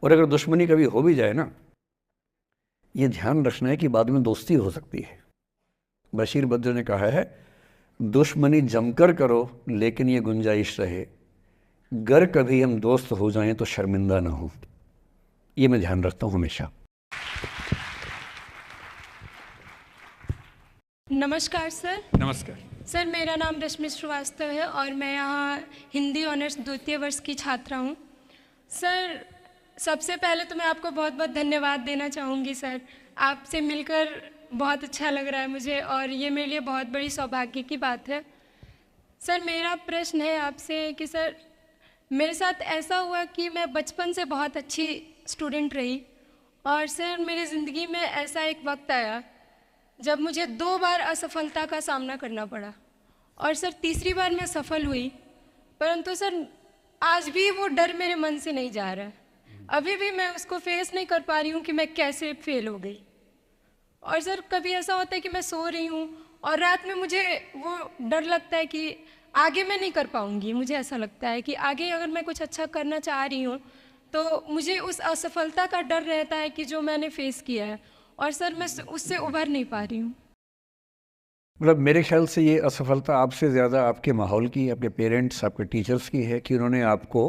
और अगर दुश्मनी कभी हो भी जाए ना, ये ध्यान रखना है कि बाद में दोस्ती हो सकती है। बशीर बद्र ने कहा है, दुश्मनी जमकर करो लेकिन ये गुंजाइश रहे, गर कभी हम दोस्त हो जाएं तो शर्मिंदा ना हो। ये मैं ध्यान रखता हूँ हमेशा।
नमस्कार सर।
नमस्कार
सर, मेरा नाम रश्मि श्रीवास्तव है और मैं यहाँ हिंदी ऑनर्स द्वितीय वर्ष की छात्रा हूँ। सर, सबसे पहले तो मैं आपको बहुत बहुत धन्यवाद देना चाहूँगी सर। आपसे मिलकर बहुत अच्छा लग रहा है मुझे और ये मेरे लिए बहुत बड़ी सौभाग्य की बात है। सर, मेरा प्रश्न है आपसे कि सर, मेरे साथ ऐसा हुआ कि मैं बचपन से बहुत अच्छी स्टूडेंट रही और सर मेरी ज़िंदगी में ऐसा एक वक्त आया जब मुझे 2 बार असफलता का सामना करना पड़ा और सर तीसरी बार मैं सफल हुई, परंतु सर आज भी वो डर मेरे मन से नहीं जा रहा है। अभी भी मैं उसको फेस नहीं कर पा रही हूँ कि मैं कैसे फेल हो गई। और सर कभी ऐसा होता है कि मैं सो रही हूँ और रात में मुझे वो डर लगता है कि आगे मैं नहीं कर पाऊँगी। मुझे ऐसा लगता है कि आगे अगर मैं कुछ अच्छा करना चाह रही हूँ तो मुझे उस असफलता का डर रहता है कि जो मैंने फेस किया है, और सर मैं उससे उभर नहीं पा रही हूँ।
मतलब मेरे ख्याल से ये असफलता आपसे ज़्यादा आपके माहौल की, आपके पेरेंट्स, आपके टीचर्स की है कि उन्होंने आपको,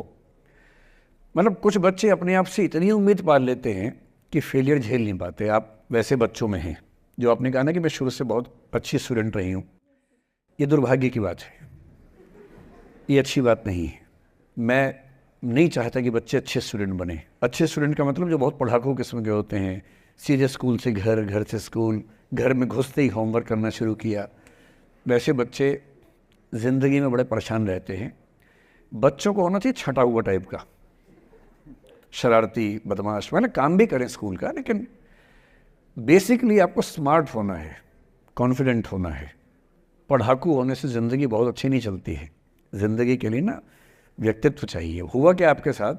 मतलब कुछ बच्चे अपने आप से इतनी उम्मीद पाल लेते हैं कि फेलियर झेल नहीं पाते। आप वैसे बच्चों में हैं। जो आपने कहा ना कि मैं शुरू से बहुत अच्छी स्टूडेंट रही हूँ, ये दुर्भाग्य की बात है, ये अच्छी बात नहीं है। मैं नहीं चाहता कि बच्चे अच्छे स्टूडेंट बने। अच्छे स्टूडेंट का मतलब जो बहुत पढ़ाकू किस्म के होते हैं, सीधे स्कूल से घर, घर से स्कूल, घर में घुसते ही होमवर्क करना शुरू किया, वैसे बच्चे ज़िंदगी में बड़े परेशान रहते हैं। बच्चों को होना चाहिए छटा हुआ टाइप का, शरारती, बदमाश, मतलब काम भी करें स्कूल का, लेकिन बेसिकली आपको स्मार्ट होना है, कॉन्फिडेंट होना है। पढ़ाकू होने से ज़िंदगी बहुत अच्छी नहीं चलती है। ज़िंदगी के लिए ना व्यक्तित्व चाहिए। हुआ क्या आपके साथ,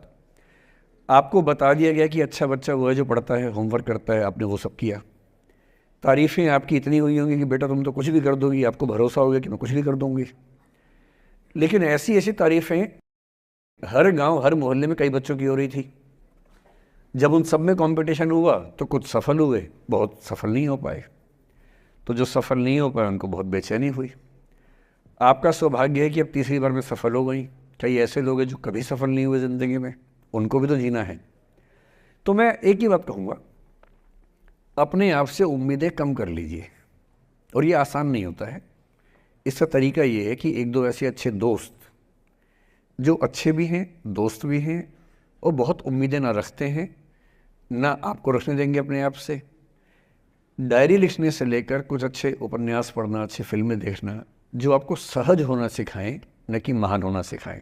आपको बता दिया गया कि अच्छा बच्चा वो है जो पढ़ता है, होमवर्क करता है, आपने वो सब किया। तारीफ़ें आपकी इतनी हुई होंगी कि बेटा तुम तो कुछ भी कर दोगी, आपको भरोसा हो गया कि मैं कुछ भी कर दूंगी। लेकिन ऐसी ऐसी तारीफ़ें हर गांव हर मोहल्ले में कई बच्चों की हो रही थी। जब उन सब में कंपटीशन हुआ तो कुछ सफल हुए, बहुत सफल नहीं हो पाए। तो जो सफल नहीं हो पाए उनको बहुत बेचैनी हुई। आपका सौभाग्य है कि अब तीसरी बार में सफल हो गई। कई ऐसे लोग हैं जो कभी सफल नहीं हुए ज़िंदगी में, उनको भी तो जीना है। तो मैं एक ही बात कहूँगा, अपने आप से उम्मीदें कम कर लीजिए। और ये आसान नहीं होता है। इसका तरीका ये है कि एक दो ऐसे अच्छे दोस्त जो अच्छे भी हैं, दोस्त भी हैं और बहुत उम्मीदें ना रखते हैं, ना आपको रखने देंगे अपने आप से। डायरी लिखने से लेकर कुछ अच्छे उपन्यास पढ़ना, अच्छी फिल्में देखना, जो आपको सहज होना सिखाएं, न कि महान होना सिखाएं।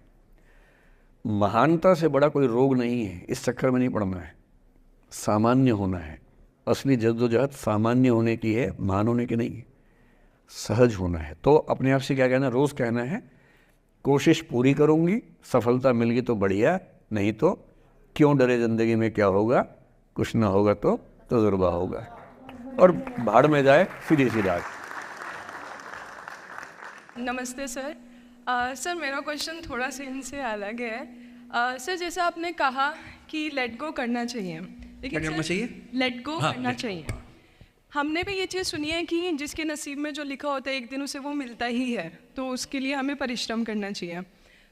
महानता से बड़ा कोई रोग नहीं है, इस चक्कर में नहीं पड़ना है। सामान्य होना है। असली जद्दोजहद सामान्य होने की है, महान होने की नहीं है। सहज होना है। तो अपने आप से क्या कहना, रोज़ कहना है कोशिश पूरी करूँगी, सफलता मिल गई तो बढ़िया, नहीं तो क्यों डरे, ज़िंदगी में क्या होगा, कुछ ना होगा तो तजुर्बा होगा। और भाड़ में जाए सीधी सी रात।
नमस्ते सर। सर मेरा क्वेश्चन थोड़ा सा इनसे अलग है। सर जैसे आपने कहा कि लेट गो करना चाहिए, लेकिन
क्या करना चाहिए?
लेट गो करना चाहिए। हमने भी ये चीज़ सुनी है कि जिसके नसीब में जो लिखा होता है एक दिन उसे वो मिलता ही है, तो उसके लिए हमें परिश्रम करना चाहिए।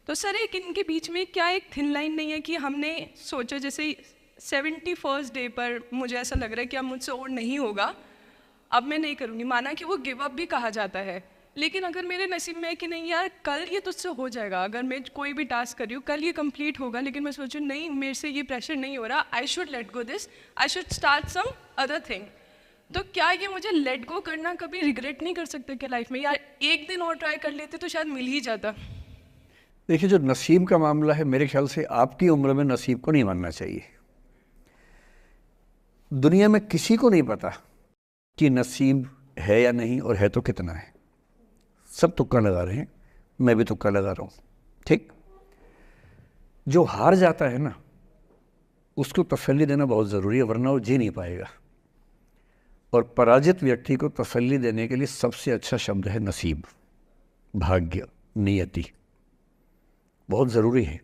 तो सर एक इनके बीच में क्या एक थिन लाइन नहीं है कि हमने सोचा जैसे 71st डे पर मुझे ऐसा लग रहा है कि अब मुझसे और नहीं होगा, अब मैं नहीं करूँगी। माना कि वो गिव अप भी कहा जाता है, लेकिन अगर मेरे नसीब में है कि नहीं यार कल ये तुझसे हो जाएगा, अगर मैं कोई भी टास्क कर रही हूँ कल ये कंप्लीट होगा, लेकिन मैं सोचूँ नहीं मेरे से ये प्रेशर नहीं हो रहा, I should let go this, I should start some other thing. तो क्या ये मुझे लेट गो करना कभी रिग्रेट नहीं कर सकते क्या लाइफ में, यार एक दिन और ट्राई कर लेते तो शायद मिल ही जाता?
देखिए, जो नसीब का मामला है, मेरे ख्याल से आपकी उम्र में नसीब को नहीं मानना चाहिए। दुनिया में किसी को नहीं पता कि नसीब है या नहीं, और है तो कितना है। सब तुक्का लगा रहे हैं, मैं भी तुक्का लगा रहा हूँ। ठीक, जो हार जाता है ना उसको तसल्ली देना बहुत ज़रूरी है, वरना वो जी नहीं पाएगा। और पराजित व्यक्ति को तसल्ली देने के लिए सबसे अच्छा शब्द है नसीब, भाग्य, नियति। बहुत ज़रूरी है।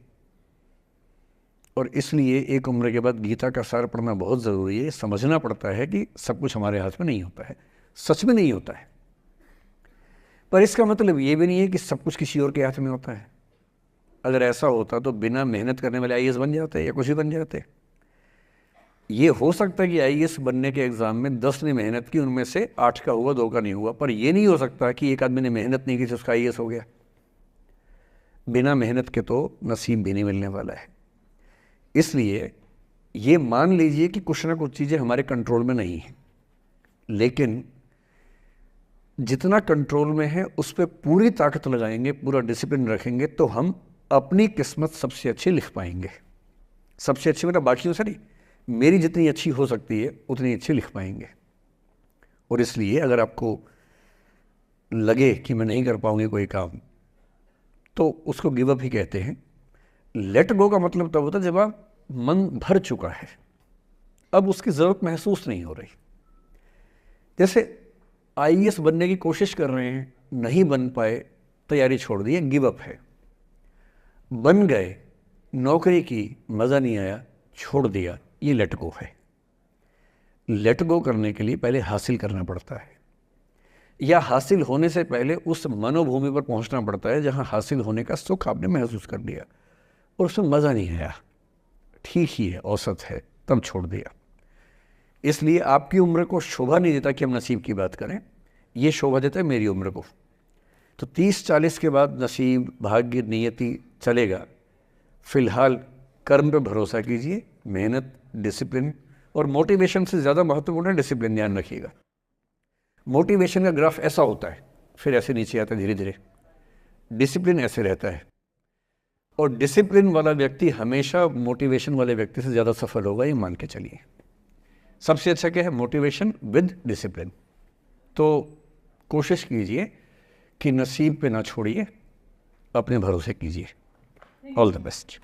और इसलिए एक उम्र के बाद गीता का सार पढ़ना बहुत ज़रूरी है। समझना पड़ता है कि सब कुछ हमारे हाथ में नहीं होता है, सच में नहीं होता है। पर इसका मतलब ये भी नहीं है कि सब कुछ किसी और के हाथ में होता है। अगर ऐसा होता तो बिना मेहनत करने वाले IAS बन जाते या कुछ भी बन जाते। ये हो सकता है कि IAS बनने के एग्ज़ाम में 10 ने मेहनत की, उनमें से 8 का हुआ, 2 का नहीं हुआ। पर ये नहीं हो सकता कि एक आदमी ने मेहनत नहीं की तो उसका IAS हो गया। बिना मेहनत के तो नसीब भी नहीं मिलने वाला है। इसलिए ये मान लीजिए कि कुछ ना कुछ चीज़ें हमारे कंट्रोल में नहीं हैं, लेकिन जितना कंट्रोल में है उस पर पूरी ताकत लगाएंगे, पूरा डिसिप्लिन रखेंगे, तो हम अपनी किस्मत सबसे अच्छी लिख पाएंगे। सबसे अच्छी मतलब बाकियों से नहीं, मेरी जितनी अच्छी हो सकती है उतनी अच्छी लिख पाएंगे। और इसलिए अगर आपको लगे कि मैं नहीं कर पाऊंगी कोई काम, तो उसको गिव अप ही कहते हैं। लेट गो का मतलब तब होता है जब आप मन भर चुका है, अब उसकी ज़रूरत महसूस नहीं हो रही। जैसे IAS बनने की कोशिश कर रहे हैं, नहीं बन पाए, तैयारी छोड़ दी, गिव अप है। बन गए, नौकरी की, मज़ा नहीं आया, छोड़ दिया, ये लेट गो है। लेट गो करने के लिए पहले हासिल करना पड़ता है, या हासिल होने से पहले उस मनोभूमि पर पहुंचना पड़ता है जहां हासिल होने का सुख आपने महसूस कर लिया और उसमें मज़ा नहीं आया, ठीक ही है, औसत है, तब छोड़ दिया। इसलिए आपकी उम्र को शोभा नहीं देता कि हम नसीब की बात करें, ये शोभा देता है मेरी उम्र को। तो 30-40 के बाद नसीब, भाग्य, नियति चलेगा। फिलहाल कर्म पे भरोसा कीजिए, मेहनत, डिसिप्लिन, और मोटिवेशन से ज़्यादा महत्वपूर्ण है डिसिप्लिन, ध्यान रखिएगा। मोटिवेशन का ग्राफ ऐसा होता है, फिर ऐसे नीचे आता है धीरे धीरे। डिसिप्लिन ऐसे रहता है, और डिसिप्लिन वाला व्यक्ति हमेशा मोटिवेशन वाले व्यक्ति से ज़्यादा सफल होगा, ये मान के चलिए। सबसे अच्छा क्या है? Motivation with discipline. तो कोशिश कीजिए कि नसीब पे ना छोड़िए, अपने भरोसे कीजिए। All the best.